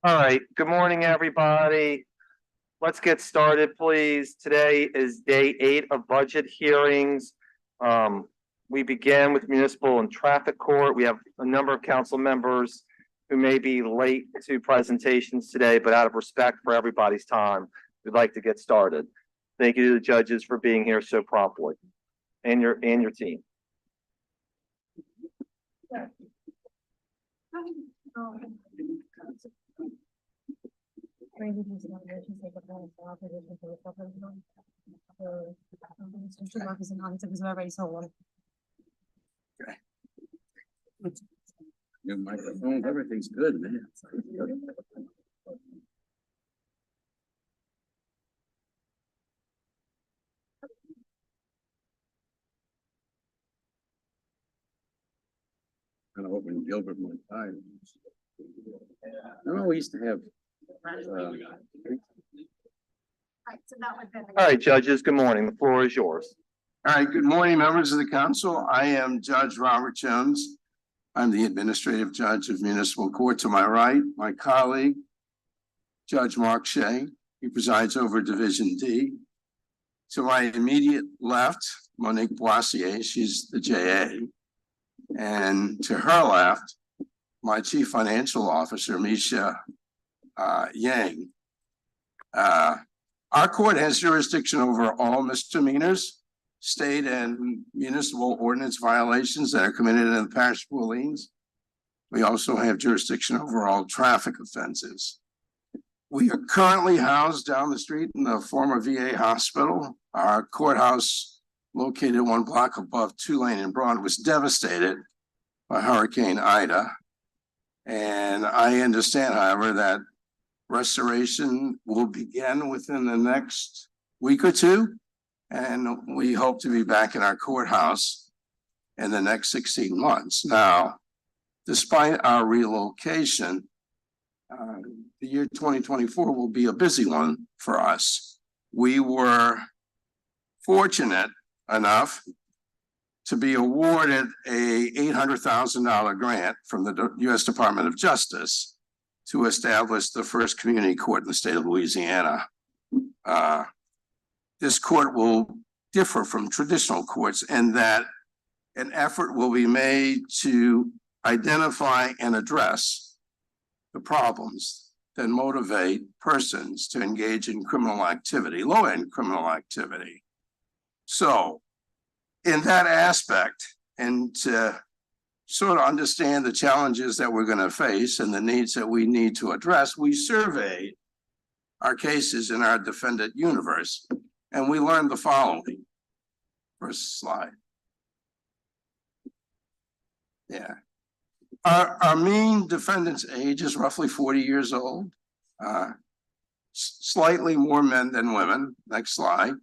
All right, good morning, everybody. Let's get started, please. Today is day 8 of budget hearings. We begin with municipal and traffic court. We have a number of council members who may be late to presentations today, but out of respect for everybody's time, we'd like to get started. Thank you to the judges for being here so promptly and your team. Your microphone, everything's good, man. Kind of hoping Gilbert might die. No, we used to have. All right, judges, good morning. The floor is yours. All right, good morning, members of the council. I am Judge Robert Jones. I'm the administrative judge of municipal court. To my right, my colleague, Judge Mark Shea. He presides over Division D. To my immediate left, Monique Boissier, she's the JA. And to her left, my chief financial officer, Misha Yang. Our court has jurisdiction over all misdemeanors, state and municipal ordinance violations that are committed in the parish of Orleans. We also have jurisdiction over all traffic offenses. We are currently housed down the street in the former VA hospital. Our courthouse, located 1 block above Tulane and Broad, was devastated by Hurricane Ida. And I understand, however, that restoration will begin within the next week or two. And we hope to be back in our courthouse in the next 16 months. Now, despite our relocation, the year 2024 will be a busy one for us. We were fortunate enough to be awarded a $800,000 grant from the U.S. Department of Justice to establish the first community court in the state of Louisiana. This court will differ from traditional courts in that an effort will be made to identify and address the problems that motivate persons to engage in criminal activity, low-end criminal activity. So in that aspect, and to sort of understand the challenges that we're going to face and the needs that we need to address, we surveyed our cases in our defendant universe, and we learned the following. First slide. Yeah. Our mean defendant's age is roughly 40 years old. Slightly more men than women. Next slide.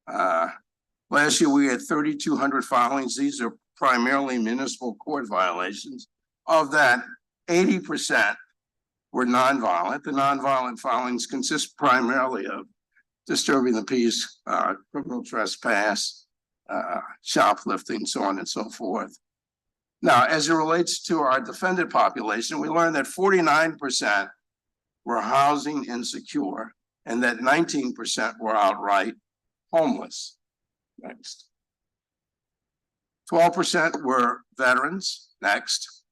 Last year we had 3,200 filings. These are primarily municipal court violations. Of that, 80% were nonviolent. The nonviolent filings consist primarily of disturbing the peace, criminal trespass, shoplifting, so on and so forth. Now, as it relates to our defendant population, we learned that 49% were housing insecure and that 19% were outright homeless. Next. 12% were veterans. Next.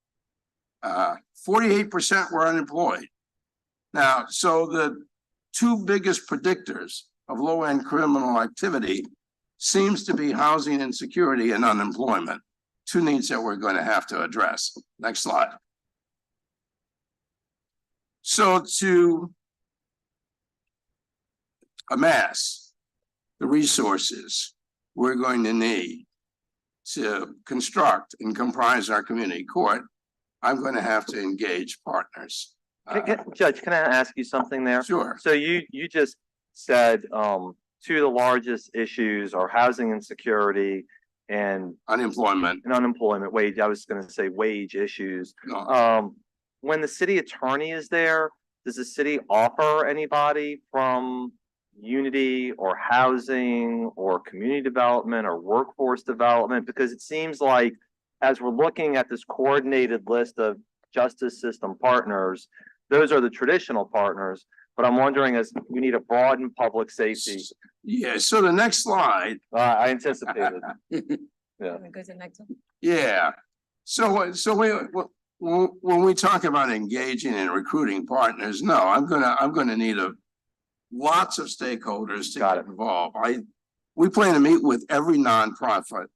48% were unemployed. Now, so the two biggest predictors of low-end criminal activity seems to be housing insecurity and unemployment, two needs that we're going to have to address. Next slide. So to amass the resources we're going to need to construct and comprise our community court, I'm going to have to engage partners. Judge, can I ask you something there? Sure. So you just said two of the largest issues are housing insecurity and unemployment. Wage. I was going to say wage issues. No. When the city attorney is there, does the city offer anybody from unity or housing or community development or workforce development? Because it seems like as we're looking at this coordinated list of justice system partners, those are the traditional partners. But I'm wondering, as we need to broaden public safety, Yeah, so the next slide. I anticipated. Go to the next one. Yeah, so when we talk about engaging and recruiting partners, no, I'm gonna need lots of stakeholders to Got get involved. We plan to meet with every nonprofit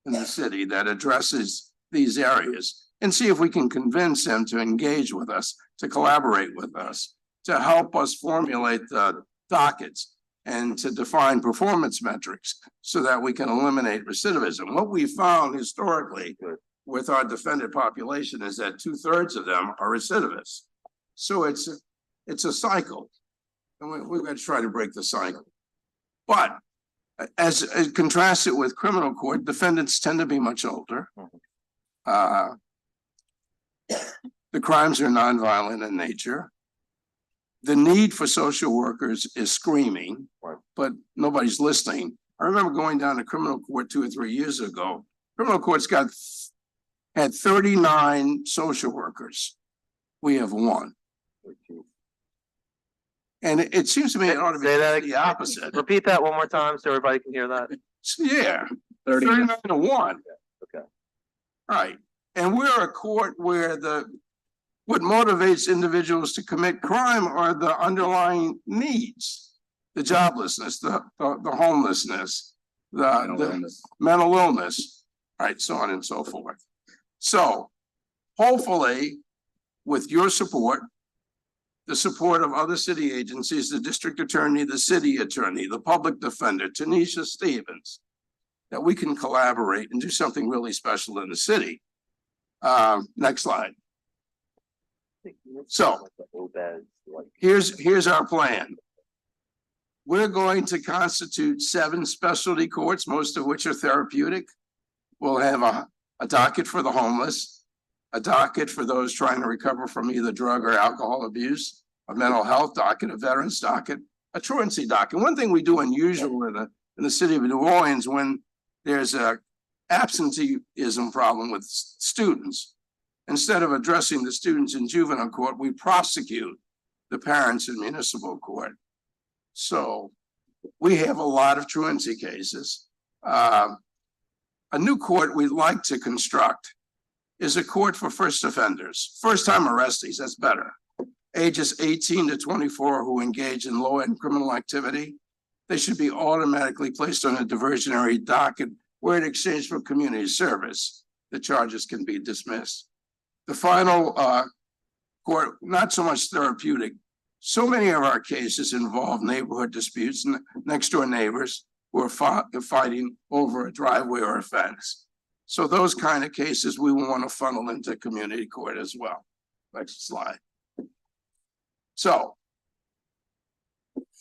in the city that addresses these areas and see if we can convince them to engage with us, to collaborate with us, to help us formulate the dockets and to define performance metrics so that we can eliminate recidivism. What we found historically with our defendant population is that 2/3 of them are recidivists. So it's a cycle. And we've got to try to break the cycle. But as contrasted with criminal court, defendants tend to be much older. The crimes are nonviolent in nature. The need for social workers is screaming, but nobody's listening. I remember going down to criminal court 2 or 3 years ago. Criminal court's had 39 social workers. We have 1. And it seems to me it ought to be Say that the opposite. Repeat that one more time so everybody can hear that. Yeah, 39 to 1. Okay. Right. And we're a court where what motivates individuals to commit crime are the underlying needs, the joblessness, the homelessness, the mental illness, right, so on and so forth. So hopefully, with your support, the support of other city agencies, the district attorney, the city attorney, the public defender, Tanisha Stevens, that we can collaborate and do something really special in the city. Next slide. So here's our plan. We're going to constitute 7 specialty courts, most of which are therapeutic. We'll have a docket for the homeless, a docket for those trying to recover from either drug or alcohol abuse, a mental health docket, a veterans docket, a truancy docket. One thing we do unusual in the city of New Orleans, when there's a absenteeism problem with students, instead of addressing the students in juvenile court, we prosecute the parents in municipal court. So we have a lot of truancy cases. A new court we'd like to construct is a court for first offenders, first-time arrestees, that's better. Ages 18 to 24 who engage in low-end criminal activity, they should be automatically placed on a diversionary docket where in exchange for community service, the charges can be dismissed. The final court, not so much therapeutic. So many of our cases involve neighborhood disputes and next door neighbors who are fighting over a driveway or a fence. So those kind of cases we want to funnel into community court as well. Next slide. So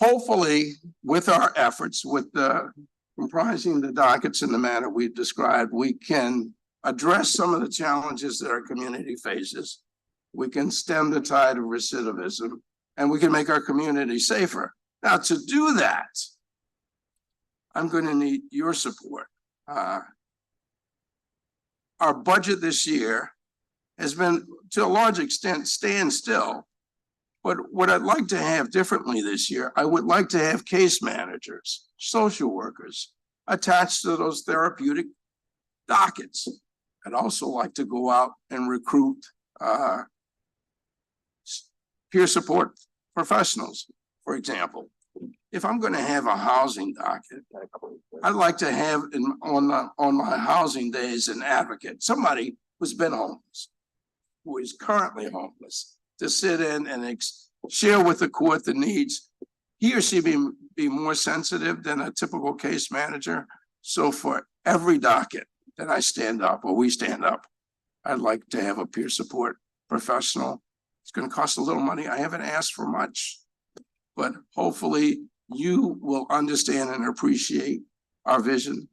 hopefully with our efforts, with comprising the dockets in the manner we've described, we can address some of the challenges that our community faces. We can stem the tide of recidivism and we can make our community safer. Now, to do that, I'm going to need your support. Our budget this year has been, to a large extent, standstill. But what I'd like to have differently this year, I would like to have case managers, social workers attached to those therapeutic dockets. I'd also like to go out and recruit peer support professionals, for example. If I'm going to have a housing docket, I'd like to have on my housing days an advocate, somebody who's been homeless, who is currently homeless, to sit in and share with the court the needs. He or she be more sensitive than a typical case manager. So for every docket that I stand up or we stand up, I'd like to have a peer support professional. It's going to cost a little money. I haven't asked for much, but hopefully you will understand and appreciate our vision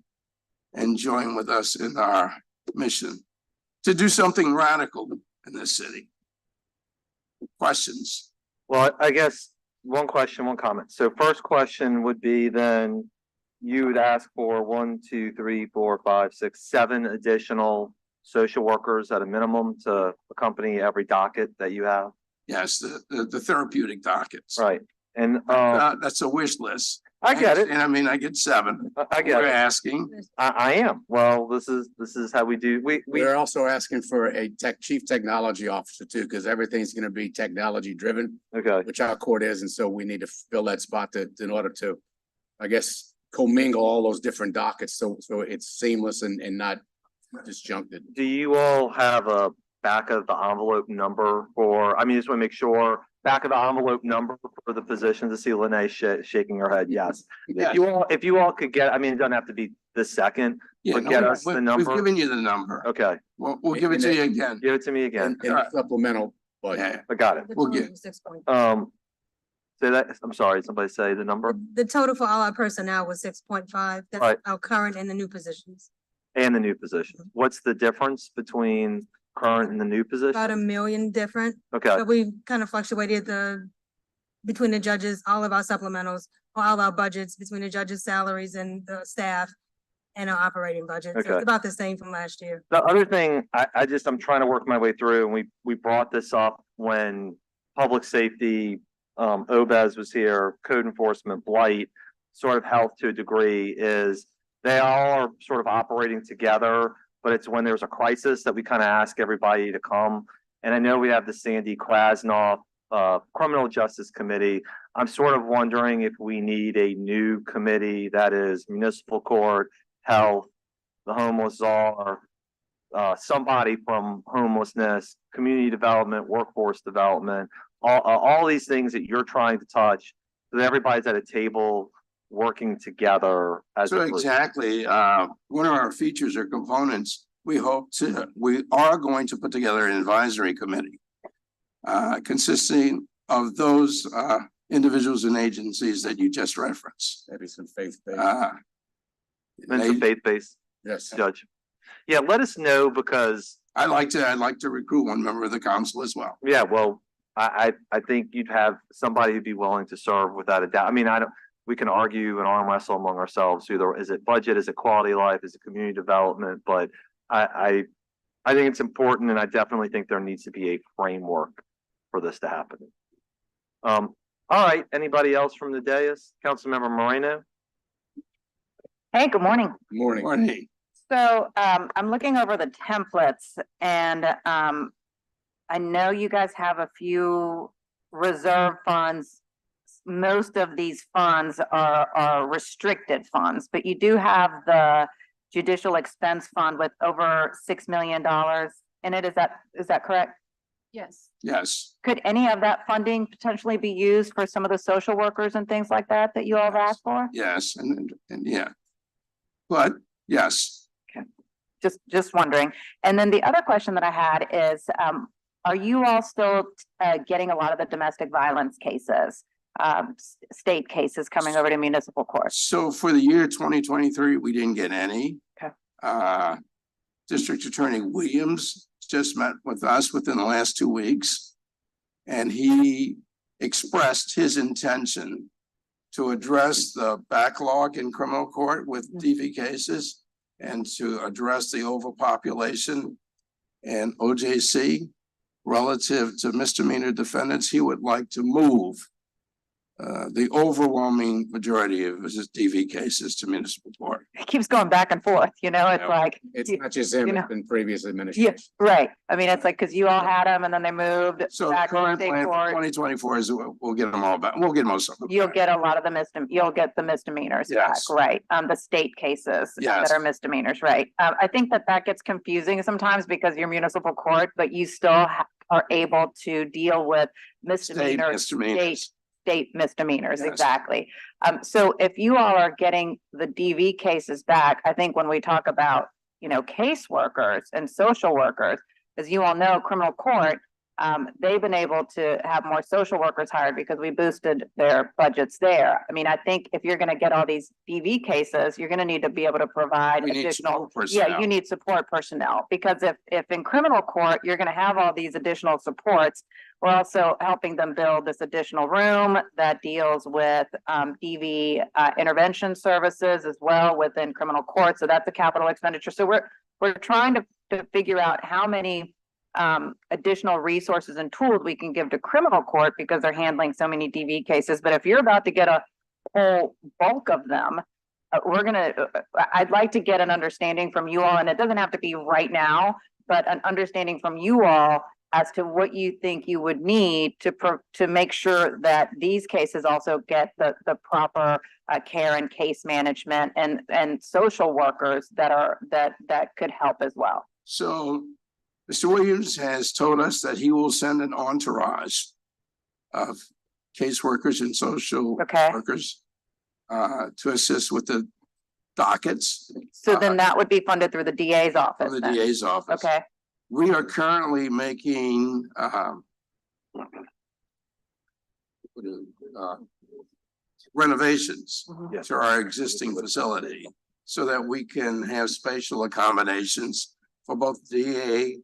and join with us in our mission to do something radical in this city. Questions? Well, I guess one question, one comment. So first question would be then you would ask for 1, 2, 3, 4, 5, 6, 7 additional social workers at a minimum to accompany every docket that you have. Yes, the therapeutic dockets. Right, and, That's a wish list. I get it, And I mean, I get 7. I get We're it, asking. I am, well, this is how we do, we, We're also asking for a chief technology officer too, because everything's gonna be technology driven, okay, which our court is, and so we need to fill that spot in order to, I guess, commingle all those different dockets, so it's seamless and not disjuncted. do you all have a back of the envelope number for, I mean, just want to make sure, back of the envelope number for the positions? To see Lene shaking her head, yes. Yeah, If you all could get, I mean, it doesn't have to be this second, yeah, but no, get us the we've number. given you the number. Okay, We'll give it to you again. give it to me again, In the supplemental budget. Yeah, I got it. We'll get- 6 point. Say that, I'm sorry, somebody say the number The total for all our personnel was 6.5. Right. That's our current and the new positions. and the new position. What's the difference between current and the new About $1 position? million different, Okay, but we kind of fluctuated between the judges, all of our supplementals, all our budgets, between the judges' salaries and the staff and our operating budget. So Okay. it's about the same from last year. the other thing, I'm trying to work my way through, and we brought this up when public safety, Obez was here, code enforcement, blight, sort of health to a degree, is they all are sort of operating together, but it's when there's a crisis that we kind of ask everybody to come. And I know we have the Sandy Krasnoff, Criminal Justice Committee. I'm sort of wondering if we need a new committee that is municipal court, health, the homeless czar, somebody from homelessness, community development, workforce development, all these things that you're trying to touch, so that everybody's at a table working together as a So group. exactly, one of our features or components, we are going to put together an advisory committee. Consisting of those individuals and agencies that you just referenced. Maybe some faith-based. And it's a faith-based Yes. judge. Yeah, let us know, because, I'd like to recruit one member of the council as well. yeah, well, I think you'd have somebody who'd be willing to serve without a doubt. I mean, we can argue and arm wrestle among ourselves, either is it budget, is it quality of life, is it community development, but I think it's important, and I definitely think there needs to be a framework for this to happen. All right, anybody else from the dais? Councilmember Moreno? Hey, good morning. Morning. Morning. So I'm looking over the templates and I know you guys have a few reserve funds. Most of these funds are restricted funds, but you do have the judicial expense fund with over $6 million in it. Is that correct? Yes. Yes, Could any of that funding potentially be used for some of the social workers and things like that you all have asked for? yes, and yeah. But yes, Just wondering. And then the other question that I had is, are you all still getting a lot of the domestic violence cases, state cases coming over to municipal courts? so for the year 2023, we didn't get any. Okay. District Attorney Williams just met with us within the last 2 weeks. And he expressed his intention to address the backlog in criminal court with DV cases and to address the overpopulation and OJC relative to misdemeanor defendants. He would like to move the overwhelming majority of his DV cases to municipal court. It keeps going back and forth, it's Yeah. like, It's you- not just him, you know. it's been previous yeah, administrations. right. I mean, it's like, cause you all had them and then they moved So back to current state plan for court. 2024 is we'll get them all back. We'll get most of them. You'll get a lot of the you'll get the misdemeanors back, Yes. right? The state cases Yes. that are misdemeanors, right? I think that gets confusing sometimes because you're municipal court, but you still are able to deal with State misdemeanors, misdemeanors. state misdemeanors, Yes. exactly. So if you all are getting the DV cases back, I think when we talk about, caseworkers and social workers, as you all know, criminal court, they've been able to have more social workers hired because we boosted their budgets there. I mean, I think if you're gonna get all these DV cases, you're gonna need to be able to provide We need additional. support Yeah, personnel. you need support personnel, because if in criminal court, you're gonna have all these additional supports. We're also helping them build this additional room that deals with DV intervention services as well within criminal court, so that's a capital expenditure. So we're trying to figure out how many additional resources and tools we can give to criminal court because they're handling so many DV cases. But if you're about to get a whole bulk of them, I'd like to get an understanding from you all, and it doesn't have to be right now, but an understanding from you all as to what you think you would need to make sure that these cases also get the proper care and case management and social workers that could help as well. So Mr. Williams has told us that he will send an entourage of caseworkers and social Okay. workers to assist with the dockets So then that would be funded through the DA's office of the then? DA's office. Okay, We are currently making renovations Mhm. to our existing facility so that we can have spatial accommodations for both DA,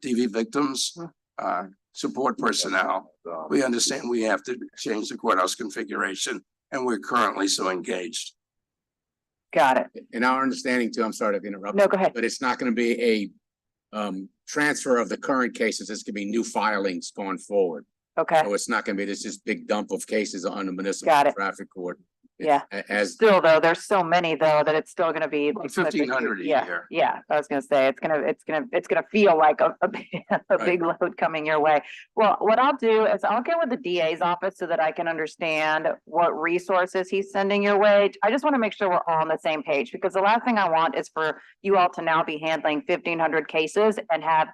DV victims, support personnel. We understand we have to change the courthouse configuration, and we're currently so engaged. got it. In our understanding too, I'm sorry to interrupt. No, go ahead. But it's not gonna be a transfer of the current cases. It's gonna be new filings going forward. Okay, So it's not gonna be this big dump of cases on the municipal Got it. traffic court. Yeah. As, still though, there's so many though that it's still gonna be. like such a 1,500 a huge- yeah, year. Yeah, I was gonna say, it's gonna feel like a big load coming your way. Well, what I'll do is I'll get with the DA's office so that I can understand what resources he's sending your way. I just wanna make sure we're all on the same page, because the last thing I want is for you all to now be handling 1,500 cases and have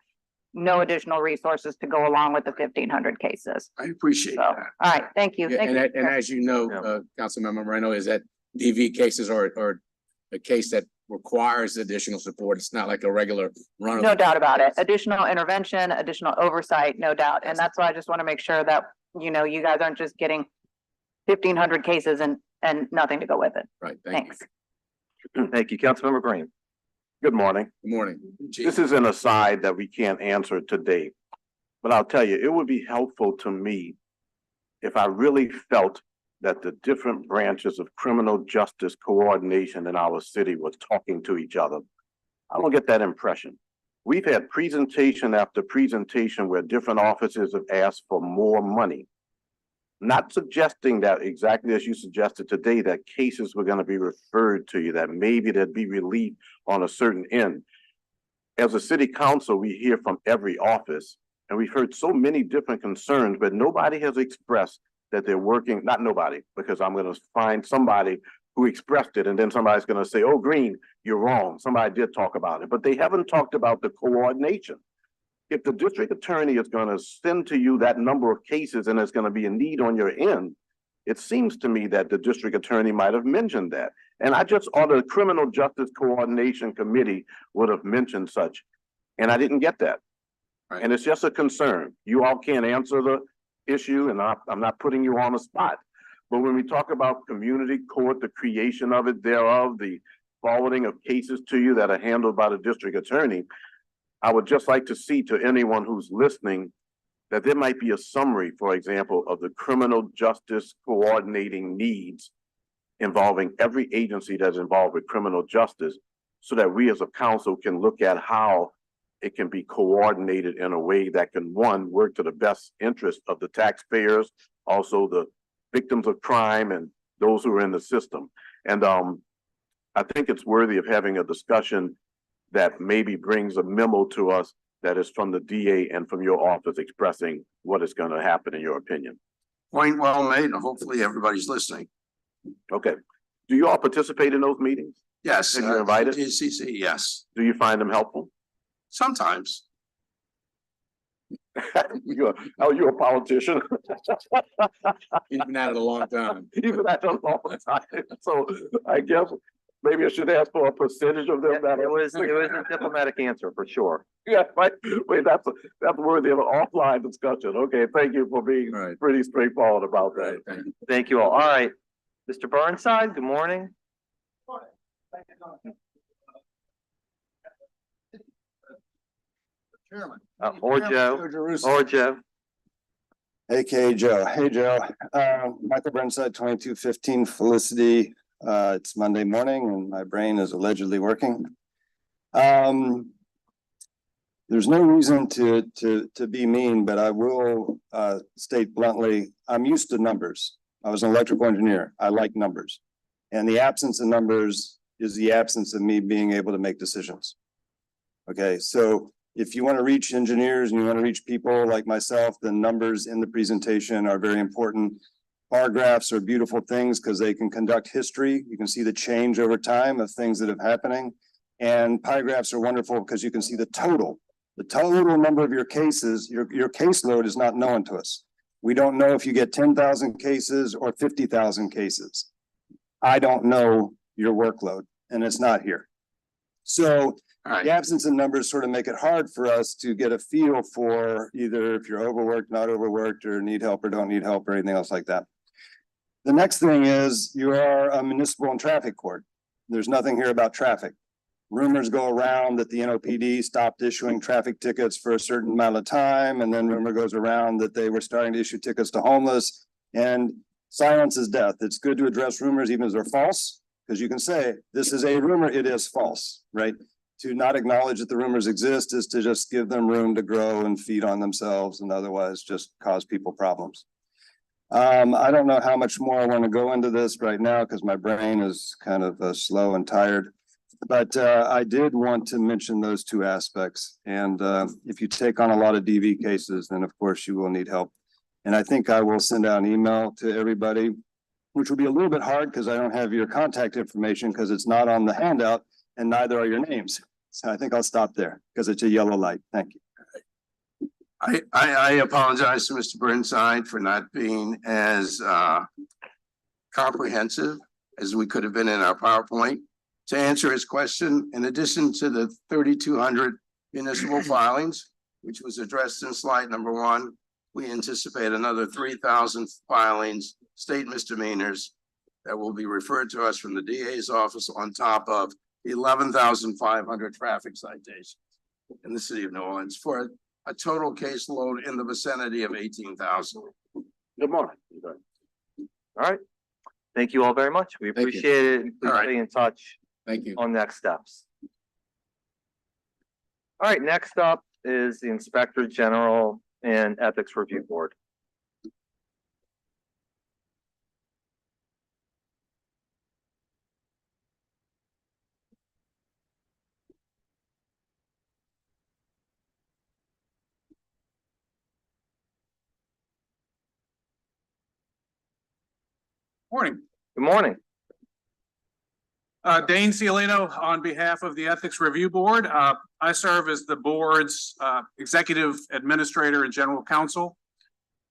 no additional resources to go along with the 1,500 cases. I appreciate So, that. all right, thank you. yeah, Thank and, you. and as you know, Yeah. Councilmember Moreno, is that DV cases are a case that requires additional support. It's not like a regular run. No doubt about it. Additional intervention, additional oversight, no doubt. And that's why I just want to make sure that, you know, you guys aren't just getting 1,500 cases and nothing to go with it. Right, thank you. Thanks. Thank you, Councilmember Green. Good morning. Good morning. This is an aside that we can't answer today, but I'll tell you, it would be helpful to me if I really felt that the different branches of criminal justice coordination in our city was talking to each other. I don't get that impression. We've had presentation after presentation where different offices have asked for more money. Not suggesting that exactly as you suggested today, that cases were gonna be referred to you, that maybe there'd be relief on a certain end. As a city council, we hear from every office, and we've heard so many different concerns, but nobody has expressed that they're working, not nobody, because I'm gonna find somebody who expressed it, and then somebody's gonna say, oh, Green, you're wrong. Somebody did talk about it, but they haven't talked about the coordination. If the district attorney is gonna send to you that number of cases and there's gonna be a need on your end, it seems to me that the district attorney might have mentioned that. And I just, or the Criminal Justice Coordination Committee would have mentioned such, and I didn't get that. Right. And it's just a concern. You all can't answer the issue, and I'm not putting you on the spot. But when we talk about community court, the creation of it thereof, the forwarding of cases to you that are handled by the district attorney, I would just like to see, to anyone who's listening, that there might be a summary, for example, of the criminal justice coordinating needs involving every agency that's involved with criminal justice, so that we as a council can look at how it can be coordinated in a way that can, one, work to the best interest of the taxpayers, also the victims of crime and those who are in the system. And I think it's worthy of having a discussion that maybe brings a memo to us that is from the DA and from your office expressing what is going to happen in your opinion. Point well made, and hopefully everybody's listening. Okay. Do you all participate in those meetings? Yes. And you're invited? TCC, yes, Do you find them helpful? sometimes. You're a politician. You've been at it a long time. Even at a long time. So I guess maybe I should ask for a percentage of them that. It was a diplomatic answer for sure. Yeah, right. Wait, that's worthy of an offline discussion. Okay, thank you for being Right. pretty straightforward about Right, that. thank you. Thank you all. All right. Mr. Burnside, good morning. Or Joe, or Joe. AKA Joe. Hey, Joe. Michael Burnside, 2215 Felicity. It's Monday morning and my brain is allegedly working. There's no reason to be mean, but I will state bluntly, I'm used to numbers. I was an electrical engineer. I like numbers. And the absence of numbers is the absence of me being able to make decisions. Okay, so if you want to reach engineers and you want to reach people like myself, then numbers in the presentation are very important. Bar graphs are beautiful things because they can conduct history. You can see the change over time of things that have happening. And pie graphs are wonderful because you can see the total number of your cases. Your caseload is not known to us. We don't know if you get 10,000 cases or 50,000 cases. I don't know your workload, and it's not here. So All right, the absence of numbers sort of make it hard for us to get a feel for either if you're overworked, not overworked, or need help or don't need help or anything else like that. The next thing is you are a municipal and traffic court. There's nothing here about traffic. Rumors go around that the NOPD stopped issuing traffic tickets for a certain amount of time, and then rumor goes around that they were starting to issue tickets to homeless, and silence is death. It's good to address rumors even as they're false, because you can say, this is a rumor, it is false, right? To not acknowledge that the rumors exist is to just give them room to grow and feed on themselves and otherwise just cause people problems. I don't know how much more I want to go into this right now because my brain is kind of slow and tired. But I did want to mention those two aspects. And if you take on a lot of DV cases, then of course you will need help. And I think I will send out an email to everybody, which will be a little bit hard because I don't have your contact information because it's not on the handout and neither are your names. So I think I'll stop there because it's a yellow light. Thank you. I apologize to Mr. Burnside for not being as comprehensive as we could have been in our PowerPoint. To answer his question, in addition to the 3,200 municipal filings, which was addressed in slide number 1, we anticipate another 3,000 filings, state misdemeanors, that will be referred to us from the DA's office on top of 11,500 traffic citations in the city of New Orleans for a total caseload in the vicinity of 18,000. Good morning. All right. Thank you all very much. We Thank you. appreciate it. And please All right. stay in touch Thank you. on next steps. All right, next up is the Inspector General and Ethics Review Board. Morning. Good morning. Dane Cialino on behalf of the Ethics Review Board. I serve as the board's executive administrator and general counsel.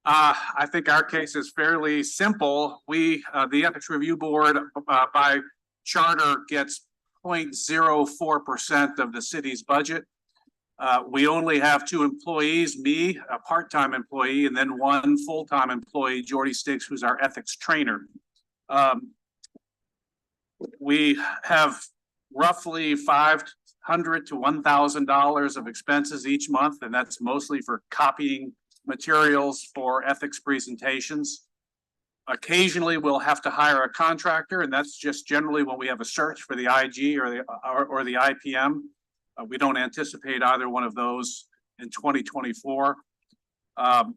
I think our case is fairly simple. We, the Ethics Review Board, by charter gets 0.04% of the city's budget. We only have 2 employees, me, a part-time employee, and then 1 full-time employee, Jordy Stiggs, who's our ethics trainer. We have roughly $500 to $1,000 of expenses each month, and that's mostly for copying materials for ethics presentations. Occasionally, we'll have to hire a contractor, and that's just generally when we have a search for the IG or the IPM. We don't anticipate either one of those in 2024. Other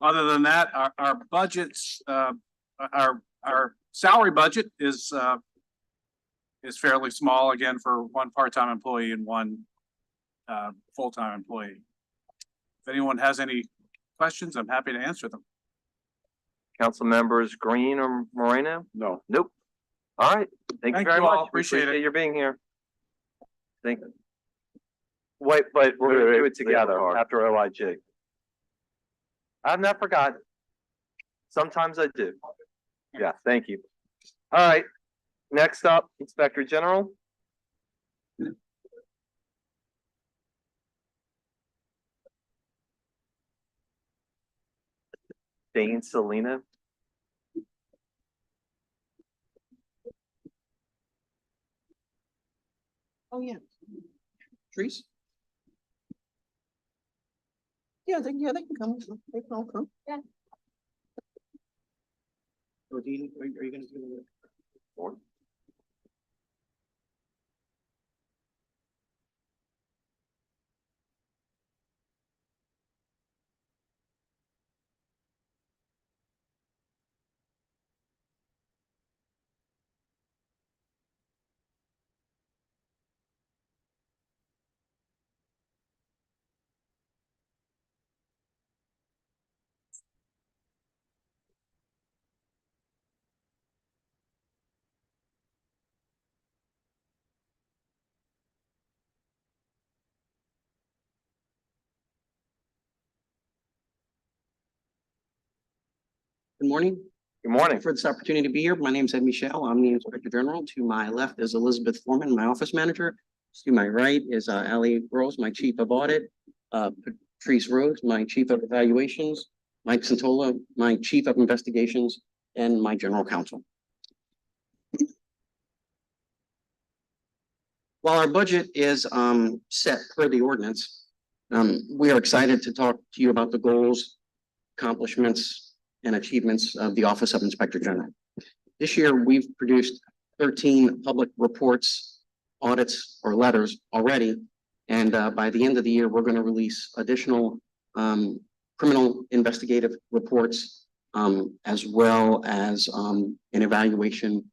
than that, our budgets, our salary budget is fairly small, again, for 1 part-time employee and 1 full-time employee. If anyone has any questions, I'm happy to answer them. Council members Green or Moreno? No. Nope. All right. Thank you Thank very you all. much. We Appreciate it. your being here. Thank you. Wait, but we're gonna do it together after OIG. I've not forgotten. Sometimes I do. Yeah, thank you. All right. Next up, Inspector General. Dane Selena. Oh, yeah. Trees? Yeah, they can come. They can all come. Yeah. Or are you gonna do it? Good morning. Good morning. For this opportunity to be here. My name is Ed Michelle. I'm the Inspector General. To my left is Elizabeth Foreman, my office manager. To my right is Ali Rose, my Chief of Audit. Patrice Rose, my Chief of Evaluations. Mike Santola, my Chief of Investigations, and my General Counsel. While our budget is set per the ordinance, we are excited to talk to you about the goals, accomplishments, and achievements of the Office of Inspector General. This year, we've produced 13 public reports, audits, or letters already. And by the end of the year, we're going to release additional criminal investigative reports, as well as an evaluation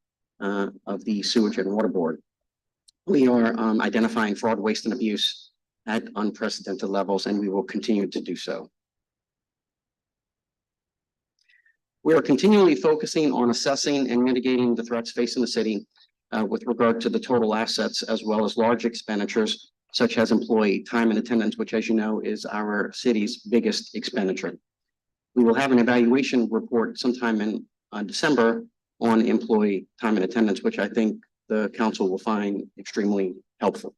of the Sewage and Water Board. We are identifying fraud, waste, and abuse at unprecedented levels, and we will continue to do so. We are continually focusing on assessing and mitigating the threats facing the city with regard to the total assets, as well as large expenditures such as employee time and attendance, which, as you know, is our city's biggest expenditure. We will have an evaluation report sometime in December on employee time and attendance, which I think the council will find extremely helpful.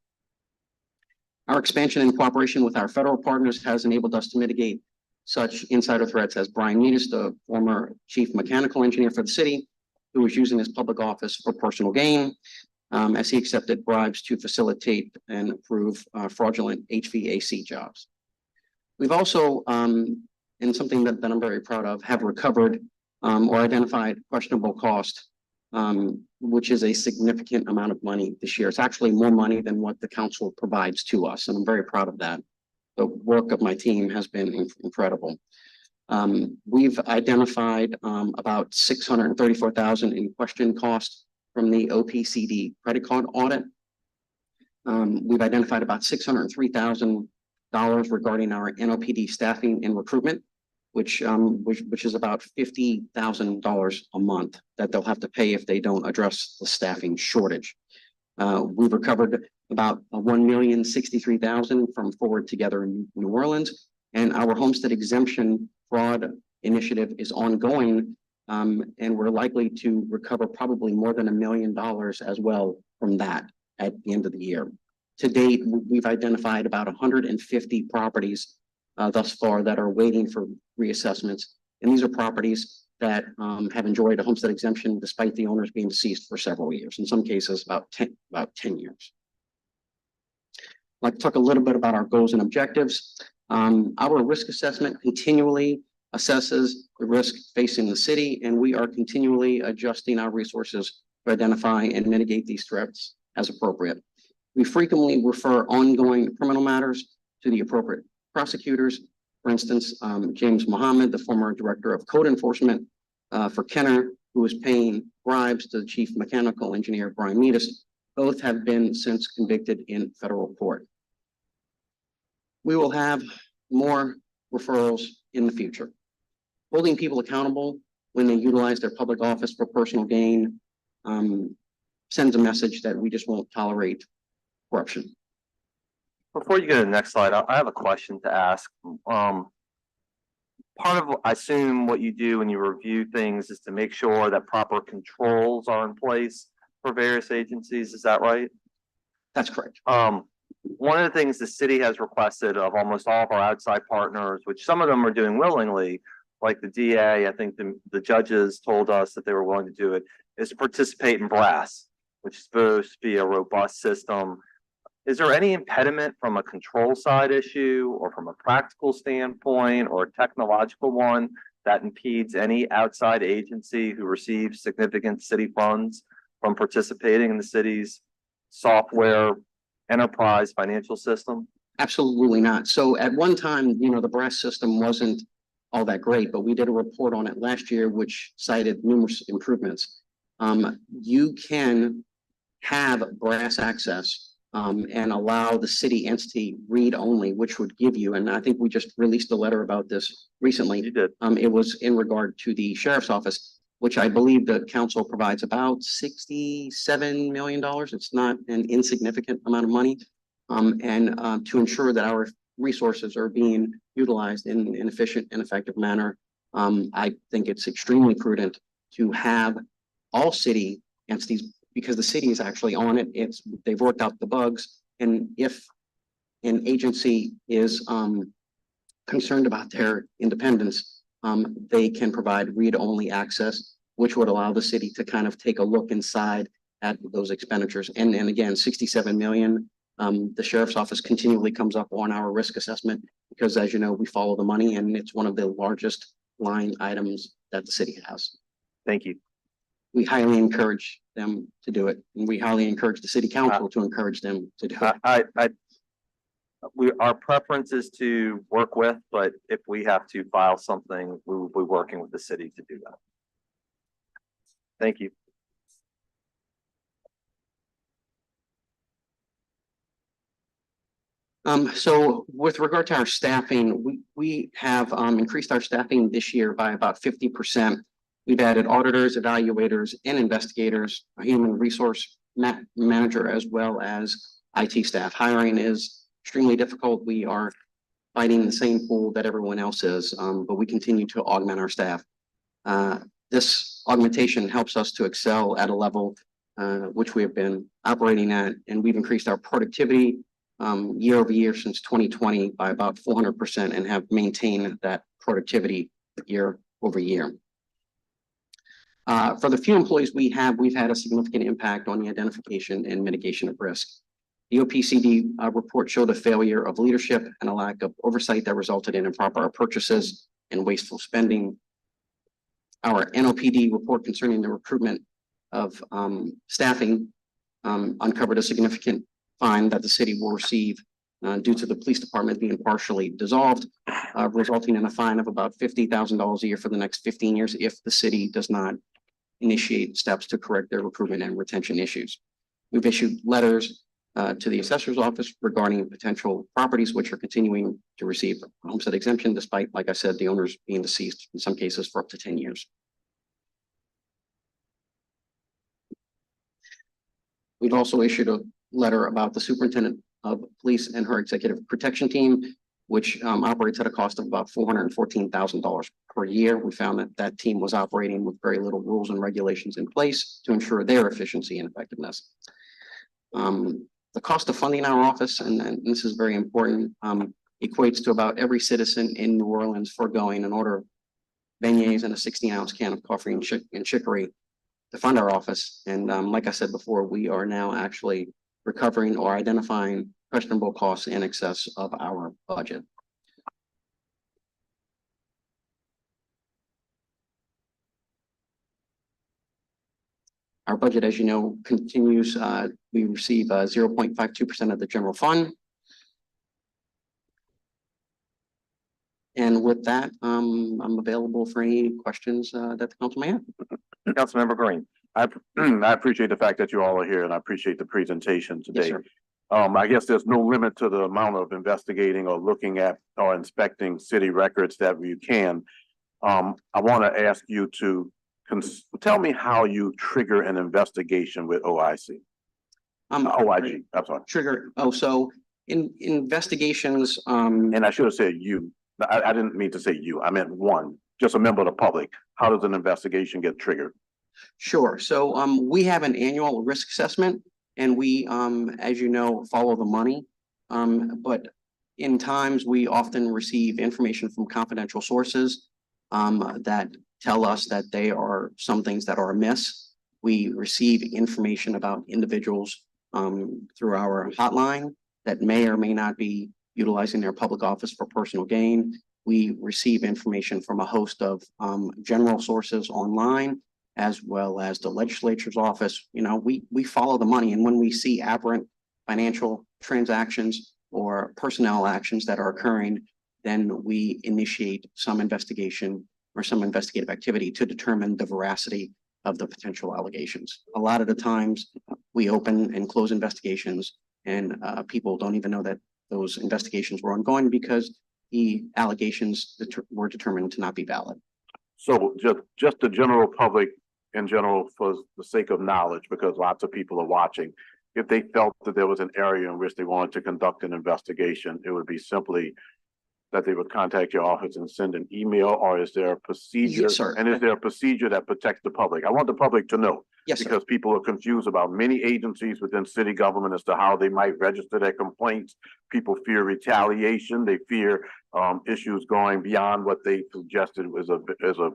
Our expansion in cooperation with our federal partners has enabled us to mitigate such insider threats as Brian Meadis, the former chief mechanical engineer for the city, who was using his public office for personal gain, as he accepted bribes to facilitate and approve fraudulent HVAC jobs. We've also, and something that I'm very proud of, have recovered or identified questionable cost, which is a significant amount of money this year. It's actually more money than what the council provides to us, and I'm very proud of that. The work of my team has been incredible. We've identified about $634,000 in question cost from the OPCD credit card audit. We've identified about $603,000 regarding our NOPD staffing and recruitment, which is about $50,000 a month that they'll have to pay if they don't address the staffing shortage. We've recovered about $1,063,000 from Forward Together in New Orleans, and our homestead exemption fraud initiative is ongoing, and we're likely to recover probably more than $1 million as well from that at the end of the year. To date, we've identified about 150 properties thus far that are waiting for reassessments, and these are properties that have enjoyed a homestead exemption despite the owners being deceased for several years, in some cases about 10 years. I'd like to talk a little bit about our goals and objectives. Our risk assessment continually assesses the risk facing the city, and we are continually adjusting our resources to identify and mitigate these threats as appropriate. We frequently refer ongoing criminal matters to the appropriate prosecutors. For instance, James Mohammed, the former director of code enforcement for Kenner, who was paying bribes to the chief mechanical engineer, Brian Meadis, both have been since convicted in federal court. We will have more referrals in the future. Holding people accountable when they utilize their public office for personal gain sends a message that we just won't tolerate corruption. Before you go to the next slide, I have a question to ask. Part of, I assume, what you do when you review things is to make sure that proper controls are in place for various agencies. Is that right? That's correct. One of the things the city has requested of almost all of our outside partners, which some of them are doing willingly, like the DA, I think the judges told us that they were willing to do it, is to participate in BRASS, which is supposed to be a robust system. Is there any impediment from a control side issue or from a practical standpoint or a technological one that impedes any outside agency who receives significant city funds from participating in the city's software enterprise financial system? Absolutely not. So at one time, the BRASS system wasn't all that great, but we did a report on it last year, which cited numerous improvements. You can have BRASS access and allow the city entity read only, which would give you, and I think we just released a letter about this recently. You did. It was in regard to the sheriff's office, which I believe the council provides about $67 million. It's not an insignificant amount of money. And to ensure that our resources are being utilized in an efficient and effective manner I think it's extremely prudent to have all city entities, because the city is actually on it. They've worked out the bugs. And if an agency is concerned about their independence, they can provide read-only access, which would allow the city to kind of take a look inside at those expenditures. And again, 67 million, the sheriff's office continually comes up on our risk assessment because, as you know, we follow the money and it's one of the largest line items that the city has. Thank you. We highly encourage them to do it. And we highly encourage the city council to encourage them to do it. Our preference is to work with, but if we have to file something, we will be working with the city to do that. Thank you. So with regard to our staffing, we have increased our staffing this year by about 50%. We've added auditors, evaluators, and investigators, a human resource manager, as well as IT staff. Hiring is extremely difficult. We are fighting the same pool that everyone else is, but we continue to augment our staff. This augmentation helps us to excel at a level which we have been operating at, and we've increased our productivity year over year since 2020 by about 400% and have maintained that productivity year over year. For the few employees we've had a significant impact on the identification and mitigation of risk. The OPCD report showed a failure of leadership and a lack of oversight that resulted in improper purchases and wasteful spending. Our NOPD report concerning the recruitment of staffing uncovered a significant fine that the city will receive due to the police department being partially dissolved, resulting in a fine of about $50,000 a year for the next 15 years if the city does not initiate steps to correct their recruitment and retention issues. We've issued letters to the assessor's office regarding potential properties which are continuing to receive homestead exemption, despite, like I said, the owners being deceased in some cases for up to 10 years. We've also issued a letter about the superintendent of police and her executive protection team, which operates at a cost of about $414,000 per year. We found that that team was operating with very little rules and regulations in place to ensure their efficiency and effectiveness. The cost of funding our office, and this is very important, equates to about every citizen in New Orleans foregoing an order of beignets and a 16-ounce can of coffee and chicory to fund our office. And like I said before, we are now actually recovering or identifying questionable costs in excess of our budget. Our budget, as you know, continues. We receive 0.52% of the general fund. And with that, I'm available for any questions that the council may have. Councilmember Green. I appreciate the fact that you all are here and I appreciate the presentation Yes, today. sir. I guess there's no limit to the amount of investigating or looking at or inspecting city records that we can. I want to ask you to tell me how you trigger an investigation with OIG. I'm sorry. So in investigations, And I should have said you. I didn't mean to say you. I meant one, just a member of the public. How does an investigation get triggered? sure. So we have an annual risk assessment and we, as you know, follow the money. But in times, we often receive information from confidential sources that tell us that they are some things that are amiss. We receive information about individuals through our hotline that may or may not be utilizing their public office for personal gain. We receive information from a host of general sources online, as well as the legislature's office. You know, we follow the money, and when we see aberrant financial transactions or personnel actions that are occurring, then we initiate some investigation or some investigative activity to determine the veracity of the potential allegations. A lot of the times we open and close investigations and people don't even know that those investigations were ongoing because the allegations were determined to not be valid. So just the general public in general, for the sake of knowledge, because lots of people are watching, if they felt that there was an area in which they wanted to conduct an investigation, it would be simply that they would contact your office and send an email, or is there a procedure? Yes, sir. And is there a procedure that protects the public? I want the public to know. Yes, sir. Because people are confused about many agencies within city government as to how they might register their complaints. People fear retaliation. They fear issues going beyond what they suggested was a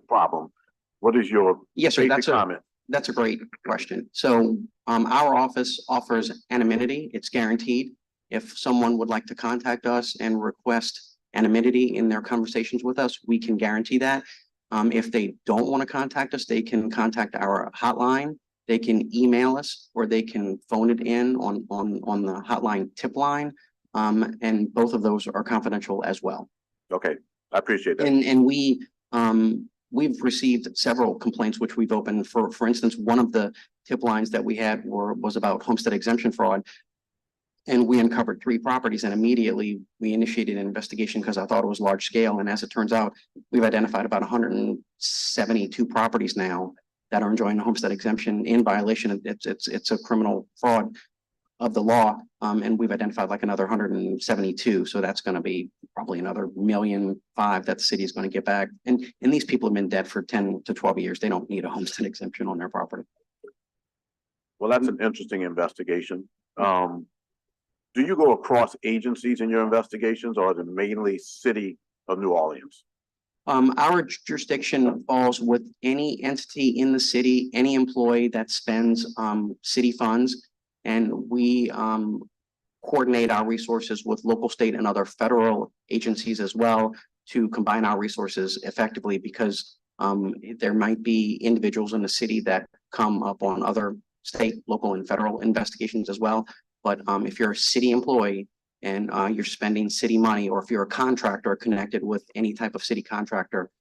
problem. What is your Yes, sir. basic comment? That's a great question. So our office offers anonymity. It's guaranteed. If someone would like to contact us and request anonymity in their conversations with us, we can guarantee that. If they don't want to contact us, they can contact our hotline. They can email us, or they can phone it in on the hotline tip line. And both of those are confidential as well. Okay, I appreciate that. And we've received several complaints which we've opened. For instance, one of the tip lines that we had was about homestead exemption fraud. And we uncovered 3 properties, and immediately we initiated an investigation because I thought it was large scale. And as it turns out, we've identified about 172 properties now that are enjoying the homestead exemption in violation. It's a criminal fraud of the law. And we've identified like another 172. So that's going to be probably another $1.5 million that the city is going to get back. And these people have been dead for 10 to 12 years. They don't need a homestead exemption on their property. Well, that's an interesting investigation. Do you go across agencies in your investigations, or is it mainly city of New Orleans? Our jurisdiction falls with any entity in the city, any employee that spends city funds, and we coordinate our resources with local, state, and other federal agencies as well to combine our resources effectively, because there might be individuals in the city that come up on other state, local, and federal investigations as well. But if you're a city employee and you're spending city money, or if you're a contractor connected with any type of city contractor,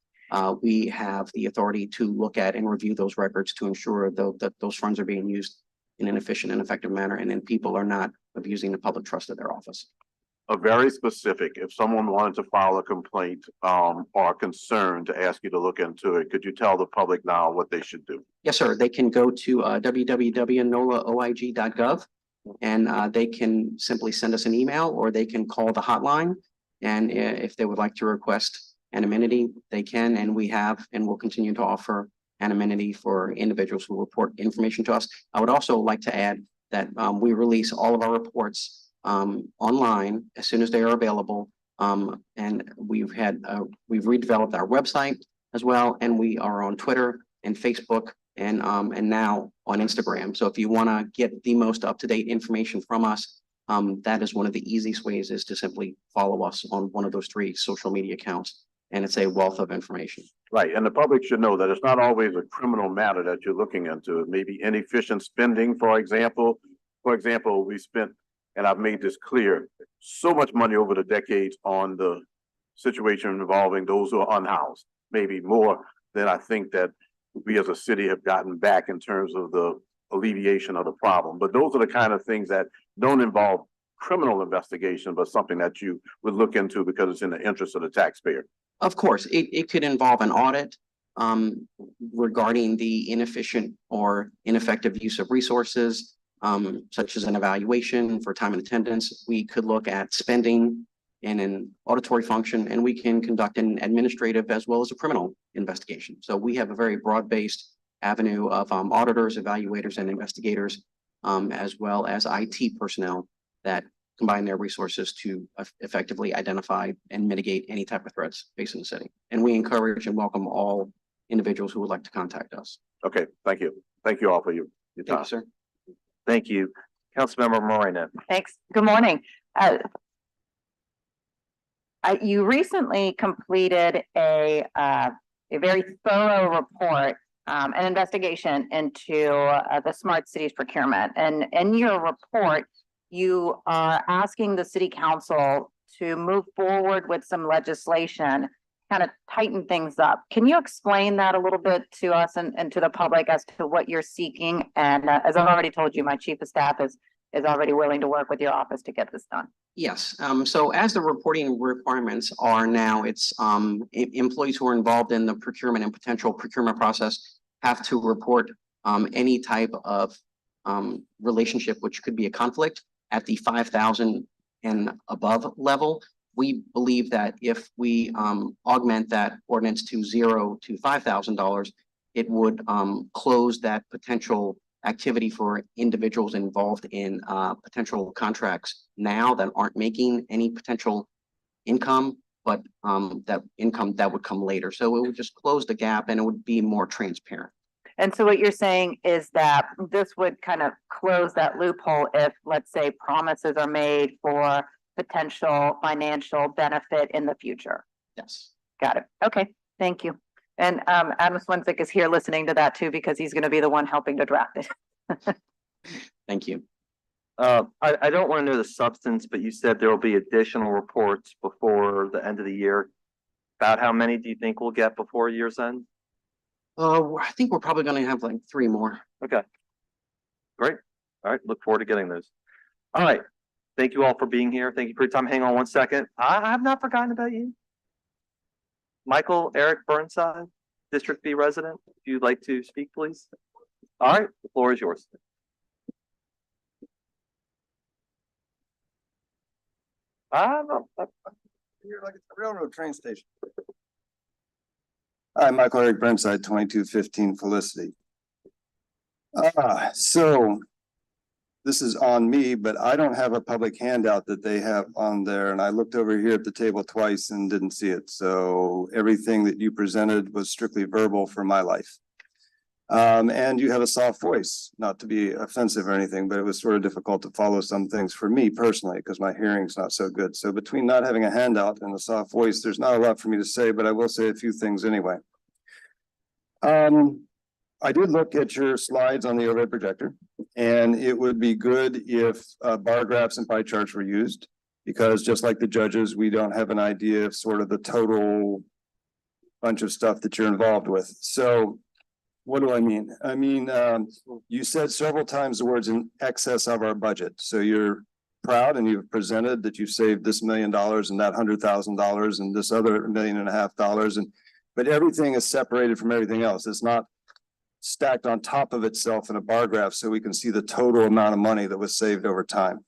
we have the authority to look at and review those records to ensure that those funds are being used in an efficient and effective manner, and then people are not abusing the public trust of their office. A very specific, if someone wanted to file a complaint or a concern to ask you to look into it, could you tell the public now what they should do? Yes, sir. They can go to www.nolaoig.gov. And they can simply send us an email, or they can call the hotline. And if they would like to request anonymity, they can, and we have, and will continue to offer anonymity for individuals who report information to us. I would also like to add that we release all of our reports online as soon as they are available. And we've redeveloped our website as well, and we are on Twitter and Facebook and now on Instagram. So if you want to get the most up-to-date information from us, that is one of the easiest ways, is to simply follow us on one of those 3 social media accounts. And it's a wealth of information. Right, and the public should know that it's not always a criminal matter that you're looking into. It may be inefficient spending, for example. For example, we spent, and I've made this clear, so much money over the decades on the situation involving those who are unhoused, maybe more than I think that we as a city have gotten back in terms of the alleviation of the problem. But those are the kind of things that don't involve criminal investigation, but something that you would look into because it's in the interest of the taxpayer. Of course, it could involve an audit regarding the inefficient or ineffective use of resources, such as an evaluation for time and attendance. We could look at spending in an auditory function, and we can conduct an administrative as well as a criminal investigation. So we have a very broad-based avenue of auditors, evaluators, and investigators, as well as IT personnel that combine their resources to effectively identify and mitigate any type of threats facing the city. And we encourage and welcome all individuals who would like to contact us. Okay, thank you. Thank you all for your Thank time. you, sir. Thank you. Councilmember Moreno. Thanks. Good morning. You recently completed a very thorough report, an investigation into the smart cities procurement. And in your report, you are asking the city council to move forward with some legislation, kind of tighten things up. Can you explain that a little bit to us and to the public as to what you're seeking? And as I've already told you, my chief of staff is already willing to work with your office to get this done. Yes, so as the reporting requirements are now, it's employees who are involved in the procurement and potential procurement process have to report any type of relationship, which could be a conflict, at the 5,000 and above level. we believe that if we augment that ordinance to $0 to $5,000, it would close that potential activity for individuals involved in potential contracts now that aren't making any potential income, but that income that would come later. So it would just close the gap and it would be more transparent. And so what you're saying is that this would kind of close that loophole if, let's say, promises are made for potential financial benefit in the future. Yes. Got it. Okay, thank you. And Adam Swensick is here listening to that too, because he's going to be the one helping to draft it. Thank you. I don't want to know the substance, but you said there will be additional reports before the end of the year. About how many do you think we'll get before year's end? I think we're probably going to have like 3 more. Okay. Great. All right. Look forward to getting those. All right. Thank you all for being here. Thank you for your time. Hang on one second. I have not forgotten about you. Michael Eric Burnside, District B resident. If you'd like to speak, please. All right. The floor is yours. You're like a railroad train station. Hi, Michael Eric Burnside, 2215 Felicity. So this is on me, but I don't have a public handout that they have on there. And I looked over here at the table twice and didn't see it. So everything that you presented was strictly verbal for my life. And you have a soft voice, not to be offensive or anything, but it was sort of difficult to follow some things for me personally, because my hearing's not so good. So between not having a handout and a soft voice, there's not a lot for me to say, but I will say a few things anyway. I did look at your slides on the overhead projector, and it would be good if bar graphs and pie charts were used, because just like the judges, we don't have an idea of sort of the total bunch of stuff that you're involved with. So what do I mean? I mean, you said several times the words in excess of our budget. So you're proud and you've presented that you've saved this $1 million and that $100,000 and this other $1.5 million. But everything is separated from everything else. It's not stacked on top of itself in a bar graph so we can see the total amount of money that was saved over time.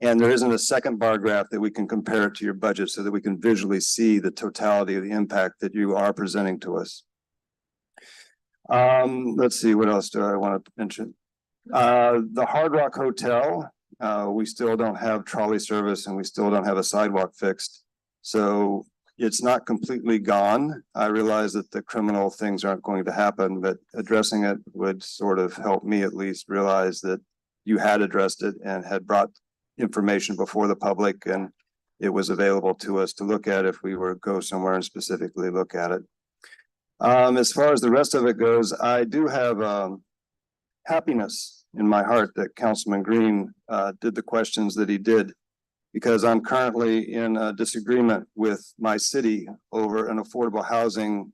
And there isn't a second bar graph that we can compare it to your budget so that we can visually see the totality of the impact that you are presenting to us. Let's see, what else do I want to mention? The Hard Rock Hotel, we still don't have trolley service and we still don't have a sidewalk fixed. So it's not completely gone. I realize that the criminal things aren't going to happen, but addressing it would sort of help me at least realize that you had addressed it and had brought information before the public, and it was available to us to look at if we were to go somewhere and specifically look at it. As far as the rest of it goes, I do have happiness in my heart that Councilman Green did the questions that he did, because I'm currently in a disagreement with my city over an affordable housing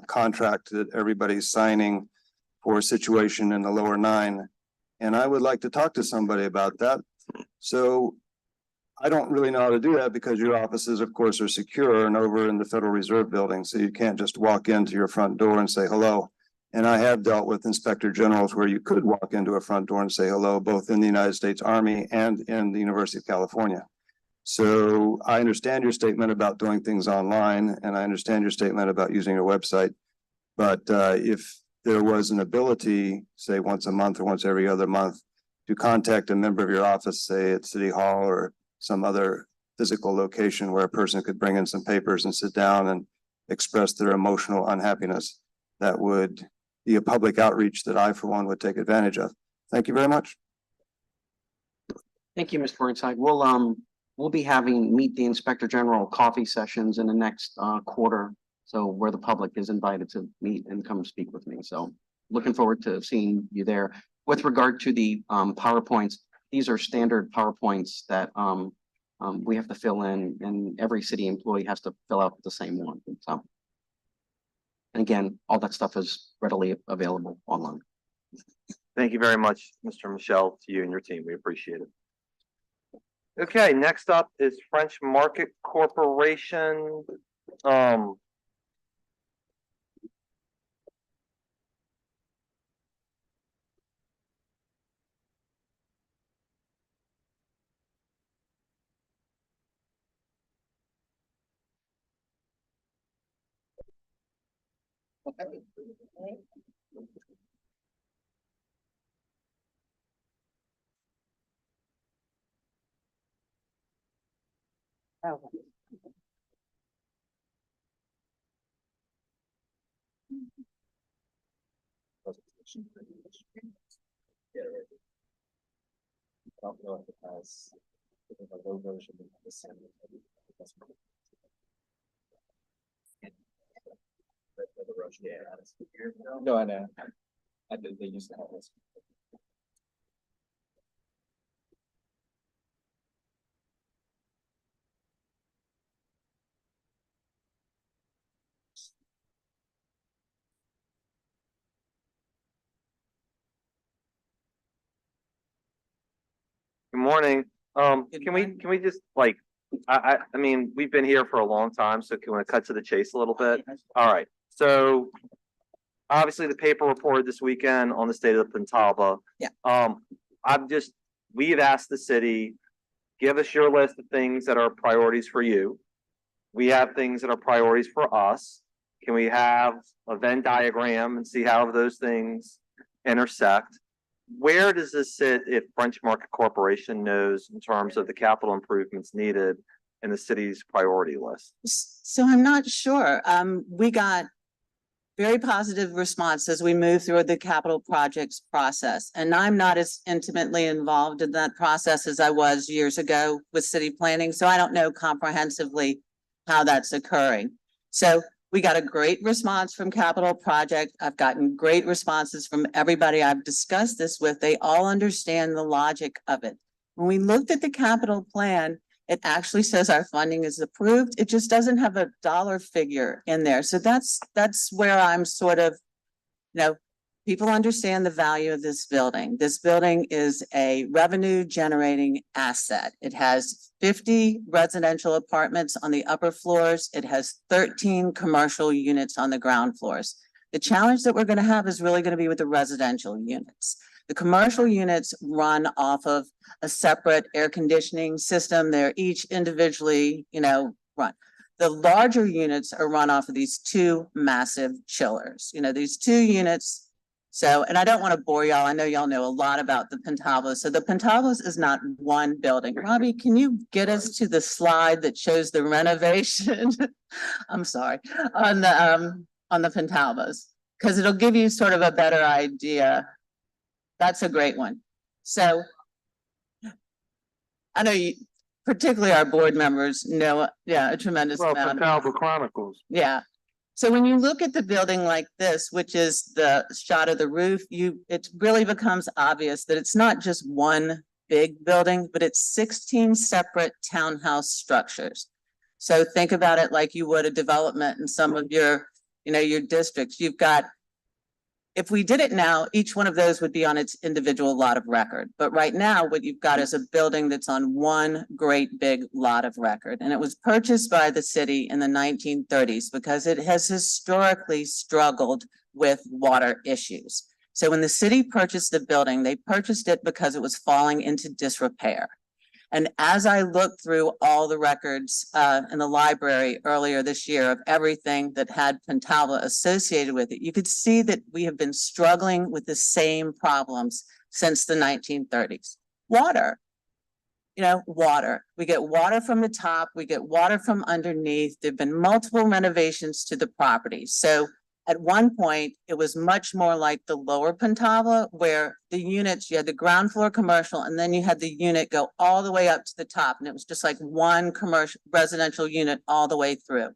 contract that everybody's signing for a situation in the lower 9. And I would like to talk to somebody about that. So I don't really know how to do that because your offices, of course, are secure and over in the Federal Reserve Building. So you can't just walk into your front door and say hello. And I have dealt with inspector generals where you could walk into a front door and say hello, both in the United States Army and in the University of California. So I understand your statement about doing things online, and I understand your statement about using your website. But if there was an ability, say once a month or once every other month, to contact a member of your office, say at City Hall or some other physical location where a person could bring in some papers and sit down and express their emotional unhappiness, that would be a public outreach that I, for one, would take advantage of. Thank you very much. Thank you, Mr. Burnside. We'll be having Meet the Inspector General coffee sessions in the next quarter. So where the public is invited to meet and come speak with me. So looking forward to seeing you there. With regard to the PowerPoints, these are standard PowerPoints that we have to fill in, and every city employee has to fill out the same one. So, and again, all that stuff is readily available online. Thank you very much, Mr. Michelle, to you and your team. We appreciate it. Okay, next up is French Market Corporation. No, I know. I did, they used to have this. Good morning. Good Can morning. we just like, I mean, we've been here for a long time, so can we cut to the chase a little bit? All right, so obviously the paper reported this weekend on the state of the Pentalba. Yeah. We've asked the city, give us your list of things that are priorities for you. We have things that are priorities for us. Can we have a Venn diagram and see how those things intersect? Where does this sit if French Market Corporation knows in terms of the capital improvements needed in the city's priority list? So I'm not sure. We got very positive response as we move through the capital projects process. And I'm not as intimately involved in that process as I was years ago with city planning. So I don't know comprehensively how that's occurring. So we got a great response from Capital Project. I've gotten great responses from everybody I've discussed this with. They all understand the logic of it. When we looked at the capital plan, it actually says our funding is approved. It just doesn't have a dollar figure in there. So that's where I'm sort of, people understand the value of this building. This building is a revenue generating asset. It has 50 residential apartments on the upper floors. It has 13 commercial units on the ground floors. The challenge that we're going to have is really going to be with the residential units. The commercial units run off of a separate air conditioning system. They're each individually, run. The larger units are run off of these two massive chillers. These two units. So, and I don't want to bore y'all. I know y'all know a lot about the Pentalba. So the Pentablas is not one building. Robbie, can you get us to the slide that shows the renovation? I'm sorry, on the Pentalbas, because it'll give you sort of a better idea. That's a great one. So I know you, particularly our board members know, a tremendous amount. Pentalba Chronicles. Yeah. So when you look at the building like this, which is the shot of the roof, it really becomes obvious that it's not just one big building, but it's 16 separate townhouse structures. So think about it like you would a development in some of your, your districts. You've got, if we did it now, each one of those would be on its individual lot of record. But right now, what you've got is a building that's on one great big lot of record. And it was purchased by the city in the 1930s because it has historically struggled with water issues. So when the city purchased the building, they purchased it because it was falling into disrepair. And as I looked through all the records in the library earlier this year of everything that had Pentalba associated with it, you could see that we have been struggling with the same problems since the 1930s. Water, water. We get water from the top, we get water from underneath. There've been multiple renovations to the property. So at one point, it was much more like the lower Pentalba, where the units, you had the ground floor commercial, and then you had the unit go all the way up to the top. And it was just like one commercial residential unit all the way through.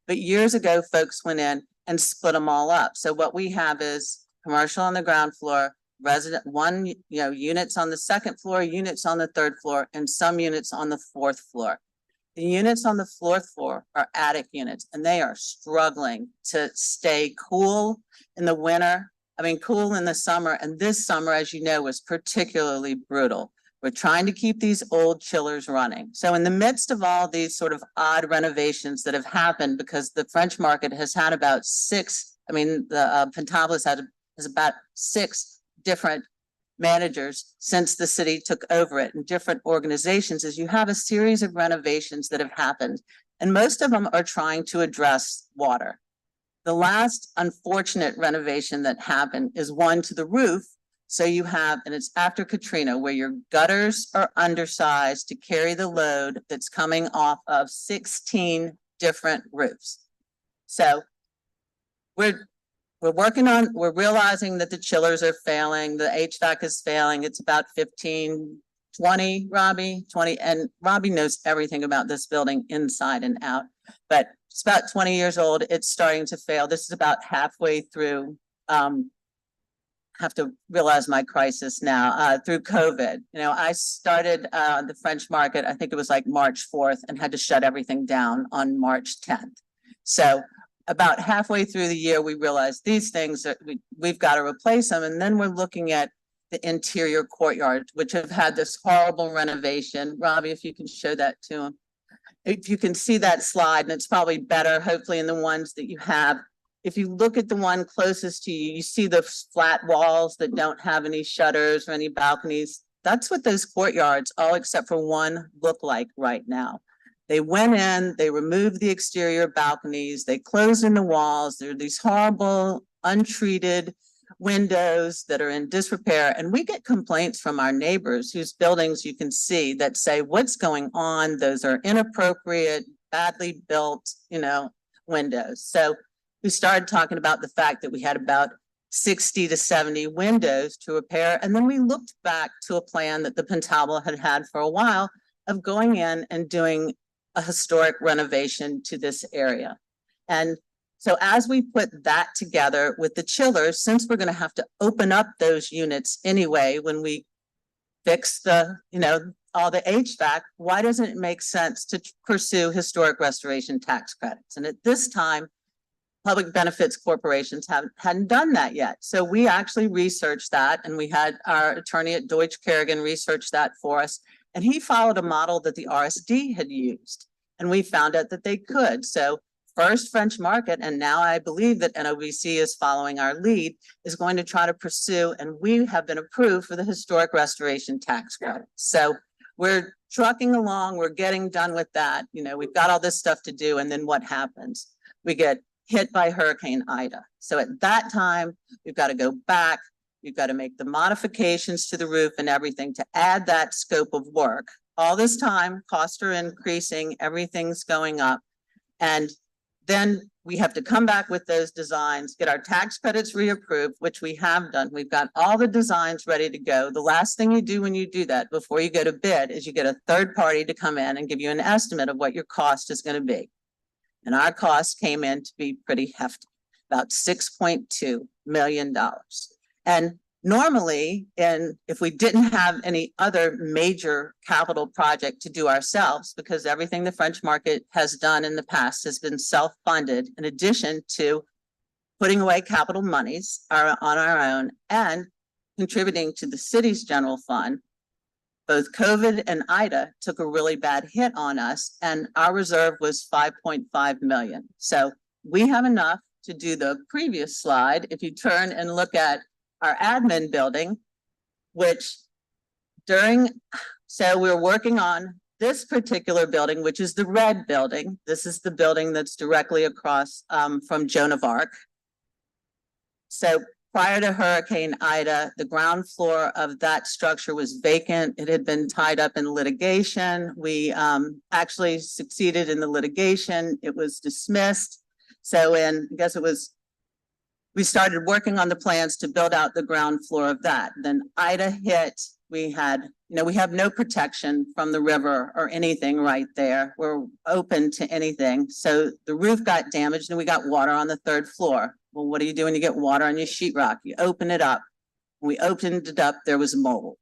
But years ago, folks went in and split them all up. So what we have is commercial on the ground floor, units on the second floor, units on the third floor, and some units on the fourth floor. The units on the fourth floor are attic units, and they are struggling to stay cool in the winter. Cool in the summer. And this summer, as you know, was particularly brutal. We're trying to keep these old chillers running. So in the midst of all these sort of odd renovations that have happened, because the French Market has had about the Pentablas has about 6 different managers since the city took over it, and different organizations, as you have a series of renovations that have happened. And most of them are trying to address water. The last unfortunate renovation that happened is one to the roof. So you have, and it's after Katrina, where your gutters are undersized to carry the load that's coming off of 16 different roofs. So we're realizing that the chillers are failing, the HVAC is failing. It's about 15, 20, Robbie, 20, and Robbie knows everything about this building inside and out. But it's about 20 years old. It's starting to fail. This is about halfway through, have to realize my crisis now, through COVID. You know, I started the French Market, I think it was like March 4th, and had to shut everything down on March 10th. So about halfway through the year, we realized these things that we've got to replace them. And then we're looking at the interior courtyard, which have had this horrible renovation. Robbie, if you can show that to him. If you can see that slide, and it's probably better, hopefully, in the ones that you have. If you look at the one closest to you, you see the flat walls that don't have any shutters or any balconies. That's what those courtyards, all except for one, look like right now. They went in, they removed the exterior balconies, they closed in the walls. There are these horrible, untreated windows that are in disrepair. And we get complaints from our neighbors whose buildings you can see that say, what's going on? Those are inappropriate, badly built, windows. So we started talking about the fact that we had about 60 to 70 windows to repair. And then we looked back to a plan that the Pentabla had had for a while of going in and doing a historic renovation to this area. And so as we put that together with the chillers, since we're going to have to open up those units anyway, when we fix the, all the HVAC, why doesn't it make sense to pursue historic restoration tax credits? And at this time, public benefits corporations hadn't done that yet. So we actually researched that, and we had our attorney at Deutsch Kerrigan research that for us. And he followed a model that the RSD had used, and we found out that they could. So first French Market, and now I believe that NOVC is following our lead, is going to try to pursue, and we have been approved for the historic restoration tax credit. So we're trucking along, we're getting done with that. We've got all this stuff to do, and then what happens? We get hit by Hurricane Ida. So at that time, we've got to go back, we've got to make the modifications to the roof and everything to add that scope of work. All this time, costs are increasing, everything's going up. And then we have to come back with those designs, get our tax credits reapproved, which we have done. We've got all the designs ready to go. The last thing you do when you do that before you go to bid is you get a third party to come in and give you an estimate of what your cost is going to be. And our cost came in to be pretty hefty, about $6.2 million. And normally, if we didn't have any other major capital project to do ourselves, because everything the French Market has done in the past has been self-funded, in addition to putting away capital monies on our own and contributing to the city's general fund, both COVID and Ida took a really bad hit on us, and our reserve was 5.5 million. So we have enough to do the previous slide. If you turn and look at our admin building, so we're working on this particular building, which is the red building. This is the building that's directly across from Joan of Arc. So prior to Hurricane Ida, the ground floor of that structure was vacant. It had been tied up in litigation. We actually succeeded in the litigation. It was dismissed. So we started working on the plans to build out the ground floor of that. Then Ida hit. We have no protection from the river or anything right there. We're open to anything. So the roof got damaged and we got water on the third floor. Well, what do you do when you get water on your sheetrock? You open it up. When we opened it up, there was mold.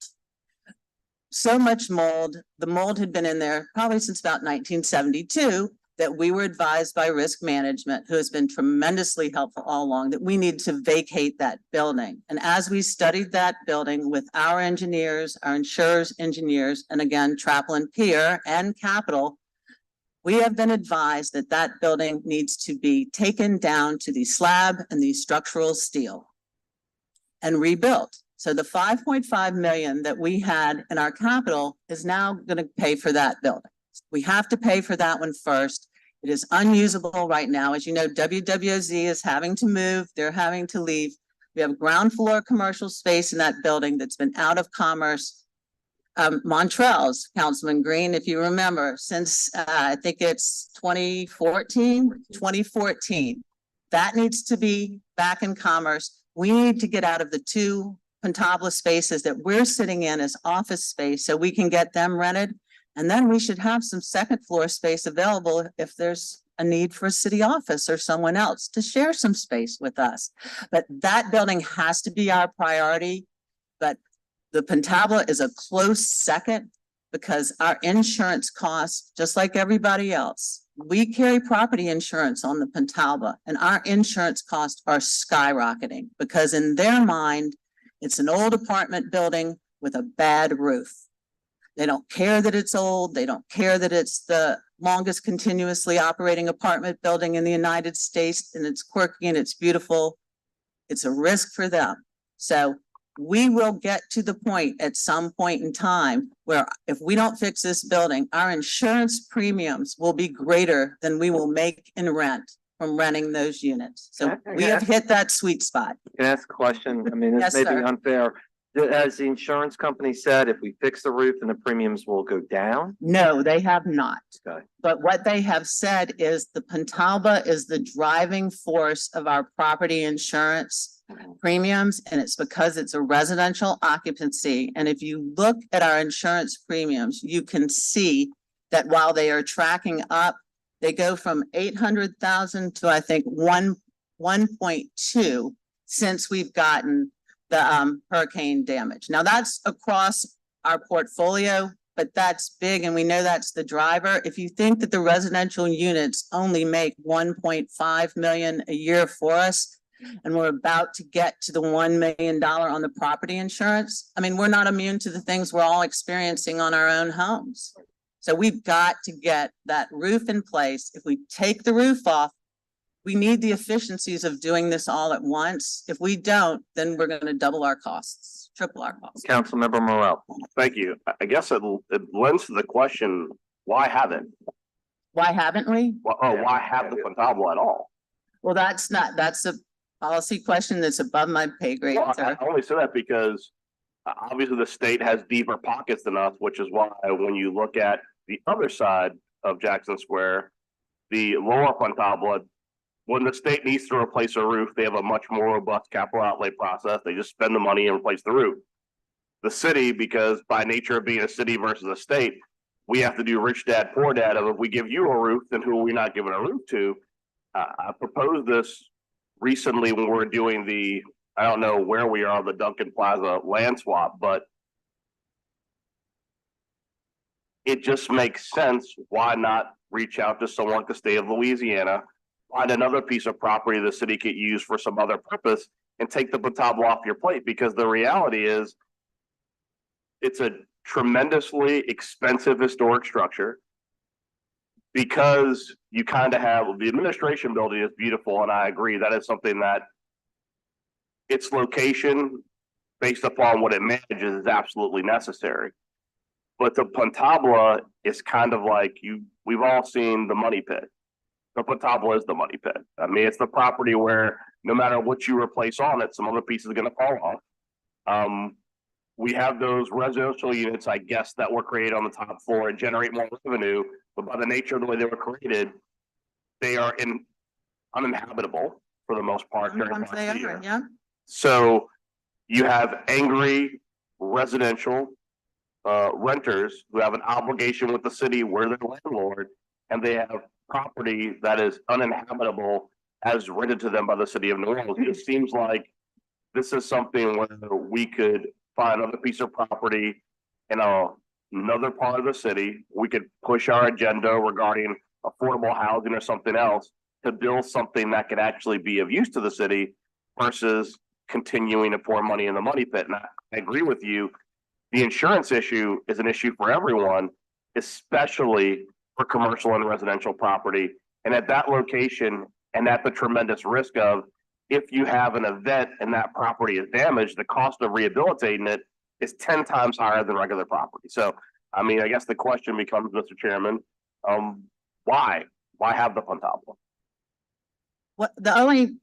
So much mold. The mold had been in there probably since about 1972, that we were advised by risk management, who has been tremendously helpful all along, that we need to vacate that building. And as we studied that building with our engineers, our insurers, engineers, and again, Traplin Peer and Capital, we have been advised that that building needs to be taken down to the slab and the structural steel and rebuilt. So the 5.5 million that we had in our capital is now going to pay for that building. We have to pay for that one first. It is unusable right now. As you know, WWOZ is having to move. They're having to leave. We have ground floor commercial space in that building that's been out of commerce. Montrell's, Councilman Green, if you remember, since I think it's 2014. That needs to be back in commerce. We need to get out of the two Pentabla spaces that we're sitting in as office space so we can get them rented. And then we should have some second floor space available if there's a need for a city office or someone else to share some space with us. But that building has to be our priority. But the Pentabla is a close second because our insurance costs, just like everybody else, we carry property insurance on the Pentabla and our insurance costs are skyrocketing because in their mind, it's an old apartment building with a bad roof. They don't care that it's old. They don't care that it's the longest continuously operating apartment building in the United States and it's quirky and it's beautiful. It's a risk for them. So we will get to the point at some point in time where if we don't fix this building, our insurance premiums will be greater than we will make in rent from renting those units. So we have hit that sweet spot. Can I ask a question? I mean, Yes, this may be sir. unfair. Has the insurance company said if we fix the roof and the premiums will go down? No, they have not. Okay. But what they have said is the Pentalba is the driving force of our property insurance premiums, and it's because it's a residential occupancy. And if you look at our insurance premiums, you can see that while they are tracking up, they go from 800,000 to I think 1.2 since we've gotten the hurricane damage. Now that's across our portfolio, but that's big and we know that's the driver. If you think that the residential units only make 1.5 million a year for us, and we're about to get to the $1 million on the property insurance, I mean, we're not immune to the things we're all experiencing on our own homes. So we've got to get that roof in place. If we take the roof off, we need the efficiencies of doing this all at once. If we don't, then we're going to double our costs, triple our costs. Councilmember Morel. Thank you. I guess it lends to the question, why haven't? Why haven't we? Why have the Pentabla at all? Well, that's a policy question that's above my pay grade, Well, sir. I only say that because obviously the state has deeper pockets than us, which is why when you look at the other side of Jackson Square, the lower Pentabla, when the state needs to replace a roof, they have a much more robust capital outlay process. They just spend the money and replace the roof. The city, because by nature of being a city versus a state, we have to do rich dad, poor dad of if we give you a roof, then who are we not giving a roof to? I proposed this recently when we were doing I don't know where we are on the Duncan Plaza land swap, but it just makes sense. Why not reach out to someone like the state of Louisiana, find another piece of property the city could use for some other purpose and take the Pentabla off your plate? Because the reality is it's a tremendously expensive historic structure. Because you kind of have the administration building is beautiful, and I agree that is something that its location based upon what it manages is absolutely necessary. But the Pentabla is kind of like we've all seen the money pit. The Pentabla is the money pit. I mean, it's the property where no matter what you replace on it, some other piece is going to fall off. We have those residential units, I guess, that were created on the top floor and generate more revenue, but by the nature of the way they were created, they are uninhabitable for the most part during Sometimes parts they of the are, year. yeah. So you have angry residential renters who have an obligation with the city where they're landlord, and they have property that is uninhabitable as rented to them by the city of New Orleans. It seems like this is something where we could find another piece of property in another part of the city. We could push our agenda regarding affordable housing or something else to build something that could actually be of use to the city versus continuing to pour money in the money pit. And I agree with you. The insurance issue is an issue for everyone, especially for commercial and residential property. And at that location and at the tremendous risk of, if you have an event and that property is damaged, the cost of rehabilitating it is 10 times higher than regular property. So, I mean, I guess the question becomes, Mr. Chairman, why? Why have the Pontabla? What, the only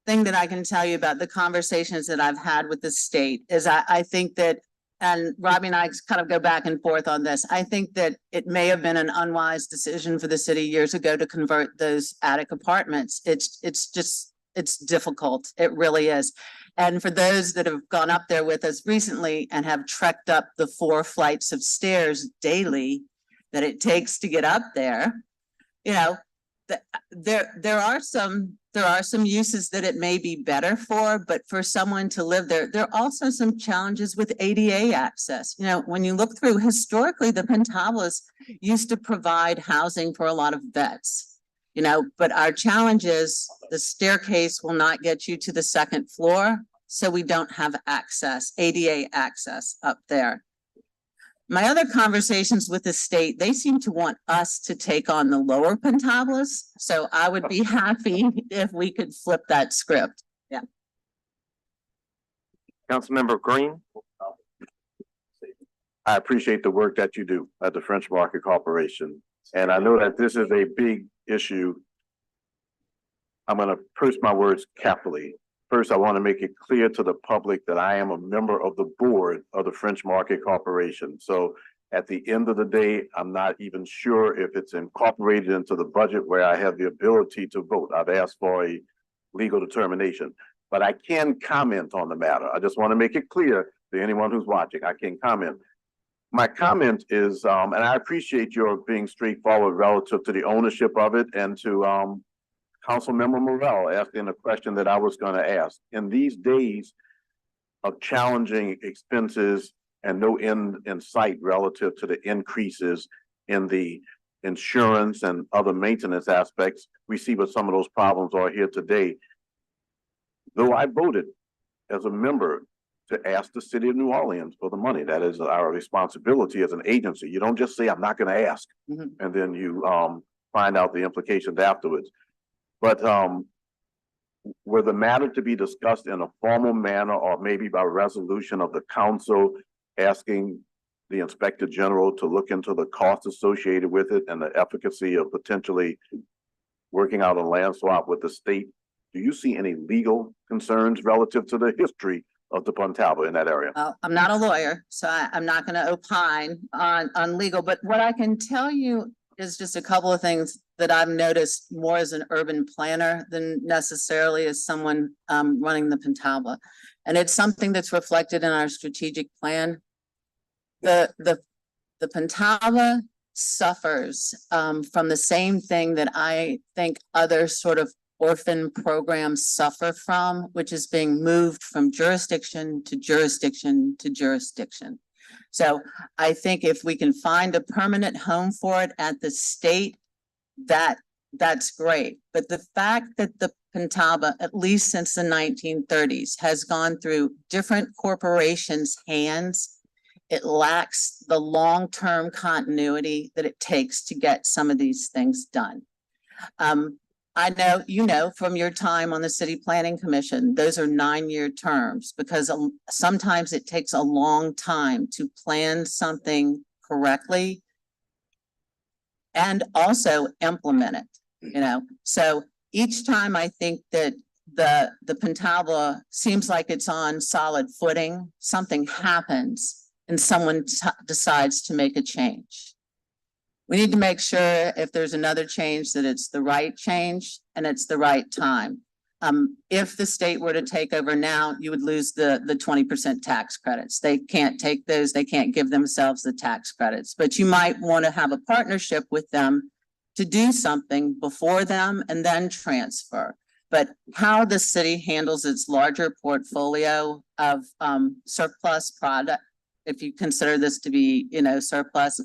thing that I can tell you about the conversations that I've had with the state is I think that, and Robbie and I kind of go back and forth on this. I think that it may have been an unwise decision for the city years ago to convert those attic apartments. It's difficult. It really is. And for those that have gone up there with us recently and have trekked up the 4 flights of stairs daily that it takes to get up there, you know, there are some uses that it may be better for, but for someone to live there, there are also some challenges with ADA access. You know, when you look through historically, the Pontablas used to provide housing for a lot of vets, you know, but our challenge is the staircase will not get you to the 2nd floor. So we don't have access, ADA access up there. My other conversations with the state, they seem to want us to take on the lower Pontablas. So I would be happy if we could flip that script. Yeah. Councilmember Green? I appreciate the work that you do at the French Market Corporation. And I know that this is a big issue. I'm going to purse my words carefully. First, I want to make it clear to the public that I am a member of the board of the French Market Corporation. So at the end of the day, I'm not even sure if it's incorporated into the budget where I have the ability to vote. I've asked for a legal determination, but I can comment on the matter. I just want to make it clear to anyone who's watching, I can comment. My comment is, and I appreciate your being straightforward relative to the ownership of it and to Councilmember Morell asking a question that I was going to ask. In these days of challenging expenses and no end in sight relative to the increases in the insurance and other maintenance aspects, we see what some of those problems are here today. Though I voted as a member to ask the city of New Orleans for the money, that is our responsibility as an agency. You don't just say, I'm not going to ask, and then you find out the implications afterwards. But were the matter to be discussed in a formal manner or maybe by resolution of the council asking the Inspector General to look into the costs associated with it and the efficacy of potentially working out a land swap with the state? Do you see any legal concerns relative to the history of the Pontabla in that area? I'm not a lawyer, so I'm not going to opine on legal, but what I can tell you is just a couple of things that I've noticed more as an urban planner than necessarily as someone running the Pontabla. And it's something that's reflected in our strategic plan. The Pontabla suffers from the same thing that I think other sort of orphan programs suffer from, which is being moved from jurisdiction to jurisdiction to jurisdiction. So I think if we can find a permanent home for it at the state, that's great. But the fact that the Pontabla, at least since the 1930s, has gone through different corporations' hands, it lacks the long-term continuity that it takes to get some of these things done. I know, you know, from your time on the City Planning Commission, those are 9-year terms because sometimes it takes a long time to plan something correctly and also implement it, you know. So each time I think that the Pontabla seems like it's on solid footing, something happens and someone decides to make a change. We need to make sure if there's another change that it's the right change and it's the right time. If the state were to take over now, you would lose the 20% tax credits. They can't take those, they can't give themselves the tax credits, but you might want to have a partnership with them to do something before them and then transfer. But how the city handles its larger portfolio of surplus product, if you consider this to be, you know, surplus,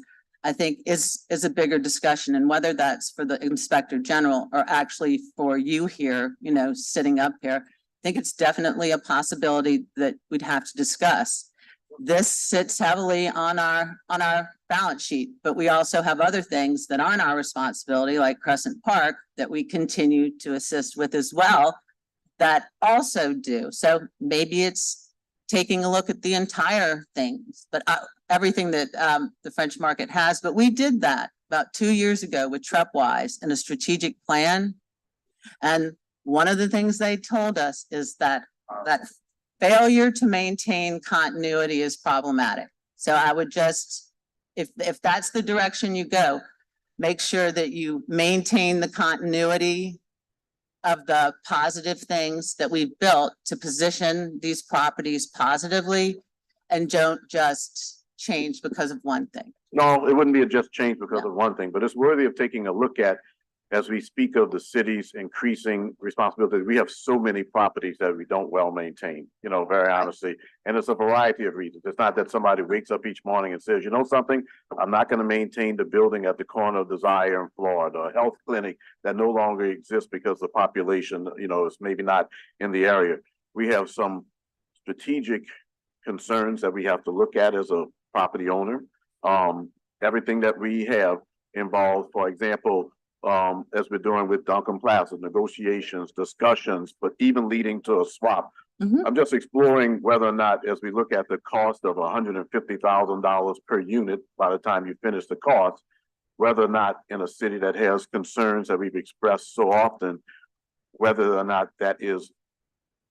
I think is a bigger discussion, and whether that's for the Inspector General or actually for you here, you know, sitting up here, I think it's definitely a possibility that we'd have to discuss. This sits heavily on our balance sheet, but we also have other things that aren't our responsibility, like Crescent Park, that we continue to assist with as well, that also do. So maybe it's taking a look at the entire things, but everything that the French Market has, but we did that about 2 years ago with Trepwise and a strategic plan. And one of the things they told us is that failure to maintain continuity is problematic. So I would just, if that's the direction you go, make sure that you maintain the continuity of the positive things that we've built to position these properties positively and don't just change because of one thing. No, it wouldn't be a just change because of one thing, but it's worthy of taking a look at as we speak of the city's increasing responsibility. We have so many properties that we don't well maintain, you know, very honestly. And it's a variety of reasons. It's not that somebody wakes up each morning and says, you know something, I'm not going to maintain the building at the corner of Desire in Florida, a health clinic that no longer exists because the population, you know, is maybe not in the area. We have some strategic concerns that we have to look at as a property owner. Everything that we have involves, for example, as we're doing with Duncan Plaza, negotiations, discussions, but even leading to a swap. I'm just exploring whether or not, as we look at the cost of $150,000 per unit by the time you finish the cost, whether or not in a city that has concerns that we've expressed so often, whether or not that is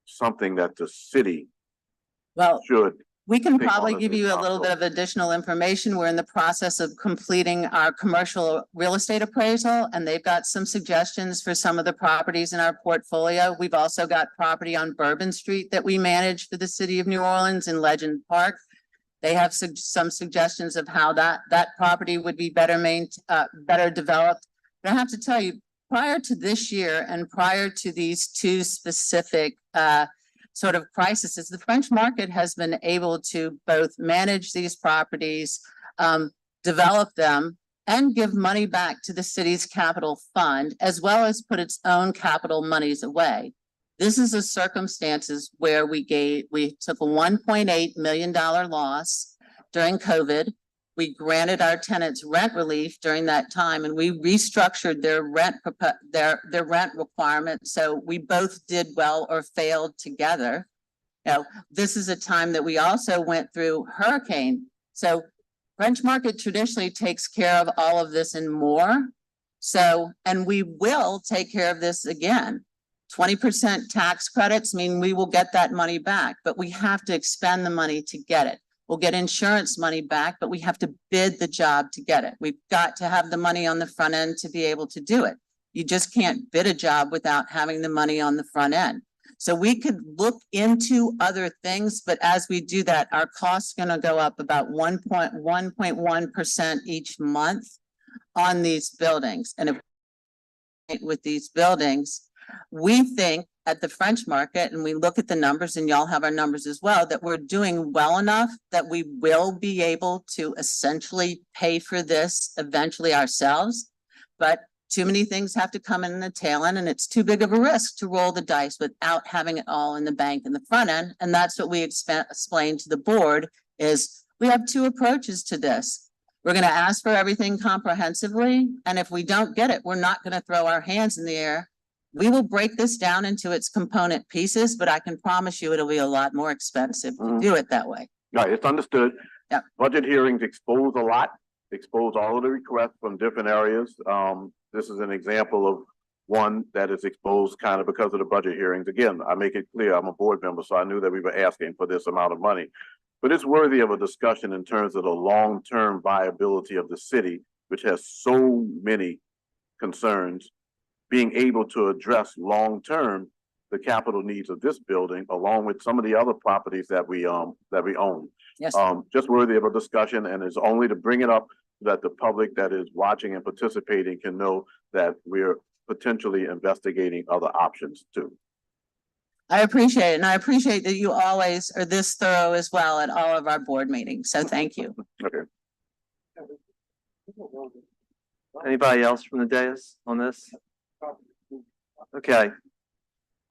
something that the city should. We can take probably on as give you a little bit of additional information. We're in the process of completing our commercial real estate appraisal, and they've got some suggestions for some of the properties in our portfolio. We've also got property on Bourbon Street that we manage for the city of New Orleans in Legend Park. They have some suggestions of how that property would be better developed. But I have to tell you, prior to this year and prior to these two specific sort of crises, the French market has been able to both manage these properties, develop them, and give money back to the city's capital fund, as well as put its own capital monies away. This is a circumstances where we took a $1.8 million loss during COVID. We granted our tenants rent relief during that time, and we restructured their rent requirement. So we both did well or failed together. Now, this is a time that we also went through hurricane. So French market traditionally takes care of all of this and more. So, and we will take care of this again. 20% tax credits mean we will get that money back, but we have to expend the money to get it. We'll get insurance money back, but we have to bid the job to get it. We've got to have the money on the front end to be able to do it. You just can't bid a job without having the money on the front end. So we could look into other things, but as we do that, our costs are going to go up about 1.1% each month on these buildings. And if with these buildings, we think at the French market, and we look at the numbers, and y'all have our numbers as well, that we're doing well enough that we will be able to essentially pay for this eventually ourselves. But too many things have to come in the tail end, and it's too big of a risk to roll the dice without having it all in the bank in the front end. And that's what we explained to the board is we have two approaches to this. We're going to ask for everything comprehensively. And if we don't get it, we're not going to throw our hands in the air. We will break this down into its component pieces, but I can promise you it'll be a lot more expensive to do it that way. Right, it's understood. Yep. Budget hearings expose a lot, expose all of the requests from different areas. This is an example of one that is exposed kind of because of the budget hearings. Again, I make it clear, I'm a board member, so I knew that we were asking for this amount of money. But it's worthy of a discussion in terms of the long-term viability of the city, which has so many concerns, being able to address long-term the capital needs of this building, along with some of the other properties that we own. Yes. Just worthy of a discussion, and it's only to bring it up that the public that is watching and participating can know that we're potentially investigating other options too. I appreciate it. And I appreciate that you always are this thorough as well at all of our board meetings. So thank you. Okay. Anybody else from the dais on this? Okay.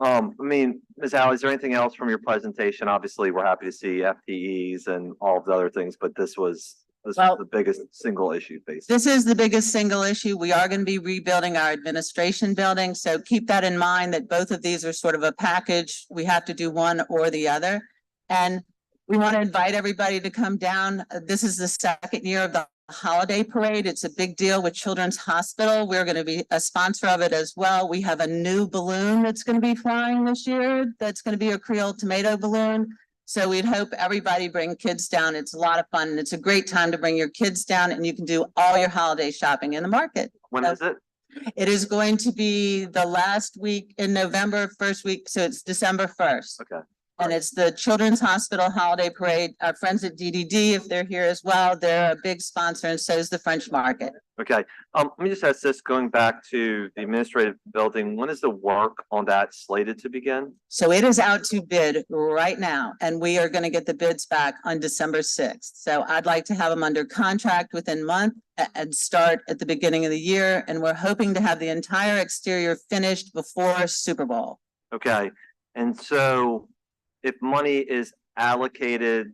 I mean, Ms. Alley, is there anything else from your presentation? Obviously, we're happy to see FTEs and all of the other things, but this was the biggest single issue basically. This is the biggest single issue. We are going to be rebuilding our administration building. So keep that in mind that both of these are sort of a package. We have to do one or the other. And we want to invite everybody to come down. This is the second year of the holiday parade. It's a big deal with Children's Hospital. We're going to be a sponsor of it as well. We have a new balloon that's going to be flying this year. That's going to be a Creole tomato balloon. So we'd hope everybody bring kids down. It's a lot of fun and it's a great time to bring your kids down and you can do all your holiday shopping in the market. When is it? It is going to be the last week in November, first week, so it's December 1st. Okay. And it's the Children's Hospital Holiday Parade. Our friends at DDD, if they're here as well, they're a big sponsor and so is the French Market. Okay, let me just ask this, going back to the administrative building, when is the work on that slated to begin? So it is out to bid right now and we are going to get the bids back on December 6th. So I'd like to have them under contract within a month and start at the beginning of the year. And we're hoping to have the entire exterior finished before Super Bowl. Okay, and so if money is allocated,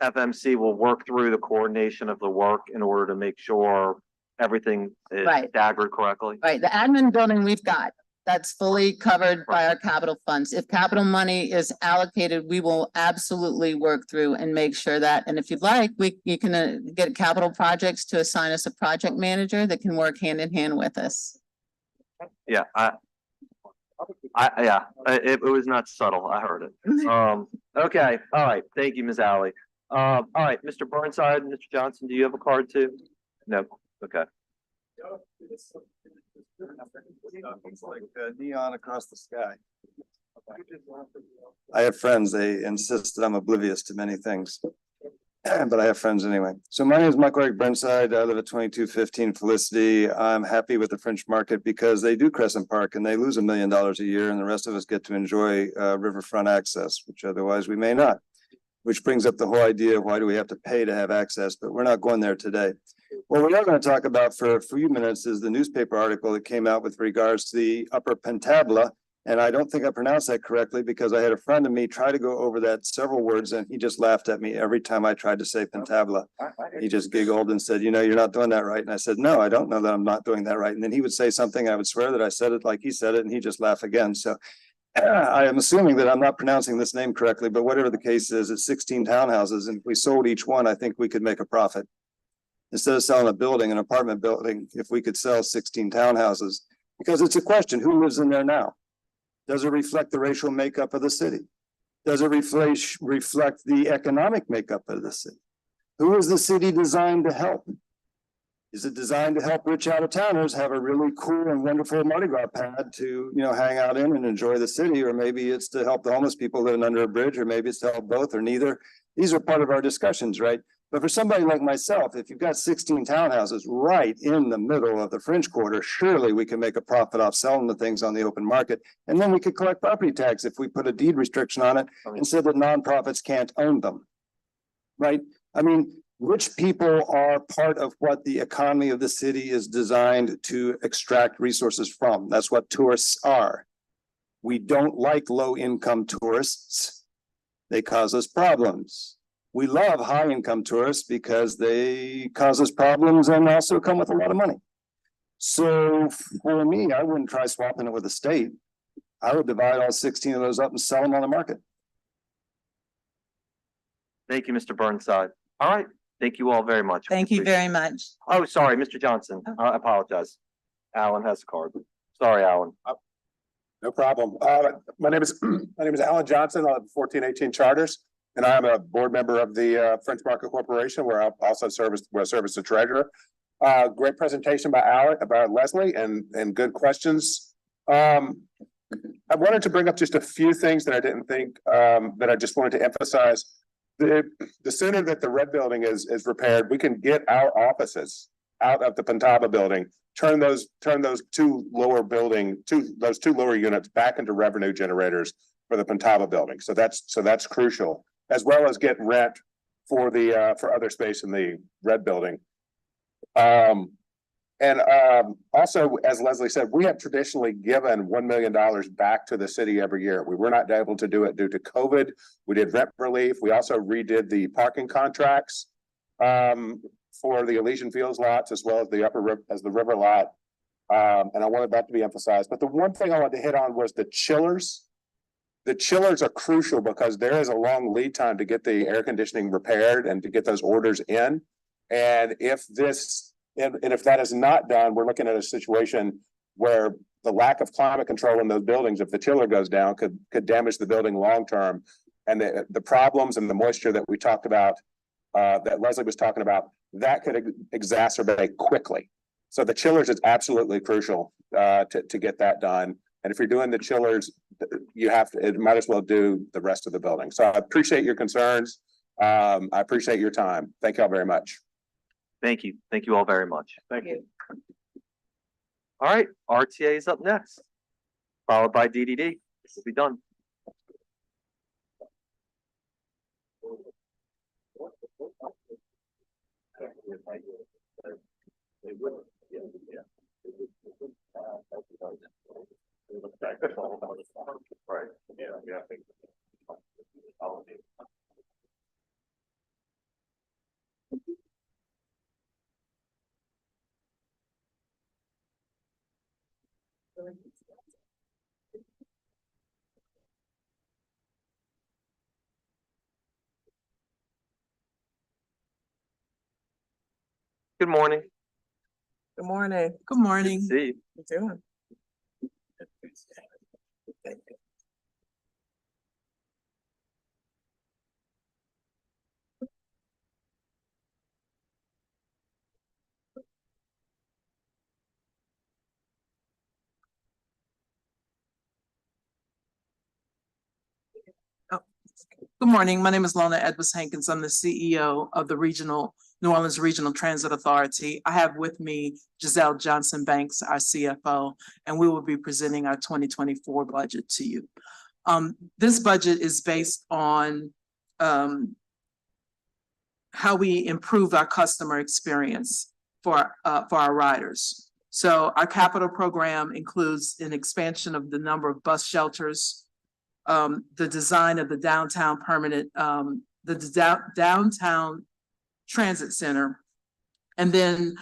FMC will work through the coordination of the work in order to make sure everything is Right. staggered correctly? Right, the admin building we've got, that's fully covered by our capital funds. If capital money is allocated, we will absolutely work through and make sure that, and if you'd like, you can get capital projects to assign us a project manager that can work hand in hand with us. Yeah, it was not subtle, I heard it. Okay, all right, thank you, Ms. Alley. All right, Mr. Burnside, Mr. Johnson, do you have a card too? No, okay. It's like neon across the sky. I have friends, they insist that I'm oblivious to many things. But I have friends anyway. So my name is Michael Eric Burnside. I live at 2215 Felicity. I'm happy with the French Market because they do Crescent Park and they lose $1 million a year and the rest of us get to enjoy riverfront access, which otherwise we may not. Which brings up the whole idea of why do we have to pay to have access, but we're not going there today. What we are going to talk about for a few minutes is the newspaper article that came out with regards to the Upper Pentabla. And I don't think I pronounced that correctly because I had a friend of me try to go over that several words and he just laughed at me every time I tried to say Pentabla. He just giggled and said, you know, you're not doing that right. And I said, no, I don't know that I'm not doing that right. And then he would say something, I would swear that I said it like he said it and he just laughed again. So I am assuming that I'm not pronouncing this name correctly, but whatever the case is, it's 16 townhouses. And if we sold each one, I think we could make a profit. Instead of selling a building, an apartment building, if we could sell 16 townhouses, because it's a question, who lives in there now? Does it reflect the racial makeup of the city? Does it reflect the economic makeup of the city? Who is the city designed to help? Is it designed to help rich out-of-towners have a really cool and wonderful Mardi Gras pad to, you know, hang out in and enjoy the city? Or maybe it's to help the homeless people living under a bridge, or maybe it's to help both or neither. These are part of our discussions, right? But for somebody like myself, if you've got 16 townhouses right in the middle of the French Quarter, surely we can make a profit off selling the things on the open market. And then we could collect property tax if we put a deed restriction on it and said that nonprofits can't own them. Right? I mean, rich people are part of what the economy of the city is designed to extract resources from. That's what tourists are. We don't like low-income tourists. They cause us problems. We love high-income tourists because they cause us problems and also come with a lot of money. So for me, I wouldn't try swapping it with the state. I would divide all 16 of those up and sell them on the market. Thank you, Mr. Burnside. All right, thank you all very much. Thank you very much. Oh, sorry, Mr. Johnson. I apologize. Alan has a card. Sorry, Alan. No problem. My name is Alan Johnson. I have 1418 Charters, and I'm a board member of the French Market Corporation, where I also service the treasurer. Great presentation by Leslie, and good questions. I wanted to bring up just a few things that I didn't think that I just wanted to emphasize. The sooner that the red building is repaired, we can get our offices out of the Pentaba building. Turn those two lower units back into revenue generators for the Pentaba building. So that's crucial, as well as get rent for other space in the red building. Also, as Leslie said, we have traditionally given $1 million back to the city every year. We were not able to do it due to COVID. We did rent relief. We also redid the parking contracts for the Elysian Fields lots, as well as the river lot. And I wanted that to be emphasized. But the one thing I wanted to hit on was the chillers. The chillers are crucial because there is a long lead time to get the air conditioning repaired and to get those orders in. And if this, and if that is not done, we're looking at a situation where the lack of climate control in those buildings, if the chiller goes down, could damage the building long-term. And the problems and the moisture that we talked about, that Leslie was talking about, that could exacerbate quickly. So the chillers is absolutely crucial, to get that done. And if you're doing the chillers, you have to, it might as well do the rest of the building. So I appreciate your concerns. I appreciate your time. Thank y'all very much. Thank you. Thank you all very much. Thank you. All right, RTA is up next, followed by DDD. This will be done. Good morning. Good morning. Good Good morning. to see you. What you doing? Good morning. My name is Lona Edwards Hankins. I'm the CEO of the New Orleans Regional Transit Authority. I have with me Giselle Johnson Banks, our CFO, and we will be presenting our 2024 budget to you. This budget is based on how we improve our customer experience for our riders. So our capital program includes an expansion of the number of bus shelters, the design of the downtown downtown transit center, and then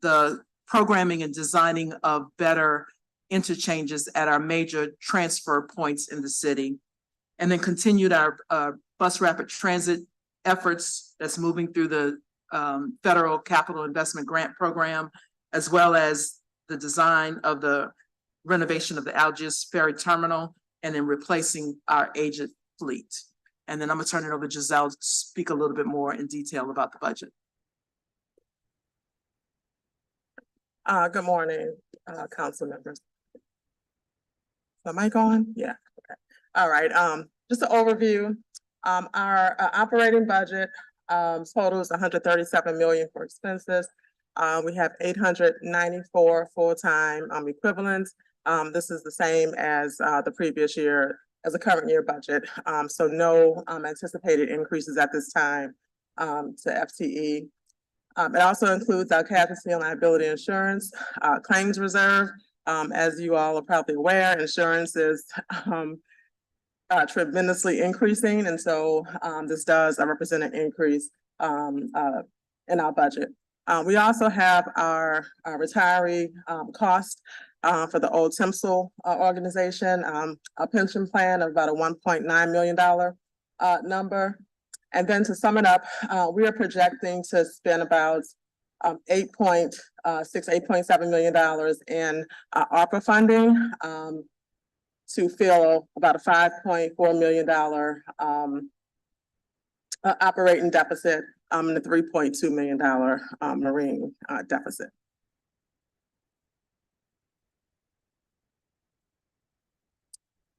the programming and designing of better interchanges at our major transfer points in the city, and then continued our bus rapid transit efforts that's moving through the federal capital investment grant program, as well as the design of the renovation of the Algiers Ferry Terminal, and then replacing our aged fleet. And then I'm gonna turn it over to Giselle to speak a little bit more in detail about the budget. Good morning, council members. Is the mic on? Yeah, okay. All right, just an overview. Our operating budget totals 137 million for expenses. We have 894 full-time equivalents. This is the same as the previous year, as the current year budget. So no anticipated increases at this time to FTE. It also includes our casualty and liability insurance claims reserve. As you all are probably aware, insurance is tremendously increasing, and so this does represent an increase in our budget. We also have our retiree cost for the old Tinsel organization, a pension plan of about a $1.9 million number. And then to sum it up, we are projecting to spend about $8.7 million in ARPA funding to fill about a $5.4 million operating deficit and a $3.2 million marine deficit.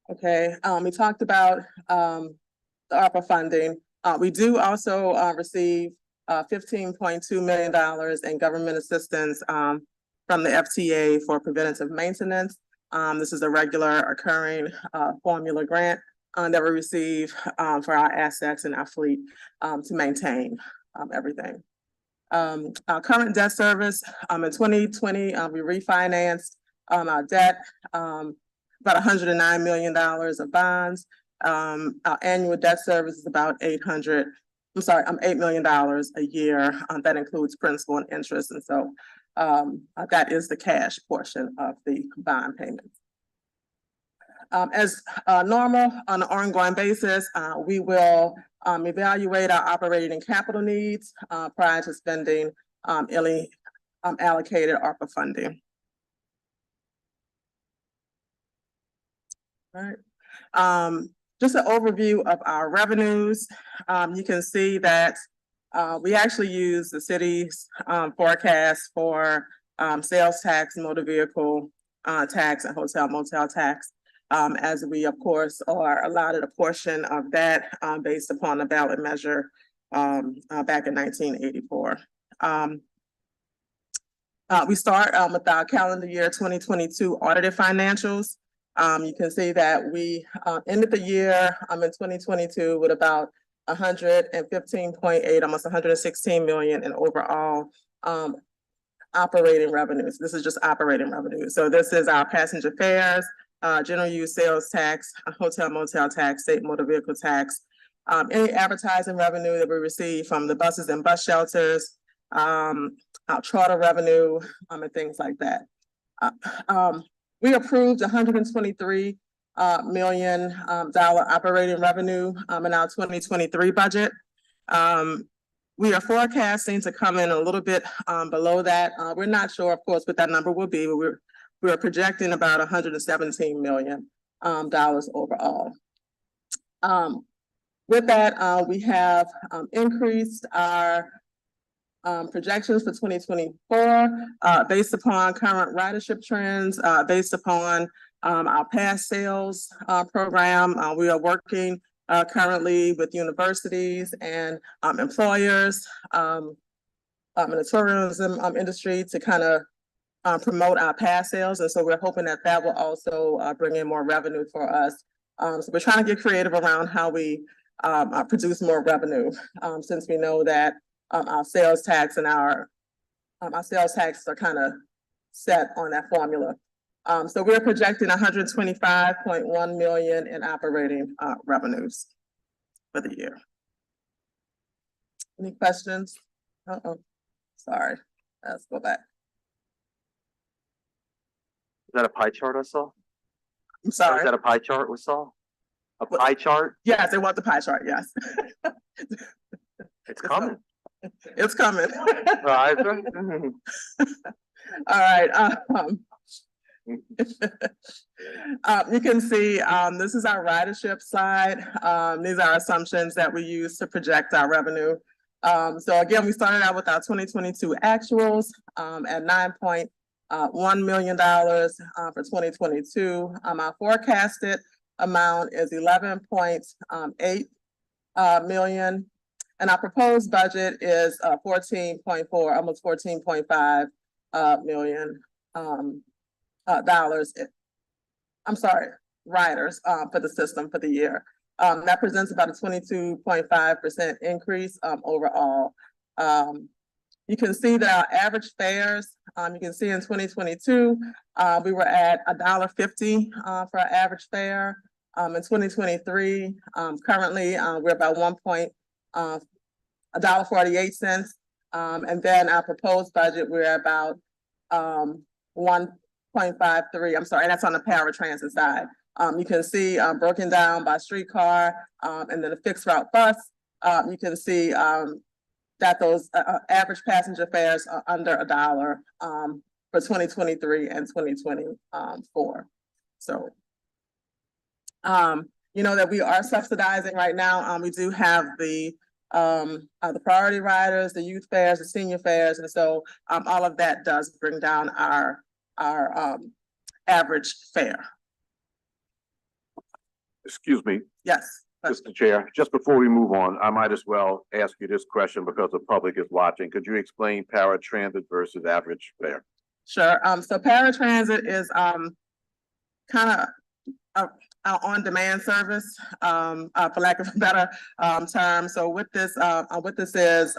Okay, we talked about the ARPA funding. We do also receive $15.2 million in government assistance from the FTA for preventative maintenance. This is a regular occurring formula grant that we receive for our assets and our fleet to maintain everything. Our current debt service in 2020, we refinanced our debt, about $109 million of bonds. Our annual debt service is about $8 million a year. That includes principal and interest. And so that is the cash portion of the bond payments. As normal, on an ongoing basis, we will evaluate our operating and capital needs, prior to spending, any, allocated ARPA funding. All right. Just an overview of our revenues. You can see that we actually use the city's forecast for sales tax, motor vehicle tax, and hotel motel tax. As we, of course, are allotted a portion of that based upon the ballot measure back in 1984. We start with our calendar year 2022 audited financials. You can see that we ended the year in 2022 with about 115.8, almost 116 million in overall operating revenues. This is just operating revenue. So this is our passenger fares, general use sales tax, hotel motel tax, state motor vehicle tax, any advertising revenue that we receive from the buses and bus shelters, our charter revenue, and things like that. We approved $123 million operating revenue in our 2023 budget. We are forecasting to come in a little bit below that. We're not sure, of course, what that number will be, but we're projecting about $117 million overall. With that, we have increased our projections for 2024 based upon current ridership trends, based upon our past sales program. We are working currently with universities and employers in the tourism industry to kind of promote our past sales. And so we're hoping that that will also bring in more revenue for us. So we're trying to get creative around how we produce more revenue since we know that our sales tax and our sales taxes are kind of set on that formula. So we're projecting 125.1 million in operating revenues for the year. Any questions? Sorry, let's go back. Is that a pie chart I saw? I'm sorry. Is that a pie chart we saw? A pie chart? Yes, it was the pie chart, yes. It's coming. It's coming. Right. All right. You can see this is our ridership slide. These are assumptions that we use to project our revenue. So again, we started out with our 2022 actuals at $9.1 million for 2022. Our forecasted amount is 11.8 million. And our proposed budget is 14.4, almost 14.5 million dollars. I'm sorry, riders for the system for the year. That presents about a 22.5% increase overall. You can see that our average fares, you can see in 2022, we were at $1.50 for our average fare. In 2023, currently we're about $1.48. And then our proposed budget, we're about 1.53. I'm sorry, and that's on the paratransit side. You can see broken down by streetcar and then a fixed route bus. You can see that those average passenger fares are under $1 for 2023 and 2024. So, you know that we are subsidizing right now. We do have the priority riders, the youth fares, the senior fares, and so all of that does bring down our average fare. Excuse me. Yes. Mr. Chair, just before we move on, I might as well ask you this question because the public is watching. Could you explain paratransit versus average fare? Sure. So paratransit is kind of our on-demand service, for lack of a better term. So what this is,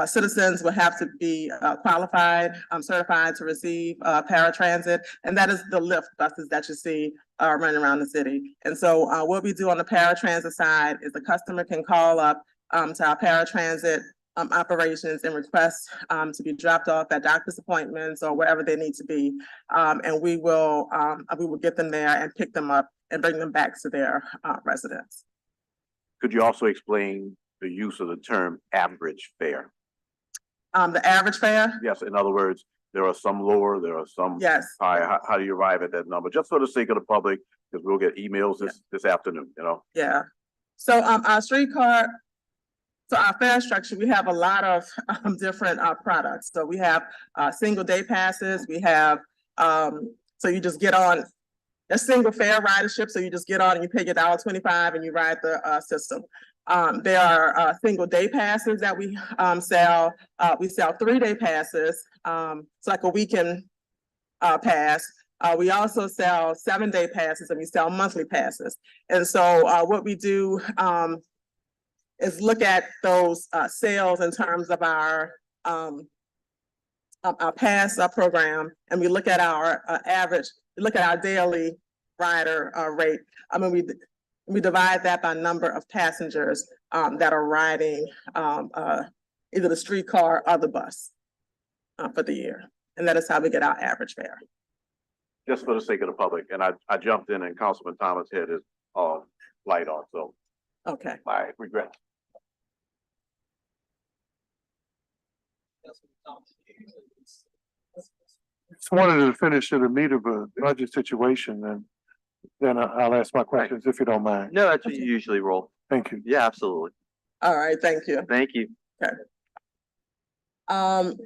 citizens will have to be qualified, certified to receive paratransit, and that is the Lyft buses that you see running around the city. And so what we do on the paratransit side is the customer can call up to our paratransit operations and request to be dropped off at doctor's appointments or wherever they need to be, and we will get them there and pick them up and bring them back to their residence. could you also explain the use of the term average fare? The average fare? Yes, in other words, there are some lower, there are some Yes. higher. How do you arrive at that number? Just for the sake of the public, because we'll get emails this afternoon, you know? Yeah. So, our streetcar, so our fare structure, we have a lot of, different, products. So we have, single day passes, we have, so you just get on a single fare ridership. So you just get on and you pay your $1.25 and you ride the, system. There are, single day passes that we, sell. We sell 3-day passes. It's like a weekend, pass. We also sell 7-day passes and we sell monthly passes. And so what we do is look at those sales in terms of our pass program, and we look at our average, we look at our daily rider rate. I mean, we divide that by number of passengers that are riding either the streetcar or the bus for the year. And that is how we get our average fare. Just for the sake of the public, and I jumped in and Councilman Thomas had his light on, so Okay. I regret. Just wanted to finish at a meat of a budget situation, and then I'll ask my questions if you don't mind. No, that's what you usually roll. Thank you. Yeah, absolutely. All right, thank you. Thank you. And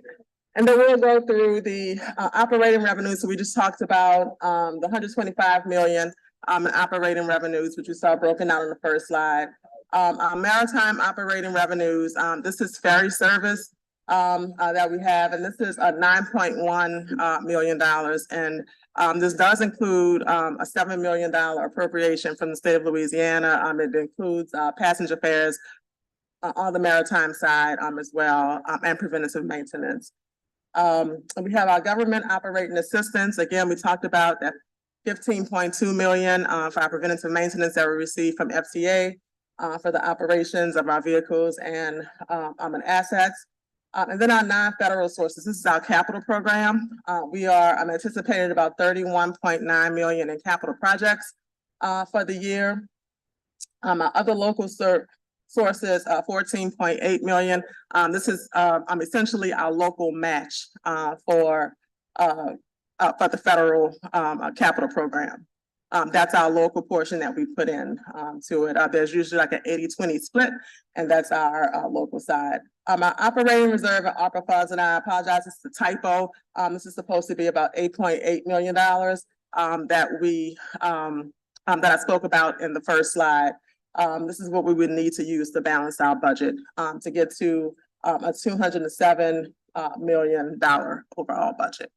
then we'll go through the operating revenues. So we just talked about the 125 million in operating revenues, which we saw broken out on the first slide. Our maritime operating revenues, this is ferry service that we have, and this is $9.1 million. And this does include a $7 million appropriation from the state of Louisiana. It includes passenger fares on the maritime side as well, and preventative maintenance. And we have our government operating assistance. Again, we talked about that 15.2 million for our preventative maintenance that we received from FTA for the operations of our vehicles and assets. And then our non-federal sources. This is our capital program. We are anticipating about 31.9 million in capital projects for the year. Our other local sources, 14.8 million. This is essentially our local match for the federal capital program. That's our local portion that we put in to it. There's usually like an 80-20 split, and that's our local side. Our operating reserve at ARPA funds, and I apologize, it's a typo. This is supposed to be about $8.8 million that I spoke about in the first slide. This is what we would need to use to balance our budget to get to a $207 million overall budget.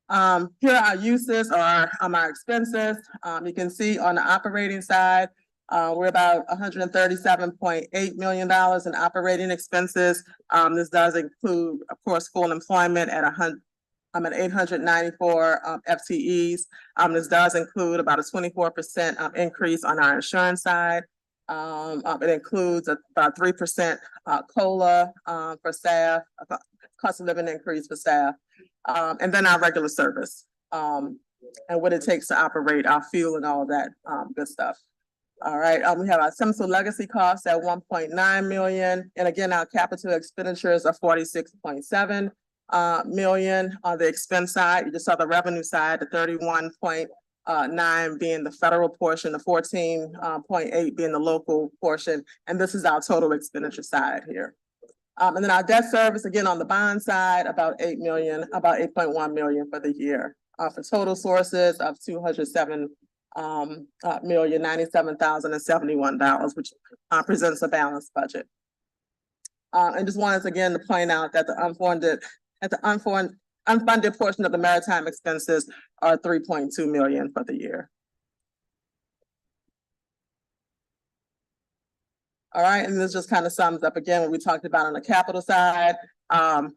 Here are our uses or our expenses. You can see on the operating side, we're about $137.8 million in operating expenses. This does include, of course, full employment at 894 FTEs. This does include about a 24% increase on our insurance side. It includes about 3% COLA for staff, cost of living increase for staff, and then our regular service and what it takes to operate our fuel and all of that good stuff. All right, we have our Simpson legacy costs at 1.9 million, and again, our capital expenditures are 46.7 million on the expense side. You just saw the revenue side, the 31.9 being the federal portion, the 14.8 being the local portion, and this is our total expenditure side here. And then our debt service, again, on the bond side, about 8 million, about 8.1 million for the year. For total sources of $207,097,071, which presents a balanced budget. And just wanted again to point out that the unfunded portion of the maritime expenses are 3.2 million for the year. All right, and this just kind of sums up again what we talked about on the capital side. Our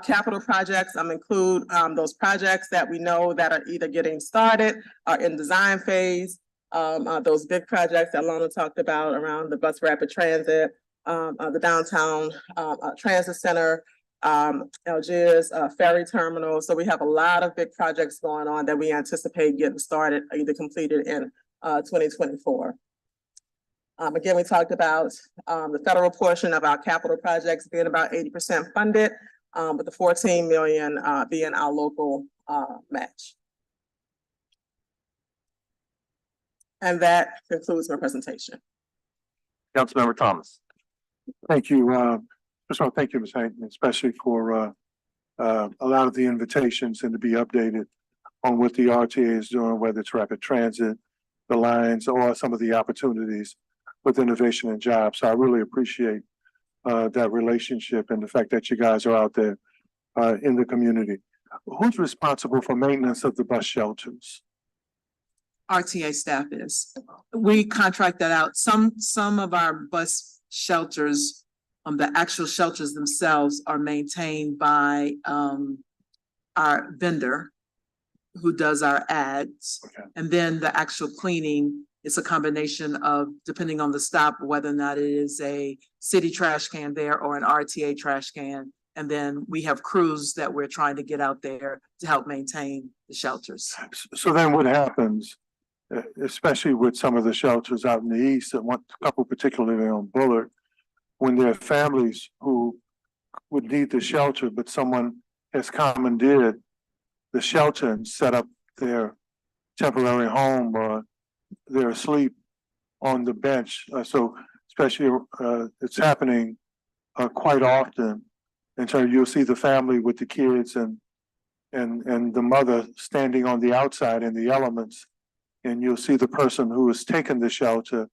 capital projects include those projects that we know that are either getting started or in design phase. Those big projects that Lona talked about around the bus rapid transit, the downtown transit center, Algiers, ferry terminal. So we have a lot of big projects going on that we anticipate getting started, either completed in, 2024. Again, we talked about, the federal portion of our capital projects being about 80% funded, with the 14 million, being our local, match. And that concludes my presentation. Councilmember Thomas. Thank you. First of all, thank you, Ms. Hayden, especially for a lot of the invitations and to be updated on what the RTA is doing, whether it's rapid transit, the lines, or some of the opportunities with innovation and jobs. So I really appreciate that relationship and the fact that you guys are out there in the community. Who's responsible for maintenance of the bus shelters? RTA staff is. We contract that out. Some of our bus shelters, the actual shelters themselves are maintained by our vendor who does our ads. Okay. And then the actual cleaning is a combination of, depending on the stop, whether or not it is a city trash can there or an RTA trash can. And then we have crews that we're trying to get out there to help maintain the shelters. So then what happens, especially with some of the shelters out in the east, and one couple particularly on Bullard, when there are families who would need the shelter, but someone has commandeered the shelter and set up their temporary home, or they're asleep on the bench. So especially it's happening quite often. And so you'll see the family with the kids and the mother standing on the outside in the elements. And you'll see the person who has taken the shelter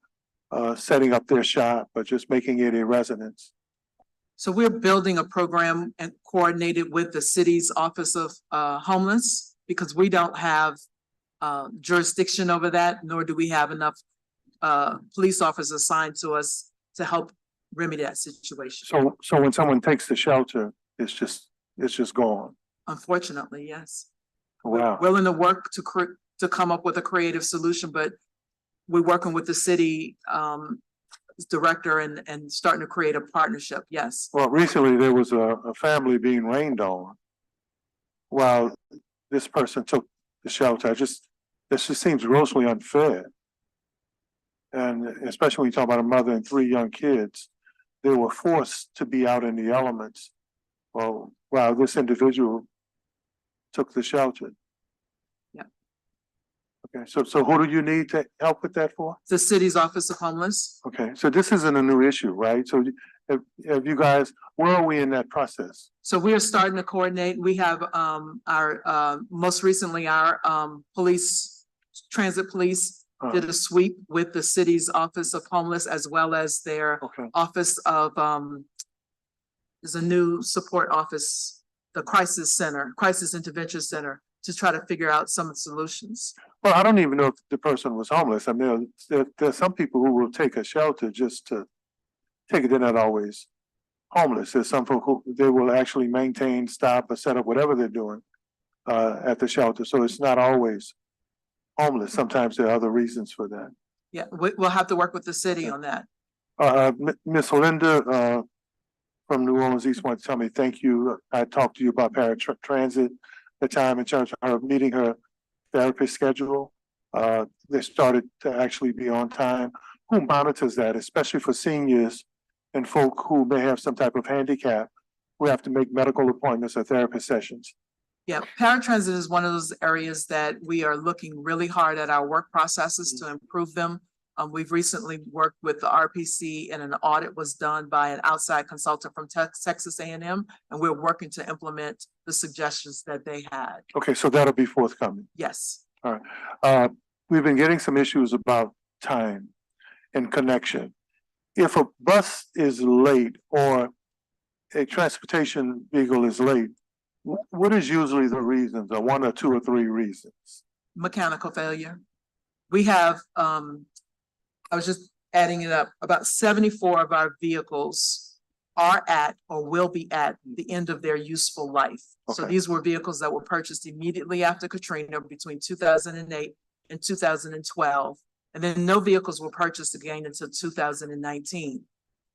setting up their shop, but just making it a residence. So we're building a program and coordinated with the city's Office of Homeless, because we don't have jurisdiction over that, nor do we have enough police officers assigned to us to help remedy that situation. So when someone takes the shelter, it's just gone. Unfortunately, yes. Wow. We're willing to work to come up with a creative solution, but we're working with the city director and starting to create a partnership. Yes. Well, recently there was a family being rained on while this person took the shelter. This just seems grossly unfair. And especially when you talk about a mother and 3 young kids, they were forced to be out in the elements. Well, while this individual took the shelter. Yeah. Okay, so who do you need to help with that for? The city's Office of Homeless. Okay, so this isn't a new issue, right? So have you guys, where are we in that process? So we are starting to coordinate. We have our most recently our transit police did a sweep with the city's Office of Homeless, as well as their office of there's a new support office, the Crisis Intervention Center, to try to figure out some of the solutions. Well, I don't even know if the person was homeless. I mean, there's some people who will take a shelter just to take it. They're not always homeless. There's some people who they will actually maintain, stop, or set up whatever they're doing at the shelter. So it's not always homeless. Sometimes there are other reasons for that. Yeah, we'll have to work with the city on that. Miss Linda from New Orleans East wanted to tell me thank you. I talked to you about paratransit the time in terms of her meeting her therapist schedule. They started to actually be on time. Who monitors that, especially for seniors and folk who may have some type of handicap who have to make medical appointments or therapist sessions? Yeah, paratransit is one of those areas that we are looking really hard at our work processes to improve them. We've recently worked with the RPC, and an audit was done by an outside consultant from Texas A&M, and we're working to implement the suggestions that they had. Okay, so that'll be forthcoming. Yes. All right. We've been getting some issues about time and connection. If a bus is late or a transportation vehicle is late, what is usually the reasons, or 1 or 2 or 3 reasons? Mechanical failure. We have, I was just adding it up, about 74 of our vehicles are at or will be at the end of their useful life. So Okay. these were vehicles that were purchased immediately after Katrina between 2008 and 2012. And then no vehicles were purchased again until 2019.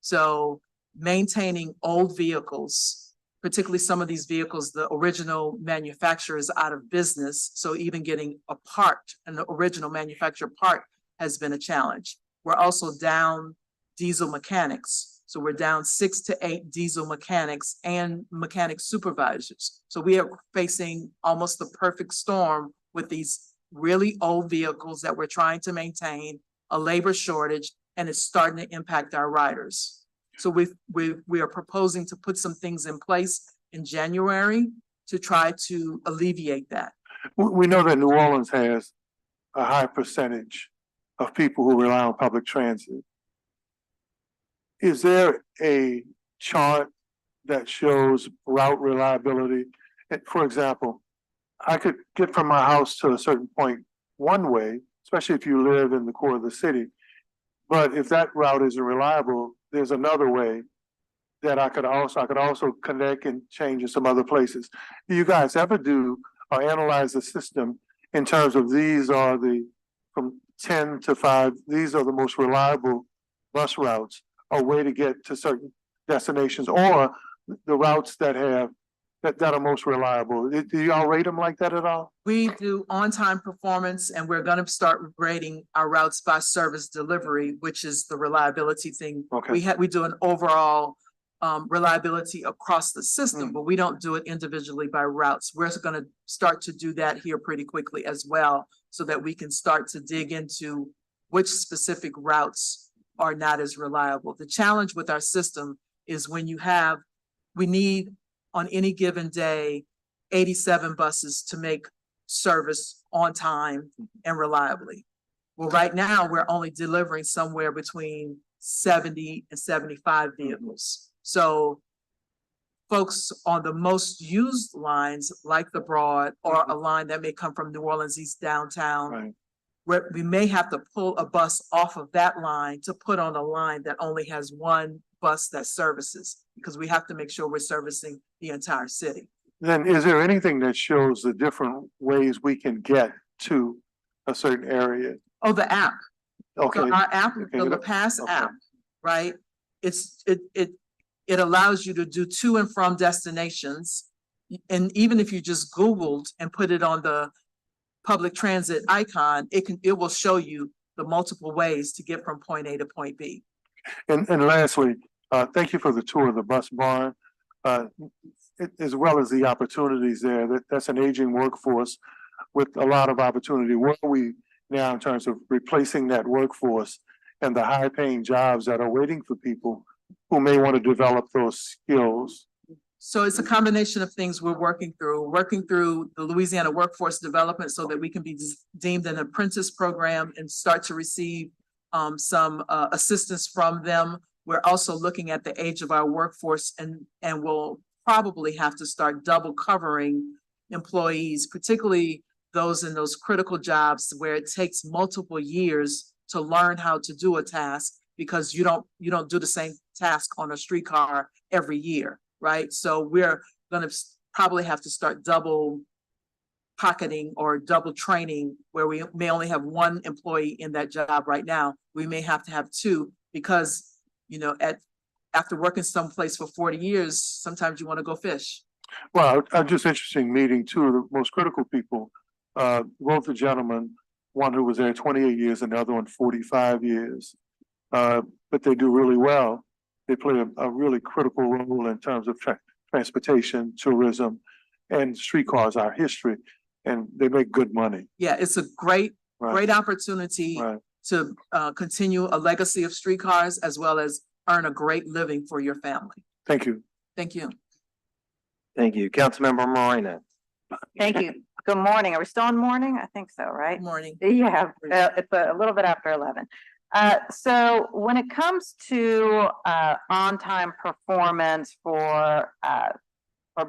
So maintaining old vehicles particularly some of these vehicles, the original manufacturer is out of business. So even getting a part, an original manufacturer part has been a challenge. We're also down diesel mechanics. So we're down 6 to 8 diesel mechanics and mechanic supervisors. So we are facing almost the perfect storm with these really old vehicles that we're trying to maintain, a labor shortage, and it's starting to impact our riders. So we are proposing to put some things in place in January to try to alleviate that. We know that New Orleans has a high percentage of people who rely on public transit. Is there a chart that shows route reliability? For example, I could get from my house to a certain point one way, especially if you live in the core of the city. But if that route isn't reliable, there's another way that I could also connect and change in some other places. Do you guys ever do or analyze the system in terms of these are from 10 to 5, these are the most reliable bus routes, a way to get to certain destinations, or the routes that are most reliable? Do y'all rate them like that at all? We do on-time performance, and we're gonna start rating our routes by service delivery, which is the reliability thing. Okay. We do an overall reliability across the system, but we don't do it individually by routes. We're gonna start to do that here pretty quickly as well, so that we can start to dig into which specific routes are not as reliable. The challenge with our system is when we need on any given day, 87 buses to make service on time and reliably. Well, right now, we're only delivering somewhere between 70 and 75 vehicles. So folks on the most used lines, like the Broad, or a line that may come from New Orleans East downtown, Right. where we may have to pull a bus off of that line to put on a line that only has one bus that services, because we have to make sure we're servicing the entire city. Then is there anything that shows the different ways we can get to a certain area? Oh, the app. Okay. So our app, Okay. the La Paz Okay. app, right? It allows you to do to and from destinations. And even if you just Googled and put it on the public transit icon, it will show you the multiple ways to get from point A to point B. And lastly, thank you for the tour of the bus barn, as well as the opportunities there. That's an aging workforce with a lot of opportunity. Where are we now in terms of replacing that workforce and the high-paying jobs that are waiting for people who may want to develop those skills? So it's a combination of things we're working through the Louisiana Workforce Development so that we can be deemed an apprentice program and start to receive some assistance from them. We're also looking at the age of our workforce and we'll probably have to start double covering employees, particularly those in those critical jobs where it takes multiple years to learn how to do a task, because you don't do the same task on a streetcar every year, right? So we're gonna probably have to start double pocketing or double training, where we may only have one employee in that job right now. We may have to have two, because, after working someplace for 40 years, sometimes you want to go fish. Well, I'm just interested in meeting two of the most critical people, both the gentlemen, one who was there 28 years and the other one 45 years. But they do really well. They play a really critical role in terms of transportation, tourism, and streetcars, our history, and they make good money. Yeah, it's a great Right. opportunity Right. to continue a legacy of streetcars as well as earn a great living for your family. Thank you. Thank you. Thank you. Councilmember Moreno. Thank you. Good morning. Are we still in morning? I think so, right? Good morning. Yeah, it's a little bit after 11. So when it comes to on-time performance for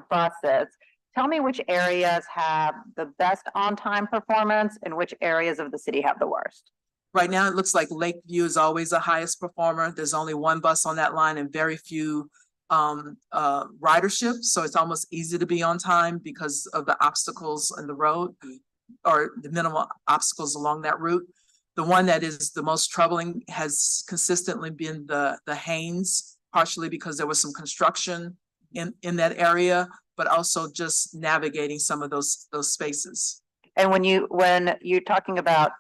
buses, tell me which areas have the best on-time performance and which areas of the city have the worst. Right now, it looks like Lakeview is always the highest performer. There's only one bus on that line and very few ridership. So it's almost easy to be on time because of the obstacles in the road or the minimal obstacles along that route. The one that is the most troubling has consistently been the Haynes, partially because there was some construction in that area, but also just navigating some of those spaces. And when you're talking about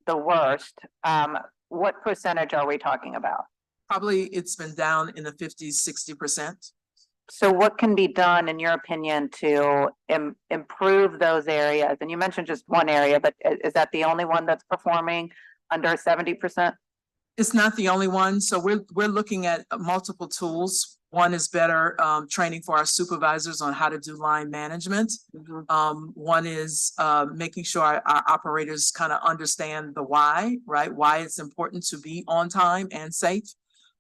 the worst, what percentage are we talking about? Probably it's been down in the 50-60%. So what can be done, in your opinion, to improve those areas? And you mentioned just one area, but is that the only one that's performing under 70%? It's not the only one. So we're looking at multiple tools. One is better training for our supervisors on how to do line management. One is making sure our operators kind of understand the why, right? Why it's important to be on time and safe.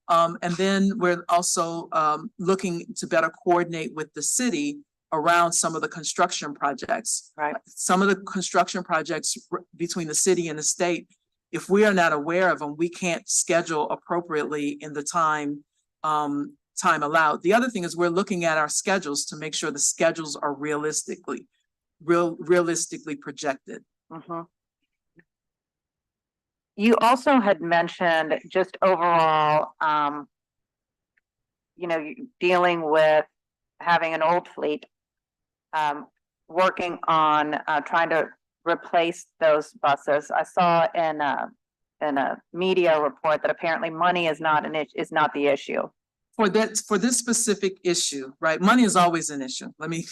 And then we're also looking to better coordinate with the city around some of the construction projects. Right. Some of the construction projects between the city and the state, if we are not aware of them, we can't schedule appropriately in the time allowed. The other thing is we're looking at our schedules to make sure the schedules are realistically projected. You also had mentioned just overall, dealing with having an old fleet, working on trying to replace those buses. I saw in a media report that apparently money is not the issue. For this specific issue, right? Money is always an issue. Let me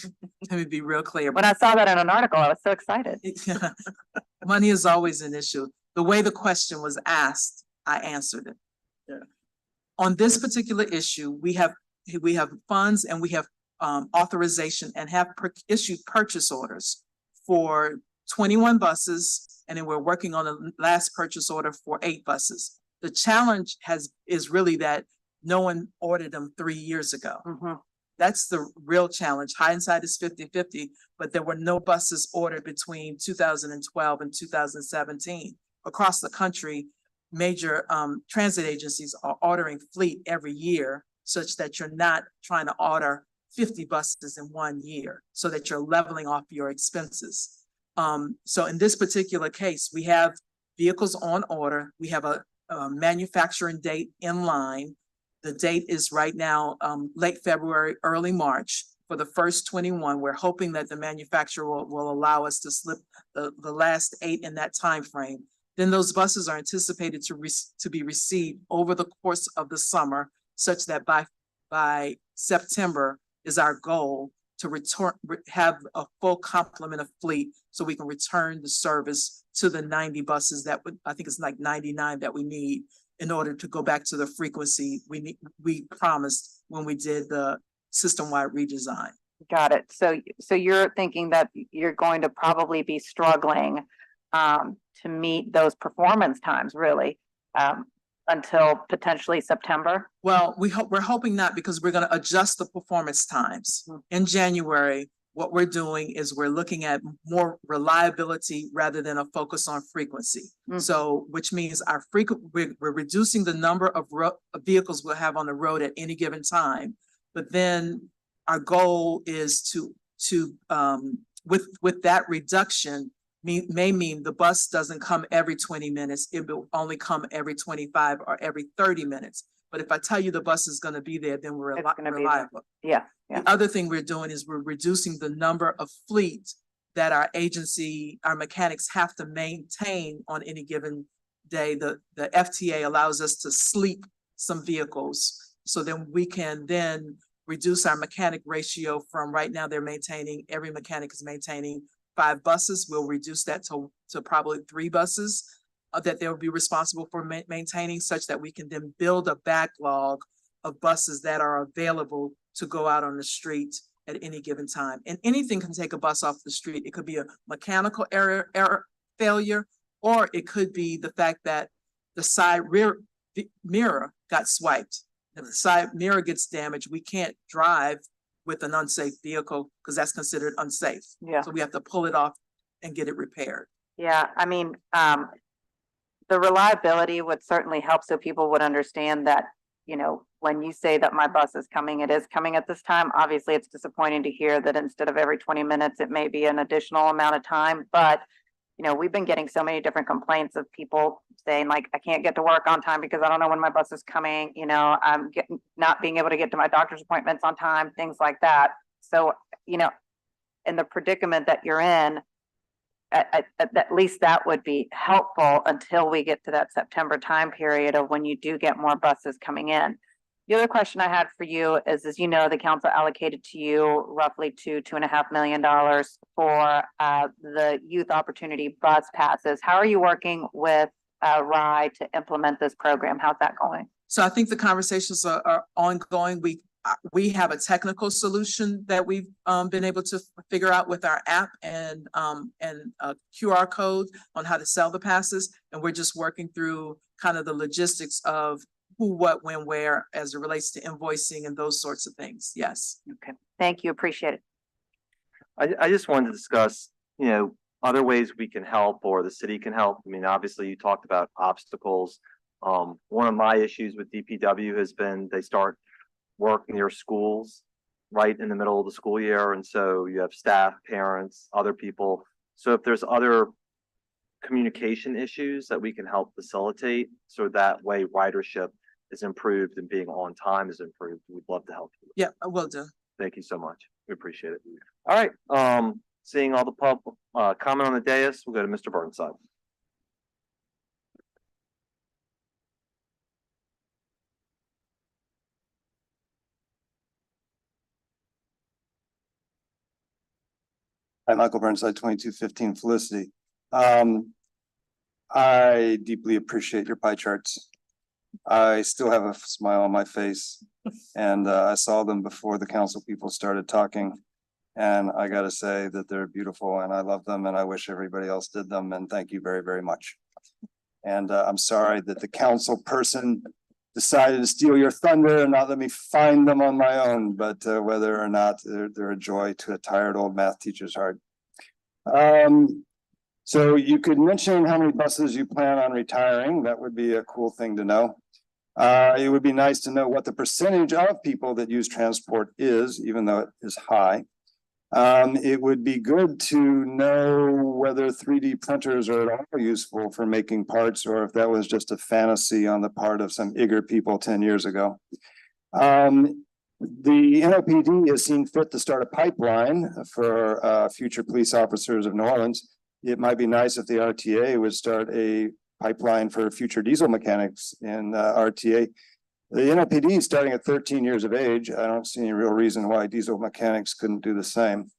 be real clear. When I saw that in an article, I was so excited. Money is always an issue. The way the question was asked, I answered it. Yeah. On this particular issue, we have funds and we have authorization and have issued purchase orders for 21 buses, and then we're working on the last purchase order for 8 buses. The challenge is really that no one ordered them 3 years ago. That's the real challenge. Hindsight is 50-50, but there were no buses ordered between 2012 and 2017. Across the country, major transit agencies are ordering fleet every year such that you're not trying to order 50 buses in 1 year, so that you're leveling off your expenses. So in this particular case, we have vehicles on order. We have a manufacturing date in line. The date is right now late February, early March for the first 21. We're hoping that the manufacturer will allow us to slip the last 8 in that time frame. Then those buses are anticipated to be received over the course of the summer, such that by September is our goal to have a full complement of fleet, so we can return the service to the 90 buses I think it's like 99 that we need in order to go back to the frequency we promised when we did the system-wide redesign. Got it. So you're thinking that you're going to probably be struggling to meet those performance times, really, until potentially September? Well, we're hoping not, because we're going to adjust the performance times. In January, what we're doing is we're looking at more reliability rather than a focus on frequency. So, which means we're reducing the number of vehicles we'll have on the road at any given time. But then our goal is with that reduction, may mean the bus doesn't come every 20 minutes. It will only come every 25 or every 30 minutes. But if I tell you the bus is going to be there, then we're reliable. Yeah. The other thing we're doing is we're reducing the number of fleet that our mechanics have to maintain on any given day. The FTA allows us to sleep some vehicles, so then we can then reduce our mechanic ratio from right now every mechanic is maintaining 5 buses. We'll reduce that to probably 3 buses that they'll be responsible for maintaining, such that we can then build a backlog of buses that are available to go out on the street at any given time. And anything can take a bus off the street. It could be a mechanical error failure, or it could be the fact that the side rear mirror got swiped. If the side mirror gets damaged, we can't drive with an unsafe vehicle because that's considered unsafe. Yeah. So we have to pull it off and get it repaired. Yeah, I mean, the reliability would certainly help, so people would understand that, when you say that my bus is coming, it is coming at this time. Obviously, it's disappointing to hear that instead of every 20 minutes, it may be an additional amount of time, but you know, we've been getting so many different complaints of people saying like, I can't get to work on time because I don't know when my bus is coming, you know, I'm getting, not being able to get to my doctor's appointments on time, things like that. So, you know, in the predicament that you're in, at least that would be helpful until we get to that September time period of when you do get more buses coming in. The other question I had for you is, as you know, the council allocated to you roughly $2.5 million for the youth opportunity bus passes. How are you working with RIDE to implement this program? How's that going? So I think the conversations are ongoing. We have a technical solution that we've been able to figure out with our app and a QR code on how to sell the passes. And we're just working through kind of the logistics of who, what, when, where, as it relates to invoicing and those sorts of things. Yes. Okay, thank you. Appreciate it. I just wanted to discuss, you know, other ways we can help or the city can help. I mean, obviously you talked about obstacles. One of my issues with DPW has been they start work near schools right in the middle of the school year. And so you have staff, parents, other people. So if there's other communication issues that we can help facilitate, so that way ridership is improved and being on time is improved, we'd love to help you. Yeah, I will do. Thank you so much. We appreciate it. All right, seeing all the comment on the dais, we'll go to Mr. Burnside. Hi, Michael Burnside, 2215 Felicity. I deeply appreciate your pie charts. I still have a smile on my face, and I saw them before the council people started talking. And I gotta say that they're beautiful and I love them and I wish everybody else did them, and thank you very, very much. And I'm sorry that the council person decided to steal your thunder and not let me find them on my own, but whether or not they're a joy to a tired old math teacher's heart. So you could mention how many buses you plan on retiring. That would be a cool thing to know. It would be nice to know what the percentage of people that use transport is, even though it is high. It would be good to know whether 3D printers are at all useful for making parts, or if that was just a fantasy on the part of some eager people 10 years ago. The NOPD has seen fit to start a pipeline for future police officers of New Orleans. It might be nice if the RTA would start a pipeline for future diesel mechanics in RTA. The NOPD is starting at 13 years of age. I don't see any real reason why diesel mechanics couldn't do the same.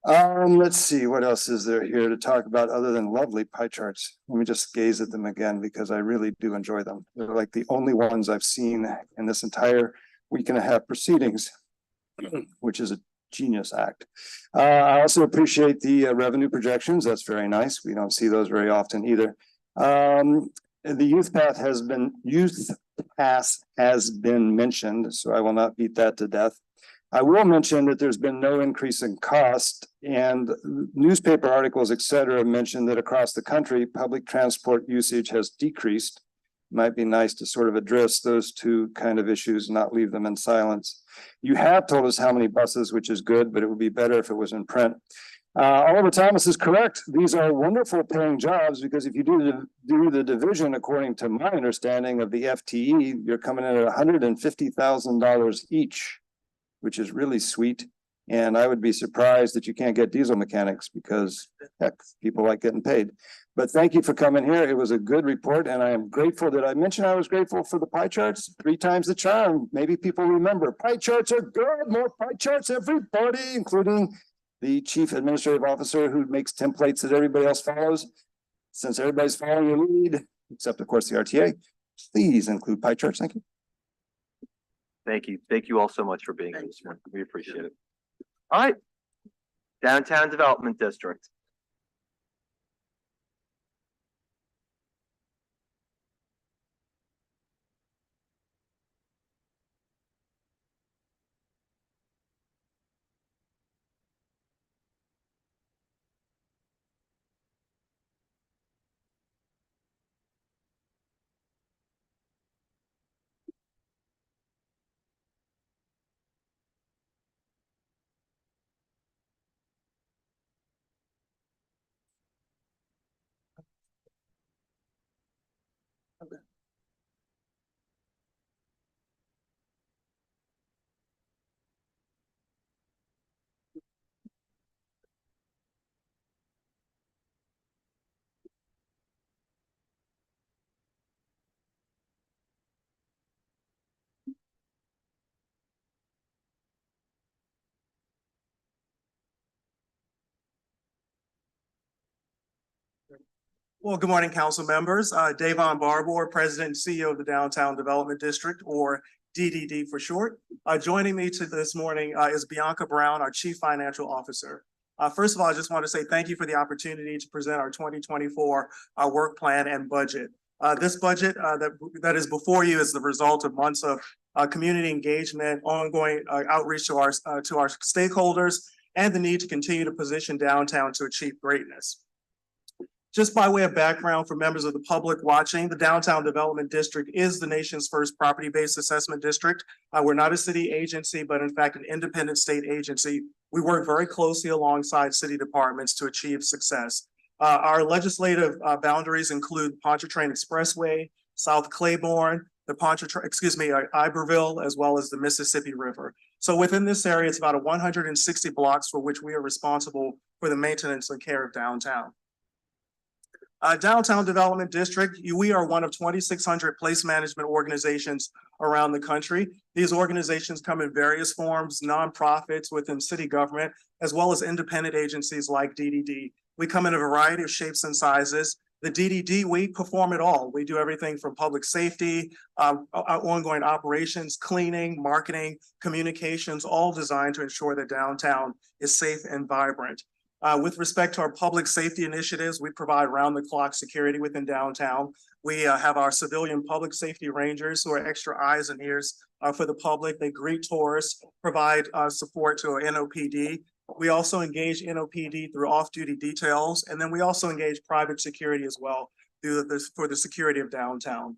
Let's see, what else is there here to talk about other than lovely pie charts? Let me just gaze at them again because I really do enjoy them. They're like the only ones I've seen in this entire week and a half proceedings, which is a genius act. I also appreciate the revenue projections. That's very nice. We don't see those very often either. The youth pass has been mentioned, so I will not beat that to death. I will mention that there's been no increase in cost, and newspaper articles, et cetera, mention that across the country, public transport usage has decreased. Might be nice to sort of address those two kind of issues and not leave them in silence. You have told us how many buses, which is good, but it would be better if it was in print. Oliver Thomas is correct. These are wonderful paying jobs because if you do the division according to my understanding of the FTE, you're coming in at $150,000 each, which is really sweet. And I would be surprised that you can't get diesel mechanics because heck, people like getting paid. But thank you for coming here. It was a good report, and I am grateful that I mentioned I was grateful for the pie charts. 3 times the charm. Maybe people remember pie charts are good. More pie charts, everybody, including the chief administrative officer who makes templates that everybody else follows. Since everybody's following your lead, except of course the RTA, please include pie charts. Thank you. Thank you. Thank you all so much for being here this morning. We appreciate it. All right. Downtown Development District. Well, good morning, council members. Davon Barbour, President and CEO of the Downtown Development District, or DDD for short. Joining me this morning is Bianca Brown, our Chief Financial Officer. First of all, I just want to say thank you for the opportunity to present our 2024 work plan and budget. This budget that is before you is the result of months of community engagement, ongoing outreach to our stakeholders, and the need to continue to position downtown to achieve greatness. Just by way of background for members of the public watching, the Downtown Development District is the nation's first property-based assessment district. We're not a city agency, but in fact, an independent state agency. We work very closely alongside city departments to achieve success. Our legislative boundaries include Pontchartrain Expressway, South Claiborne, Iberville, as well as the Mississippi River. So within this area, it's about 160 blocks for which we are responsible for the maintenance and care of downtown. Downtown Development District, we are one of 2,600 place management organizations around the country. These organizations come in various forms, nonprofits within city government, as well as independent agencies like DDD. We come in a variety of shapes and sizes. The DDD, we perform it all. We do everything from public safety, ongoing operations, cleaning, marketing, communications, all designed to ensure that downtown is safe and vibrant. With respect to our public safety initiatives, we provide round-the-clock security within downtown. We have our civilian public safety rangers who are extra eyes and ears for the public. They greet tourists, provide support to our NOPD. We also engage NOPD through off-duty details, and then we also engage private security as well for the security of downtown.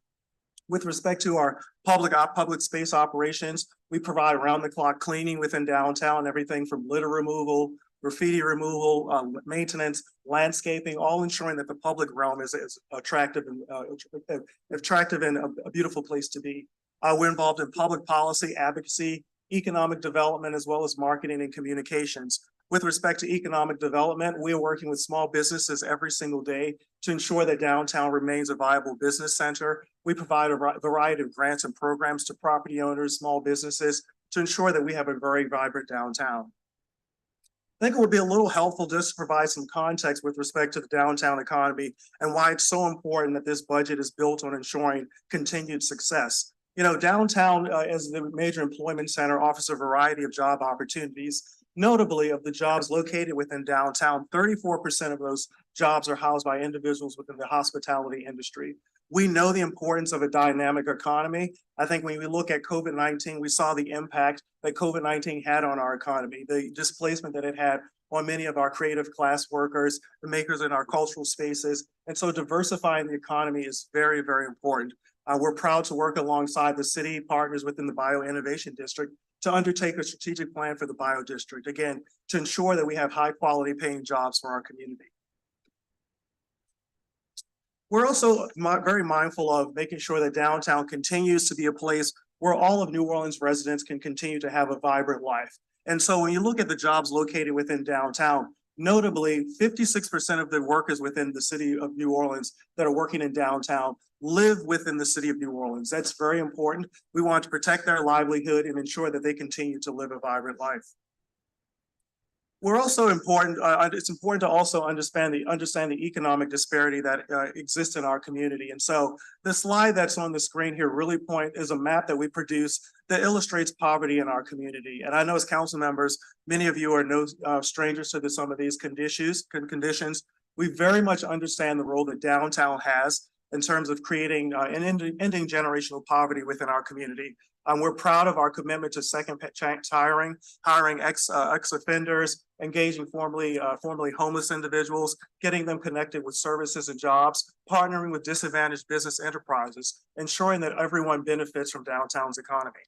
With respect to our public space operations, we provide around-the-clock cleaning within downtown, everything from litter removal, graffiti removal, maintenance, landscaping, all ensuring that the public realm is attractive and a beautiful place to be. We're involved in public policy, advocacy, economic development, as well as marketing and communications. With respect to economic development, we are working with small businesses every single day to ensure that downtown remains a viable business center. We provide a variety of grants and programs to property owners, small businesses, to ensure that we have a very vibrant downtown. I think it would be a little helpful just to provide some context with respect to the downtown economy and why it's so important that this budget is built on ensuring continued success. You know, downtown as the major employment center offers a variety of job opportunities. Notably, of the jobs located within downtown, 34% of those jobs are housed by individuals within the hospitality industry. We know the importance of a dynamic economy. I think when we look at COVID-19, we saw the impact that COVID-19 had on our economy, the displacement that it had on many of our creative class workers, the makers in our cultural spaces. And so diversifying the economy is very, very important. We're proud to work alongside the city partners within the Bio Innovation District to undertake a strategic plan for the Bio District, again, to ensure that we have high quality paying jobs for our community. We're also very mindful of making sure that downtown continues to be a place where all of New Orleans residents can continue to have a vibrant life. And so when you look at the jobs located within downtown, notably 56% of the workers within the city of New Orleans that are working in downtown live within the city of New Orleans. That's very important. We want to protect their livelihood and ensure that they continue to live a vibrant life. We're also important, it's important to also understand the economic disparity that exists in our community. And so the slide that's on the screen here really is a map that we produce that illustrates poverty in our community. And I know as council members, many of you are no strangers to some of these conditions. We very much understand the role that downtown has in terms of creating and ending generational poverty within our community. We're proud of our commitment to second chance hiring ex-offenders, engaging formerly homeless individuals, getting them connected with services and jobs, partnering with disadvantaged business enterprises, ensuring that everyone benefits from downtown's economy.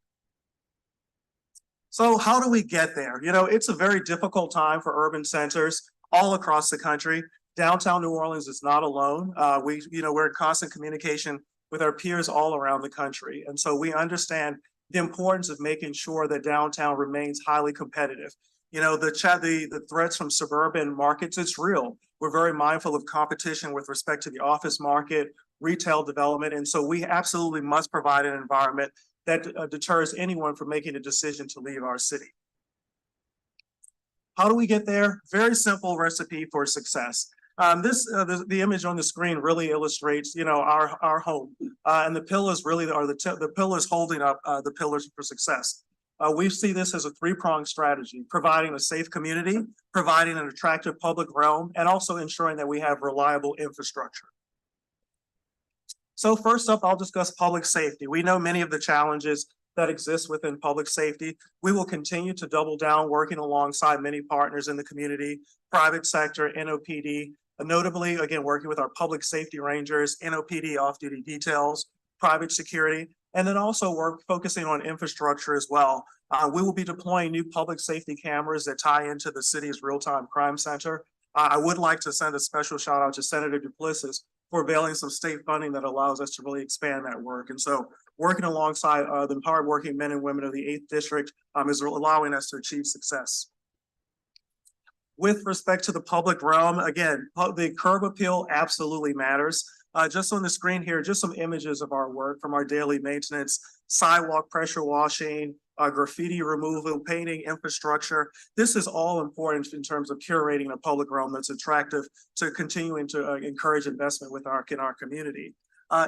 So how do we get there? You know, it's a very difficult time for urban centers all across the country. Downtown New Orleans is not alone. We're in constant communication with our peers all around the country. And so we understand the importance of making sure that downtown remains highly competitive. You know, the threats from suburban markets, it's real. We're very mindful of competition with respect to the office market, retail development. And so we absolutely must provide an environment that deters anyone from making a decision to leave our city. How do we get there? Very simple recipe for success. The image on the screen really illustrates, you know, our home, and the pillars really are the pillars holding up the pillars for success. We see this as a three-pronged strategy: providing a safe community, providing an attractive public realm, and also ensuring that we have reliable infrastructure. So first up, I'll discuss public safety. We know many of the challenges that exist within public safety. We will continue to double down working alongside many partners in the community, private sector, NOPD, notably, again, working with our public safety rangers, NOPD off-duty details, private security, and then also focusing on infrastructure as well. We will be deploying new public safety cameras that tie into the city's real-time crime center. I would like to send a special shout out to Senator Duplessis for availing some state funding that allows us to really expand that work. And so working alongside the hardworking men and women of the 8th District is allowing us to achieve success. With respect to the public realm, again, the curb appeal absolutely matters. Just on the screen here, just some images of our work from our daily maintenance, sidewalk pressure washing, graffiti removal, painting, infrastructure. This is all important in terms of curating a public realm that's attractive to continuing to encourage investment in our community.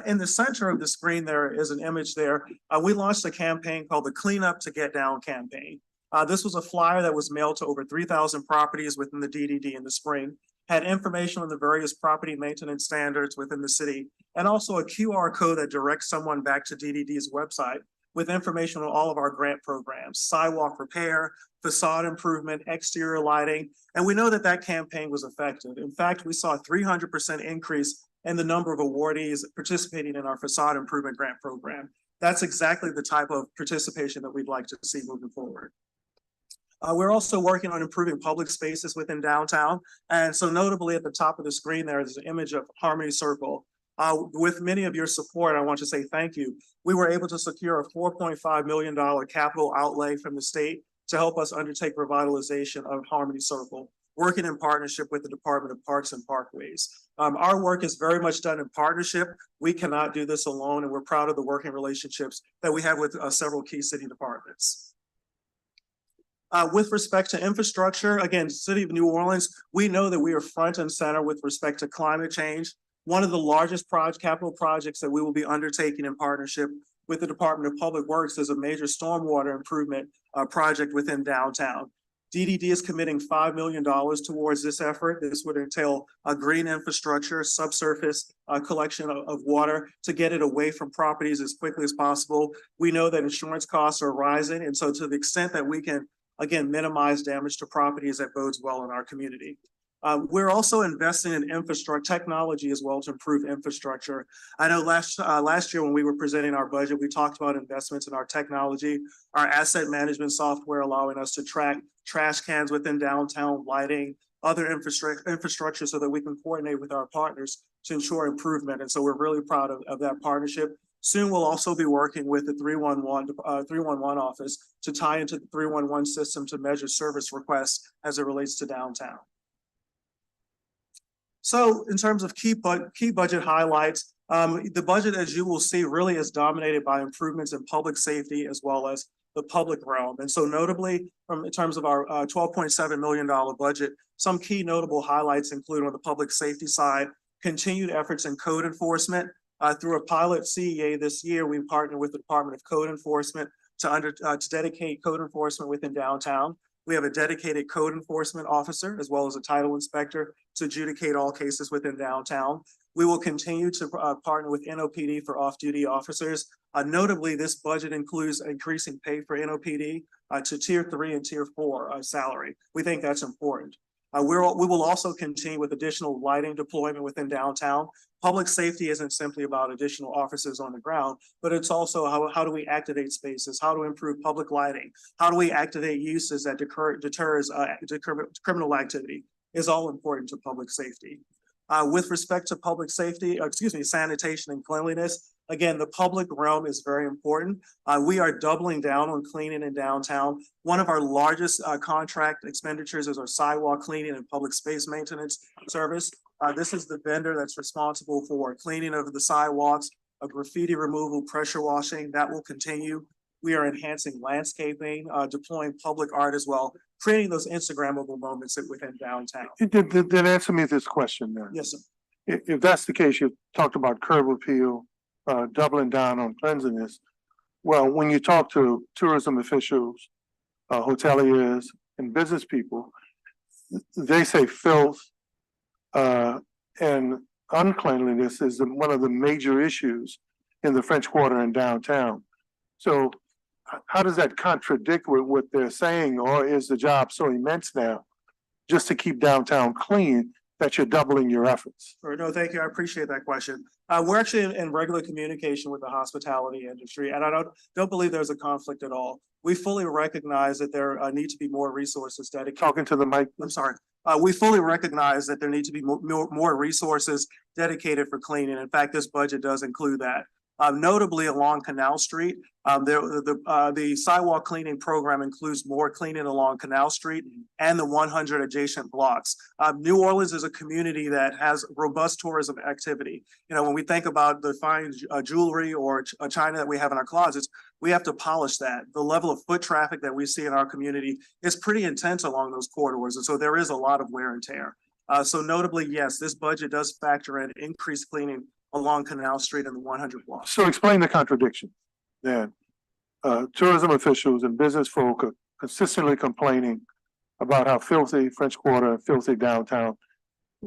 In the center of the screen, there is an image there. We launched a campaign called the Clean Up to Get Down campaign. This was a flyer that was mailed to over 3,000 properties within the DDD in the spring, had information on the various property maintenance standards within the city, and also a QR code that directs someone back to DDD's website with information on all of our grant programs, sidewalk repair, facade improvement, exterior lighting. And we know that that campaign was effective. In fact, we saw a 300% increase in the number of awardees participating in our facade improvement grant program. That's exactly the type of participation that we'd like to see moving forward. We're also working on improving public spaces within downtown. And so notably at the top of the screen, there is an image of Harmony Circle. With many of your support, I want to say thank you. We were able to secure a $4.5 million capital outlay from the state to help us undertake revitalization of Harmony Circle, working in partnership with the Department of Parks and Parkways. Our work is very much done in partnership. We cannot do this alone, and we're proud of the working relationships that we have with several key city departments. With respect to infrastructure, again, City of New Orleans, we know that we are front and center with respect to climate change. One of the largest capital projects that we will be undertaking in partnership with the Department of Public Works is a major stormwater improvement project within downtown. DDD is committing $5 million towards this effort. This would entail a green infrastructure, subsurface collection of water to get it away from properties as quickly as possible. We know that insurance costs are rising, and so to the extent that we can, again, minimize damage to properties, that bodes well in our community. We're also investing in infrastructure technology as well to improve infrastructure. I know last year when we were presenting our budget, we talked about investments in our technology, our asset management software, allowing us to track trash cans within downtown, lighting, other infrastructure so that we can coordinate with our partners to ensure improvement. And so we're really proud of that partnership. Soon we'll also be working with the 311 office to tie into the 311 system to measure service requests as it relates to downtown. So in terms of key budget highlights, the budget, as you will see, really is dominated by improvements in public safety as well as the public realm. And so notably, in terms of our $12.7 million budget, some key notable highlights include on the public safety side, continued efforts in code enforcement. Through a pilot CEA this year, we partnered with the Department of Code Enforcement to dedicate code enforcement within downtown. We have a dedicated code enforcement officer as well as a title inspector to adjudicate all cases within downtown. We will continue to partner with NOPD for off-duty officers. Notably, this budget includes increasing pay for NOPD to Tier 3 and Tier 4 salary. We think that's important. We will also continue with additional lighting deployment within downtown. Public safety isn't simply about additional officers on the ground, but it's also how do we activate spaces, how to improve public lighting, how do we activate uses that deters criminal activity is all important to public safety. With respect to public safety, sanitation and cleanliness, Again, the public realm is very important. We are doubling down on cleaning in downtown. One of our largest contract expenditures is our sidewalk cleaning and public space maintenance service. This is the vendor that's responsible for cleaning of the sidewalks, graffiti removal, pressure washing. That will continue. We are enhancing landscaping, deploying public art as well, creating those Instagrammable moments within downtown. Then answer me this question then. Yes, sir. If that's the case, you talked about curb appeal, doubling down on cleanliness. Well, when you talk to tourism officials, hoteliers and business people, they say filth, and uncleanliness is one of the major issues in the French Quarter and downtown. So how does that contradict with what they're saying, or is the job so immense now just to keep downtown clean that you're doubling your efforts? Or no, thank you. I appreciate that question. We're actually in regular communication with the hospitality industry, and I don't believe there's a conflict at all. We fully recognize that there need to be more resources dedicated. Talking to the mic. I'm sorry. We fully recognize that there need to be more resources dedicated for cleaning. In fact, this budget does include that. Notably along Canal Street, the sidewalk cleaning program includes more cleaning along Canal Street and the 100 adjacent blocks. New Orleans is a community that has robust tourism activity. You know, when we think about the fine jewelry or china that we have in our closets, we have to polish that. The level of foot traffic that we see in our community is pretty intense along those corridors. And so there is a lot of wear and tear. So notably, yes, this budget does factor in increased cleaning along Canal Street and the 100 blocks. So explain the contradiction then. Tourism officials and business folk are consistently complaining about how filthy French Quarter and filthy downtown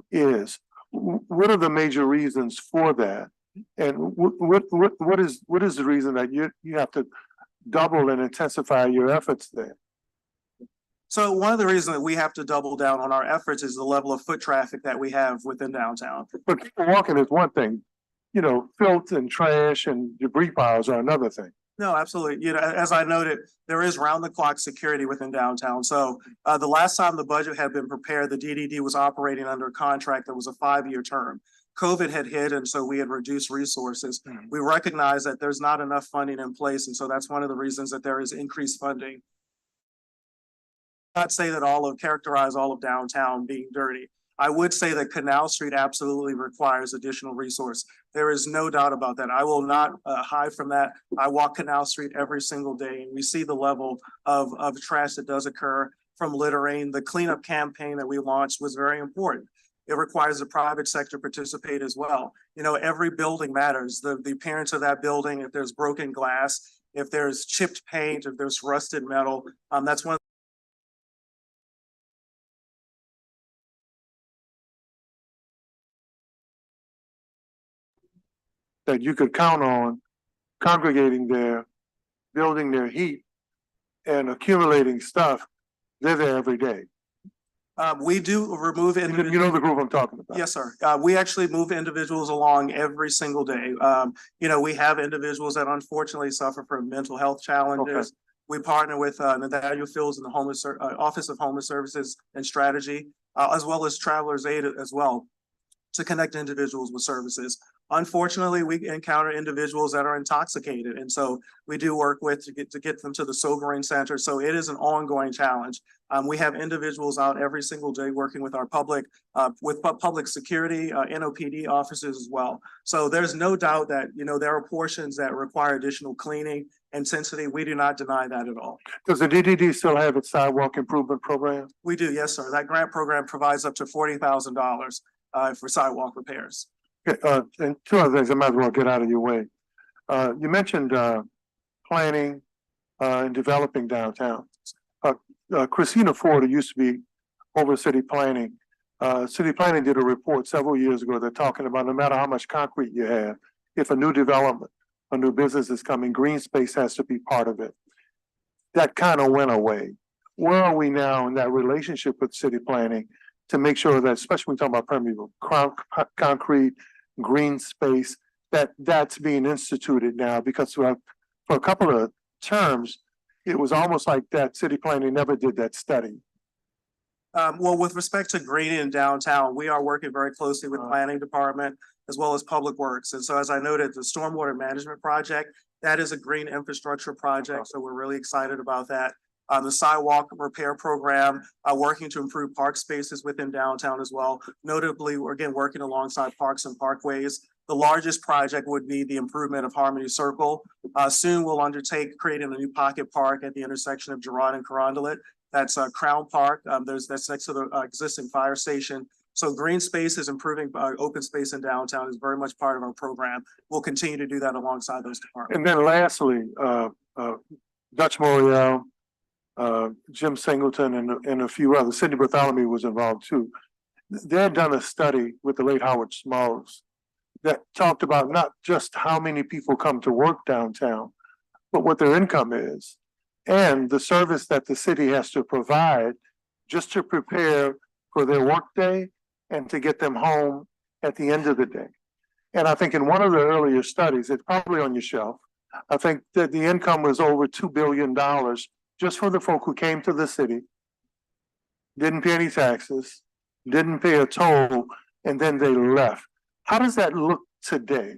is. What are the major reasons for that? And what is the reason that you have to double and intensify your efforts there? So one of the reasons that we have to double down on our efforts is the level of foot traffic that we have within downtown. But people walking is one thing, you know, filth and trash and debris piles are another thing. No, absolutely. You know, as I noted, there is round the clock security within downtown. So the last time the budget had been prepared, the DDD was operating under a contract that was a 5-year term. COVID had hit, and so we had reduced resources. We recognize that there's not enough funding in place, and so that's one of the reasons that there is increased funding. Not say that characterize all of downtown being dirty. I would say that Canal Street absolutely requires additional resource. There is no doubt about that. I will not hide from that. I walk Canal Street every single day, and we see the level of trash that does occur from littering. The cleanup campaign that we launched was very important. It requires the private sector participate as well. You know, every building matters. The appearance of that building, if there's broken glass, if there's chipped paint, if there's rusted metal, that's one of that you could count on congregating there, building their heat and accumulating stuff. They're there every day. we do remove You know the group I'm talking about. Yes, sir. We actually move individuals along every single day. You know, we have individuals that unfortunately suffer from mental health challenges. We partner with Nathaniel Fields in the Office of Homeless Services and Strategy, as well as Travelers Aid as well, to connect individuals with services. Unfortunately, we encounter individuals that are intoxicated, and so we do work to get them to the sobering center. So it is an ongoing challenge. We have individuals out every single day working with our public security, NOPD officers as well. So there's no doubt that, you know, there are portions that require additional cleaning intensity. We do not deny that at all. Does the DDD still have its sidewalk improvement program? We do, yes, sir. That grant program provides up to $40,000 for sidewalk repairs. And two other things I might as well get out of your way. You mentioned planning and developing downtown. Christina Ford, who used to be over city planning, did a report several years ago. They're talking about no matter how much concrete you have, if a new development, a new business is coming, green space has to be part of it. That kind of went away. Where are we now in that relationship with city planning to make sure that, especially when we talk about permeable concrete, green space, that's being instituted now? Because for a couple of terms, it was almost like that city planning never did that study. Well, with respect to greening in downtown, we are working very closely with the planning department. as well as Public Works. And so as I noted, the stormwater management project, that is a green infrastructure project. So we're really excited about that. The sidewalk repair program, working to improve park spaces within downtown as well. Notably, we're again working alongside Parks and Parkways. The largest project would be the improvement of Harmony Circle. Soon we'll undertake creating a new pocket park at the intersection of Girard and Carondelet. That's Crown Park. That's next to the existing fire station. So green space is improving, open space in downtown is very much part of our program. We'll continue to do that alongside those departments. And then lastly, Dutch Morial, Jim Singleton and a few others, Cindy Bartholomew was involved too. They had done a study with the late Howard Smalls that talked about not just how many people come to work downtown, but what their income is and the service that the city has to provide just to prepare for their workday and to get them home at the end of the day. And I think in one of the earlier studies, it's probably on your shelf, I think that the income was over $2 billion just for the folk who came to the city, didn't pay any taxes, didn't pay a toll, and then they left. How does that look today?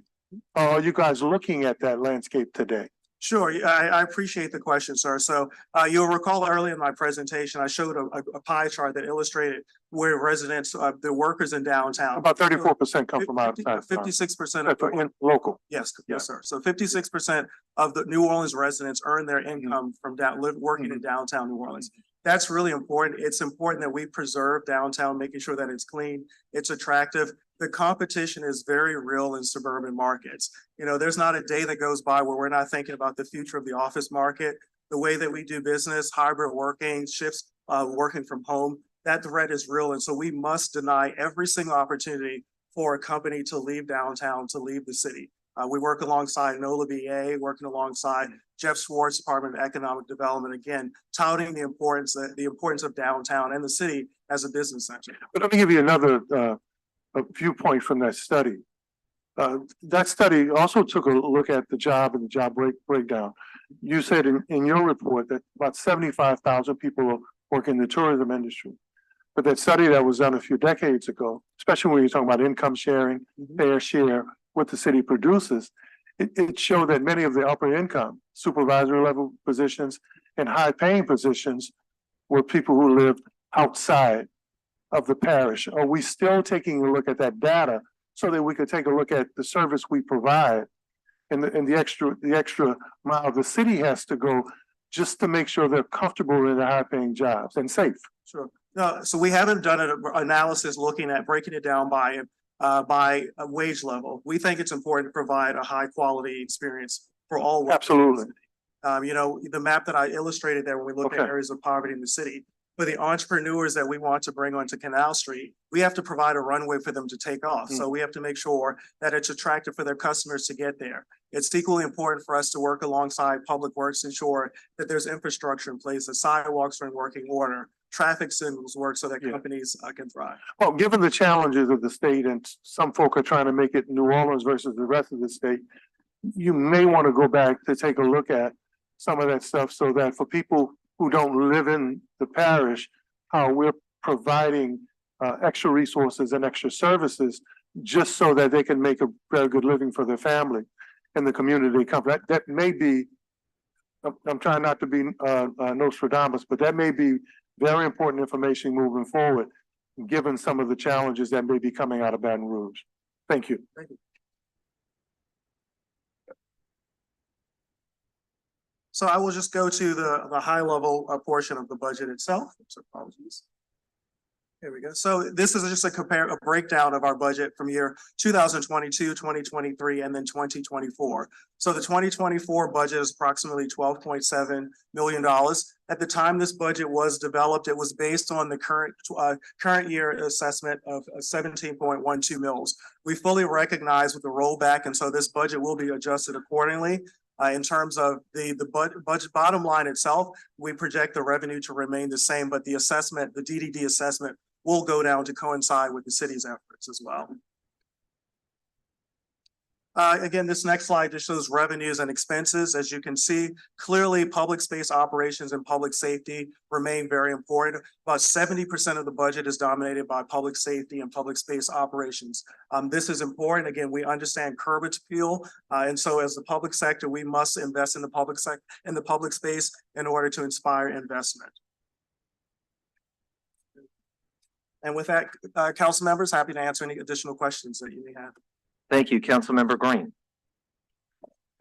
Are you guys looking at that landscape today? Sure, I appreciate the question, sir. So you'll recall early in my presentation, I showed a pie chart that illustrated where residents, the workers in downtown. About 34% come from outside. 56% local. Yes, yes, sir. So 56% of the New Orleans residents earn their income from working in downtown New Orleans. That's really important. It's important that we preserve downtown, making sure that it's clean, it's attractive. The competition is very real in suburban markets. You know, there's not a day that goes by where we're not thinking about the future of the office market, the way that we do business, hybrid working, shifts, working from home. That threat is real. And so we must deny every single opportunity for a company to leave downtown, to leave the city. We work alongside NOLA BA, working alongside Jeff Schwartz, Department of Economic Development, again, touting the importance of downtown and the city as a business center. But let me give you another a viewpoint from that study. That study also took a look at the job and the job breakdown. You said in your report that about 75,000 people work in the tourism industry. But that study that was done a few decades ago, especially when you're talking about income sharing, fair share, what the city produces, it showed that many of the upper income supervisory level positions and high paying positions were people who lived outside of the parish. Are we still taking a look at that data so that we could take a look at the service we provide and the extra mile the city has to go just to make sure they're comfortable in the high paying jobs and safe? Sure. No, so we haven't done an analysis looking at breaking it down by a wage level. We think it's important to provide a high quality experience for all workers. Absolutely. You know, the map that I illustrated there when we look at areas of poverty in the city, for the entrepreneurs that we want to bring onto Canal Street, we have to provide a runway for them to take off. So we have to make sure that it's attractive for their customers to get there. It's equally important for us to work alongside Public Works, ensure that there's infrastructure in place, that sidewalks are in working order, traffic signals work so that companies can thrive. Well, given the challenges of the state and some folk are trying to make it New Orleans versus the rest of the state, you may want to go back to take a look at some of that stuff so that for people who don't live in the parish, how we're providing extra resources and extra services just so that they can make a very good living for their family and the community they come. That may be, I'm trying not to be Nostradamus, but that may be very important information moving forward, given some of the challenges that may be coming out of Baton Rouge. Thank you. Thank you. So I will just go to the high level portion of the budget itself. So apologies. Here we go. So this is just a breakdown of our budget from year 2022, 2023, and then 2024. So the 2024 budget is approximately $12.7 million. At the time this budget was developed, it was based on the current year assessment of 17.12 mils. We fully recognize with the rollback, and so this budget will be adjusted accordingly. In terms of the budget bottom line itself, we project the revenue to remain the same, but the assessment, the DDD assessment, will go down to coincide with the city's efforts as well. Again, this next slide just shows revenues and expenses. As you can see, clearly public space operations and public safety remain very important. About 70% of the budget is dominated by public safety and public space operations. This is important. Again, we understand Kermit's appeal. And so as the public sector, we must invest in the public space in order to inspire investment. And with that, council members, happy to answer any additional questions that you may have. Thank you, Councilmember Green.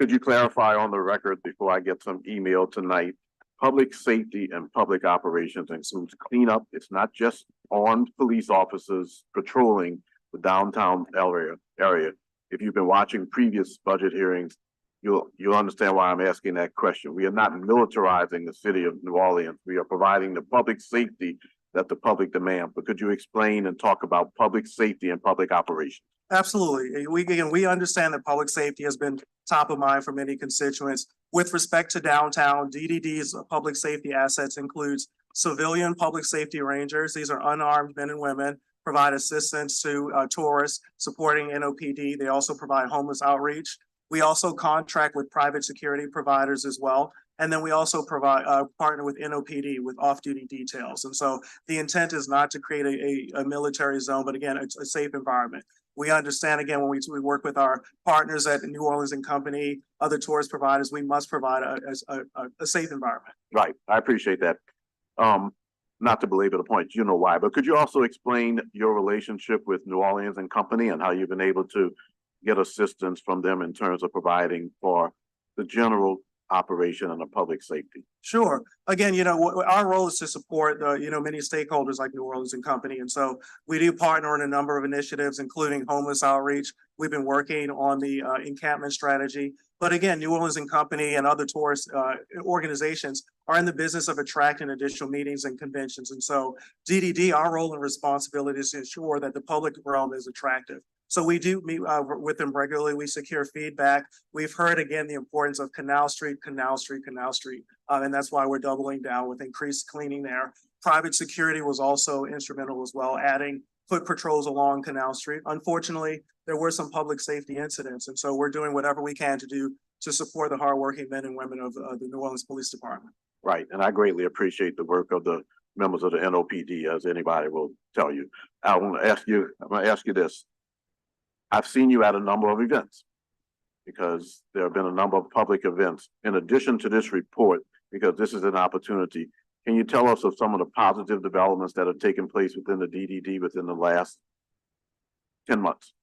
Could you clarify on the record before I get some email tonight? Public safety and public operations includes cleanup. It's not just armed police officers patrolling the downtown area. If you've been watching previous budget hearings, you'll understand why I'm asking that question. We are not militarizing the city of New Orleans. We are providing the public safety that the public demand. But could you explain and talk about public safety and public operations? Absolutely. We understand that public safety has been top of mind for many constituents. With respect to downtown, DDD's public safety assets includes civilian public safety rangers. These are unarmed men and women, provide assistance to tourists supporting NOPD. They also provide homeless outreach. We also contract with private security providers as well. And then we also provide partner with NOPD with off-duty details. And so the intent is not to create a military zone, but again, it's a safe environment. We understand, again, when we work with our partners at New Orleans and Company, other tourist providers, we must provide a safe environment. Right, I appreciate that. Not to belabor the point, you know why, but could you also explain your relationship with New Orleans and Company and how you've been able to get assistance from them in terms of providing for the general operation and the public safety? Sure. Again, our role is to support many stakeholders like New Orleans and Company. And so we do partner in a number of initiatives, including homeless outreach. We've been working on the encampment strategy. But again, New Orleans and Company and other tourist organizations are in the business of attracting additional meetings and conventions. And so DDD, our role and responsibility is to ensure that the public realm is attractive. So we do meet with them regularly. We secure feedback. We've heard again the importance of Canal Street. And that's why we're doubling down with increased cleaning there. Private security was also instrumental as well, adding foot patrols along Canal Street. Unfortunately, there were some public safety incidents. And so we're doing whatever we can to do to support the hardworking men and women of the New Orleans Police Department. Right, and I greatly appreciate the work of the members of the NOPD, as anybody will tell you. I'm gonna ask you this. I've seen you at a number of events because there have been a number of public events. In addition to this report, because this is an opportunity, can you tell us of some of the positive developments that have taken place within the DDD within the last 10 months?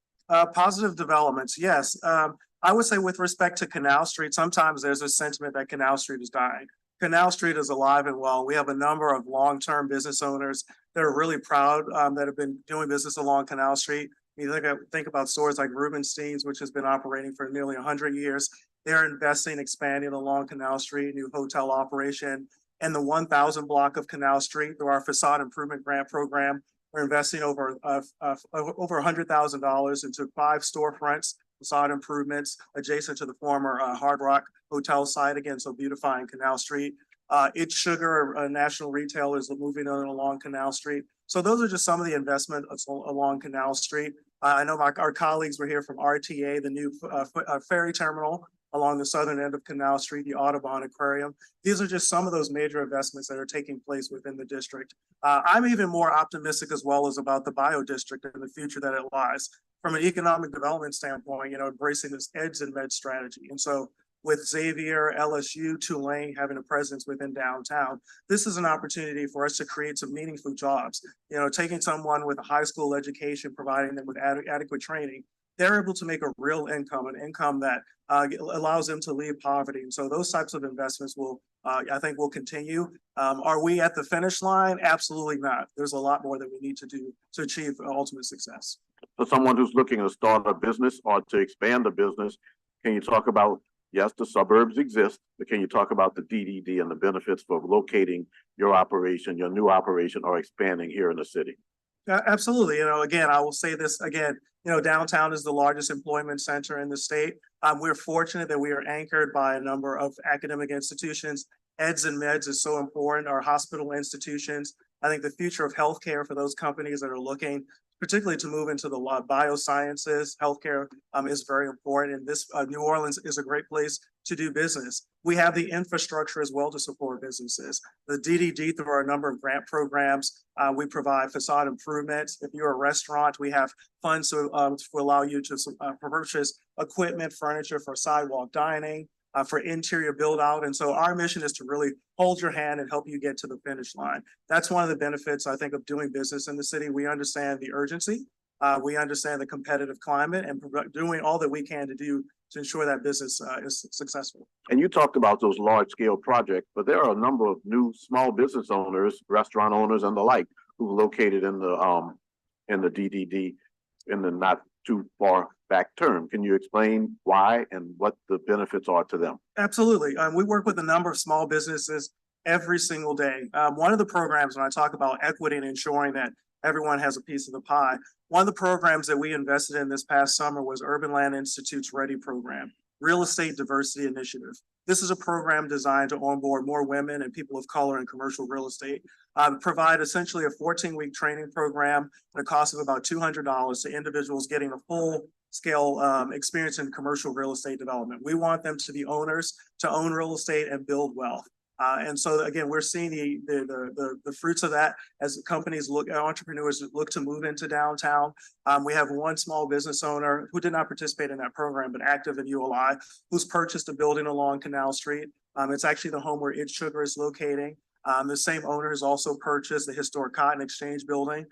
Positive developments, yes. I would say with respect to Canal Street, sometimes there's a sentiment that Canal Street is dying. Canal Street is alive and well. We have a number of long-term business owners that are really proud that have been doing business along Canal Street. You think about stores like Rubenstein's, which has been operating for nearly 100 years. They're investing, expanding along Canal Street, new hotel operation, and the 1000 block of Canal Street through our facade improvement grant program. We're investing over $100,000 into 5 storefronts, facade improvements adjacent to the former Hard Rock Hotel site. Again, so beautifying Canal Street. It's Sugar, national retailers are moving on along Canal Street. So those are just some of the investments along Canal Street. I know our colleagues were here from RTA, the new ferry terminal along the southern end of Canal Street, the Audubon Aquarium. These are just some of those major investments that are taking place within the district. I'm even more optimistic as well as about the bio district and the future that it lies. From an economic development standpoint, embracing this EDS and MED strategy. And so with Xavier, LSU, Tulane having a presence within downtown, this is an opportunity for us to create some meaningful jobs. Taking someone with a high school education, providing them with adequate training, they're able to make a real income, an income that allows them to leave poverty. And so those types of investments I think will continue. Are we at the finish line? Absolutely not. There's a lot more that we need to do to achieve ultimate success. For someone who's looking to start a business or to expand a business, can you talk about, yes, the suburbs exist, but can you talk about the DDD and the benefits for locating your operation, your new operation, or expanding here in the city? Absolutely. Again, I will say this again, downtown is the largest employment center in the state. We're fortunate that we are anchored by a number of academic institutions. EDS and MEDS is so important, our hospital institutions. I think the future of healthcare for those companies that are looking particularly to move into the biosciences, healthcare, is very important. And this, New Orleans is a great place to do business. We have the infrastructure as well to support businesses. The DDD, through our number of grant programs, we provide facade improvements. If you're a restaurant, we have funds to allow you to purchase equipment, furniture for sidewalk dining, for interior build out. And so our mission is to really hold your hand and help you get to the finish line. That's one of the benefits, I think, of doing business in the city. We understand the urgency. We understand the competitive climate and doing all that we can to do to ensure that business is successful. And you talked about those large scale projects, but there are a number of new small business owners, restaurant owners and the like, who are located in the DDD in the not too far back term. Can you explain why and what the benefits are to them? Absolutely. We work with a number of small businesses every single day. One of the programs, when I talk about equity and ensuring that everyone has a piece of the pie, one of the programs that we invested in this past summer was Urban Land Institute's READY program, Real Estate Diversity Initiative. This is a program designed to onboard more women and people of color in commercial real estate. Provide essentially a 14-week training program at a cost of about $200 to individuals getting a full scale experience in commercial real estate development. We want them to be owners, to own real estate and build wealth. And so again, we're seeing the fruits of that as companies entrepreneurs look to move into downtown. We have one small business owner who did not participate in that program, but active in ULI, who's purchased a building along Canal Street. It's actually the home where It's Sugar is locating. The same owner has also purchased the historic Cotton Exchange building,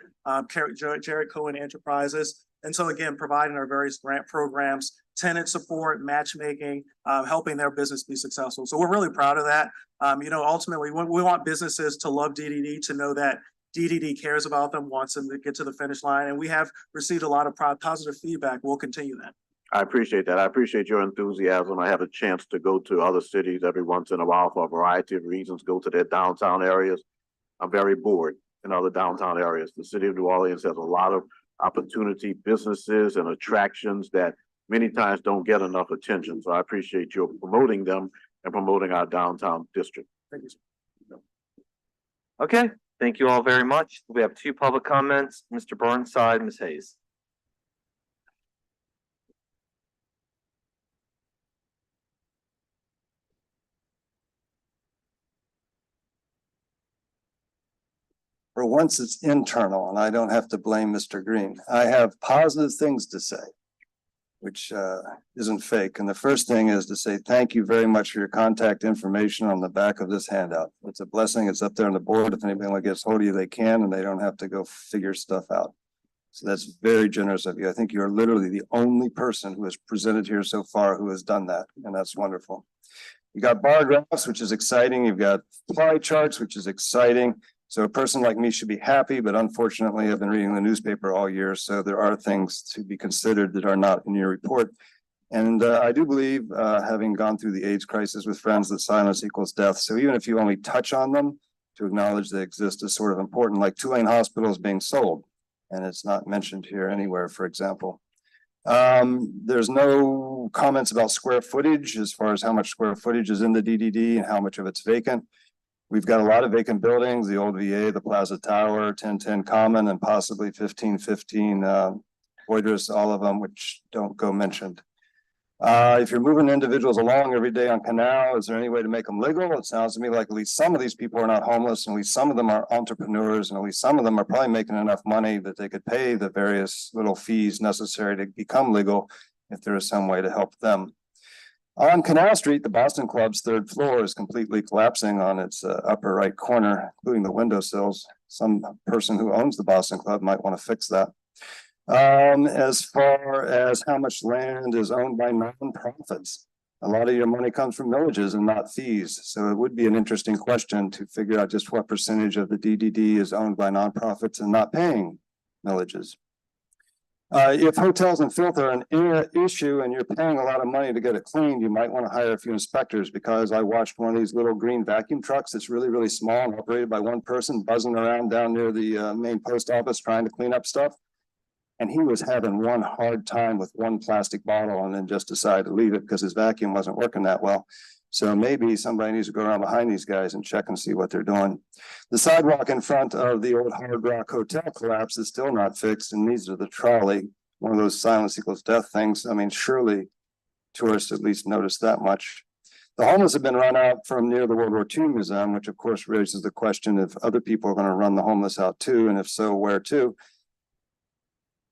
Jared Cohen Enterprises. And so again, providing our various grant programs, tenant support, matchmaking, helping their business be successful. So we're really proud of that. Ultimately, we want businesses to love DDD, to know that DDD cares about them, wants them to get to the finish line. And we have received a lot of positive feedback. We'll continue that. I appreciate that. I appreciate your enthusiasm. I have a chance to go to other cities every once in a while for a variety of reasons, go to their downtown areas. I'm very bored in other downtown areas. The city of New Orleans has a lot of opportunity, businesses and attractions that many times don't get enough attention. So I appreciate you promoting them and promoting our downtown district. Thank you, sir. Okay, thank you all very much. We have two public comments, Mr. Burnside, Ms. Hayes. For once, it's internal and I don't have to blame Mr. Green. I have positive things to say, which isn't fake. And the first thing is to say thank you very much for your contact information on the back of this handout. It's a blessing. It's up there on the board. If anybody gets hold of you, they can, and they don't have to go figure stuff out. So that's very generous of you. I think you're literally the only person who has presented here so far who has done that, and that's wonderful. You got bar graphs, which is exciting. You've got pie charts, which is exciting. So a person like me should be happy, but unfortunately, I've been reading the newspaper all year, so there are things to be considered that are not in your report. And I do believe, having gone through the AIDS crisis with friends, that silence equals death. So even if you only touch on them, to acknowledge they exist is sort of important, like Tulane Hospital is being sold, and it's not mentioned here anywhere, for example. There's no comments about square footage as far as how much square footage is in the DDD and how much of it's vacant. We've got a lot of vacant buildings, the old VA, the Plaza Tower, 1010 Common, and possibly 1515 Boydris, all of them, which don't go mentioned. If you're moving individuals along every day on Canal, is there any way to make them legal? It sounds to me like at least some of these people are not homeless, and at least some of them are entrepreneurs, and at least some of them are probably making enough money that they could pay the various little fees necessary to become legal if there is some way to help them. On Canal Street, the Boston Club's third floor is completely collapsing on its upper right corner, including the windowsills. Some person who owns the Boston Club might want to fix that. As far as how much land is owned by nonprofits, a lot of your money comes from millages and not fees. So it would be an interesting question to figure out just what percentage of the DDD is owned by nonprofits and not paying millages. If hotels and filth are an issue and you're paying a lot of money to get it cleaned, you might want to hire a few inspectors, because I watched one of these little green vacuum trucks that's really, really small and operated by one person buzzing around down near the main post office trying to clean up stuff. And he was having one hard time with one plastic bottle and then just decided to leave it because his vacuum wasn't working that well. So maybe somebody needs to go around behind these guys and check and see what they're doing. The sidewalk in front of the old Hard Rock Hotel collapse is still not fixed, and needs of the trolley, one of those silence equals death things. I mean, surely tourists at least notice that much. The homeless have been run out from near the World War II Museum, which of course raises the question if other people are going to run the homeless out too, and if so, where to?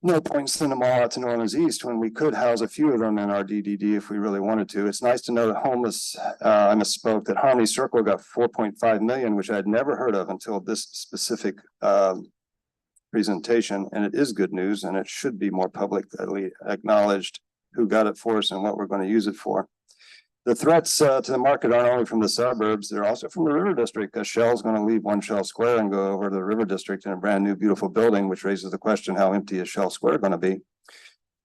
No point in sending them all out to New Orleans East when we could house a few of them in our DDD if we really wanted to. It's nice to know that homeless, I misspoke, that Harmony Circle got 4.5 million, which I had never heard of until this specific presentation. And it is good news, and it should be more publicly acknowledged who got it for us and what we're going to use it for. The threats to the market aren't only from the suburbs, they're also from the River District, because Shell's going to leave One Shell Square and go over to the River District in a brand new beautiful building, which raises the question, how empty is Shell Square going to be?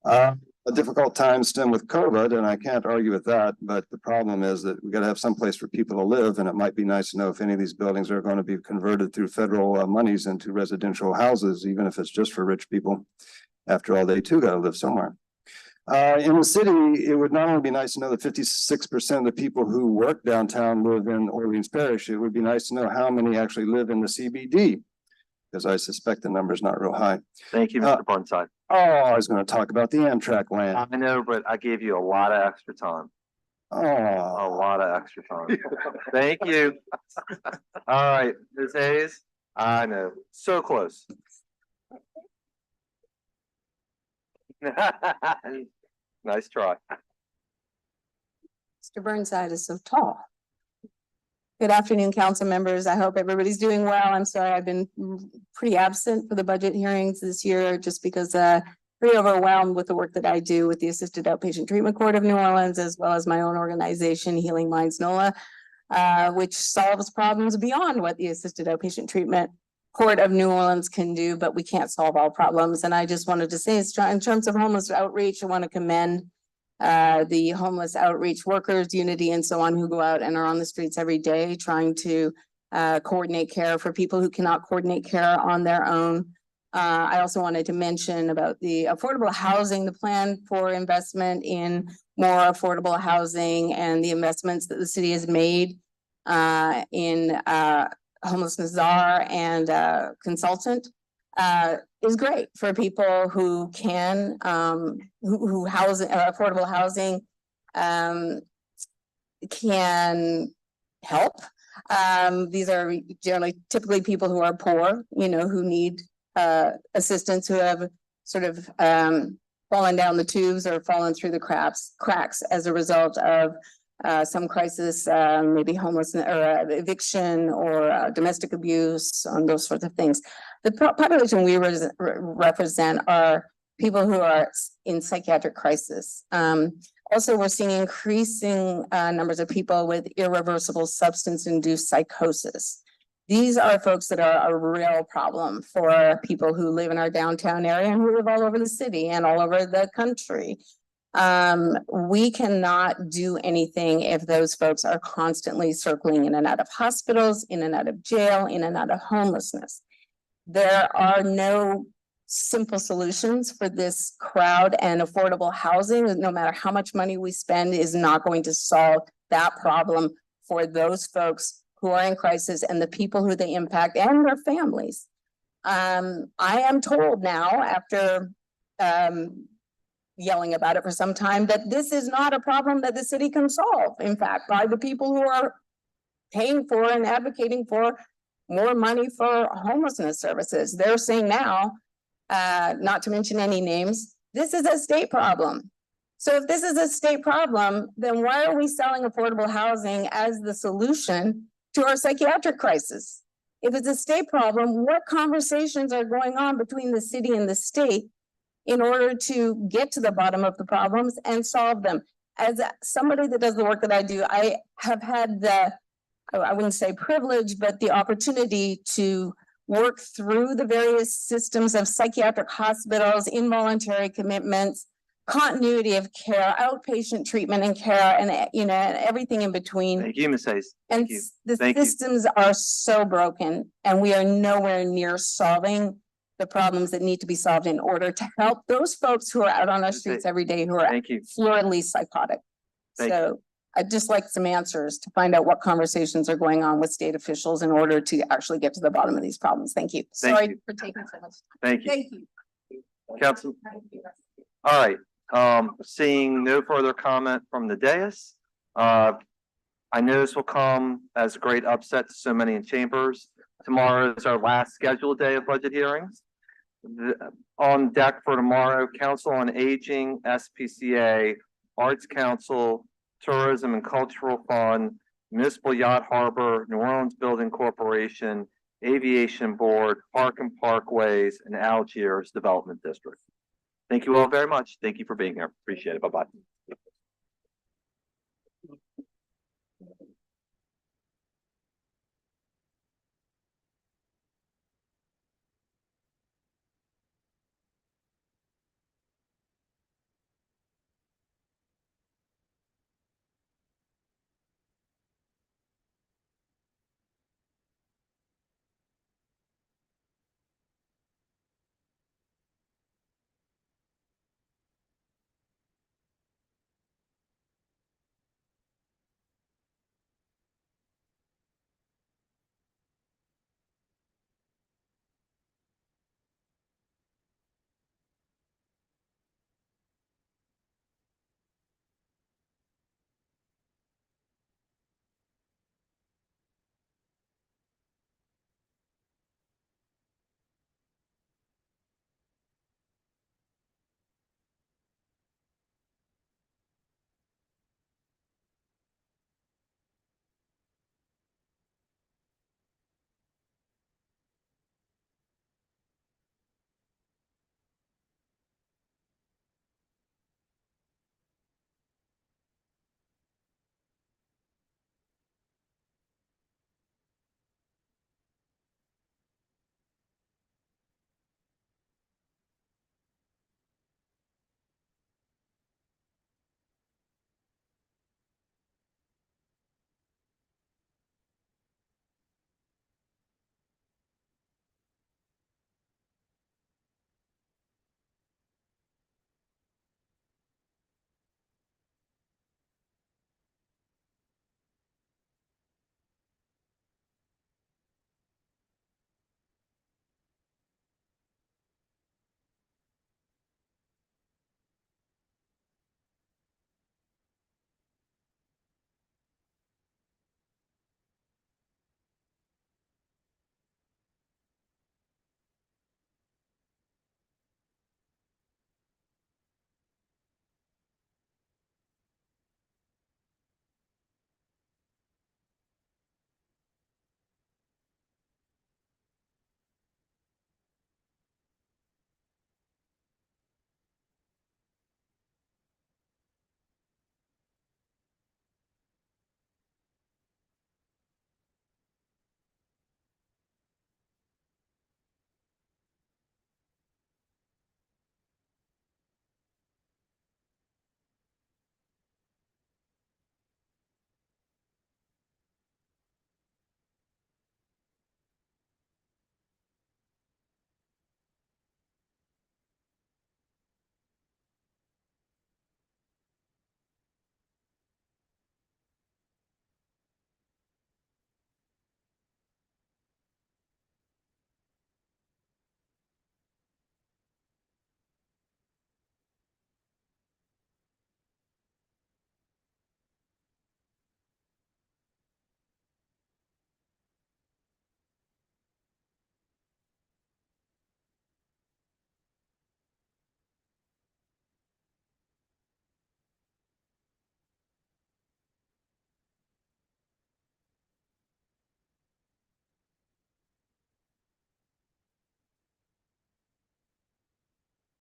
A difficult time stem with COVID, and I can't argue with that, but the problem is that we got to have some place for people to live, and it might be nice to know if any of these buildings are going to be converted through federal monies into residential houses, even if it's just for rich people. After all, they too got to live somewhere. In the city, it would not only be nice to know that 56% of the people who work downtown live in Orleans Parish, it would be nice to know how many actually live in the CBD, because I suspect the number is not real high. Thank you, Mr. Burnside. Oh, I was going to talk about the Amtrak land. I know, but I gave you a lot of extra time. Oh, A lot of extra time. Thank you. All right, Ms. Hayes. I know, so close. Nice try. Mr. Burnside is so tall. Good afternoon, council members. I hope everybody's doing well. I'm sorry, I've been pretty absent for the budget hearings this year just because pretty overwhelmed with the work that I do with the Assisted Outpatient Treatment Court of New Orleans, as well as my own organization, Healing Minds NOLA, which solves problems beyond what the Assisted Outpatient Treatment Court of New Orleans can do, but we can't solve all problems. And I just wanted to say, in terms of homeless outreach, I want to commend the homeless outreach workers, Unity and so on, who go out and are on the streets every day trying to coordinate care for people who cannot coordinate care on their own. I also wanted to mention about the affordable housing, the plan for investment in more affordable housing and the investments that the city has made in Homelessness Czar and consultant is great for people who can who house affordable housing can help. These are generally typically people who are poor, you know, who need assistance, who have sort of fallen down the tubes or fallen through the cracks as a result of some crisis, maybe homelessness or eviction or domestic abuse, on those sorts of things. The population we represent are people who are in psychiatric crisis. Also, we're seeing increasing numbers of people with irreversible substance-induced psychosis. These are folks that are a real problem for people who live in our downtown area and who live all over the city and all over the country. We cannot do anything if those folks are constantly circling in and out of hospitals, in and out of jail, in and out of homelessness. There are no simple solutions for this crowd, and affordable housing, no matter how much money we spend, is not going to solve that problem for those folks who are in crisis and the people who they impact and their families. I am told now, after yelling about it for some time, that this is not a problem that the city can solve. In fact, by the people who are paying for and advocating for more money for homelessness services. They're saying now, not to mention any names, this is a state problem. So if this is a state problem, then why are we selling affordable housing as the solution to our psychiatric crisis? If it's a state problem, what conversations are going on between the city and the state in order to get to the bottom of the problems and solve them? As somebody that does the work that I do, I have had the, I wouldn't say privilege, but the opportunity to work through the various systems of psychiatric hospitals, involuntary commitments, continuity of care, outpatient treatment and care, and you know, everything in between. Thank you, Ms. Hayes. And Thank you. the Thank you. systems are so broken, and we are nowhere near solving the problems that need to be solved in order to help those folks who are out on our streets every day who are Thank you. floridly psychotic. Thank So I'd just like some answers to find out what conversations are going on with state officials in order to actually get to the bottom of these problems. Thank you. Sorry you. for taking so much. Thank you. Thank you. Council. All right, seeing no further comment from the dais. I know this will come as a great upset to so many in chambers. Tomorrow is our last scheduled day of budget hearings. On deck for tomorrow, Council on Aging, SPCA, Arts Council, Tourism and Cultural Fund, Municipal Yacht Harbor, New Orleans Building Corporation, Aviation Board, Park and Parkways, and Algiers Development District. Thank you all very much. Thank you for being here. Appreciate it. Bye-bye.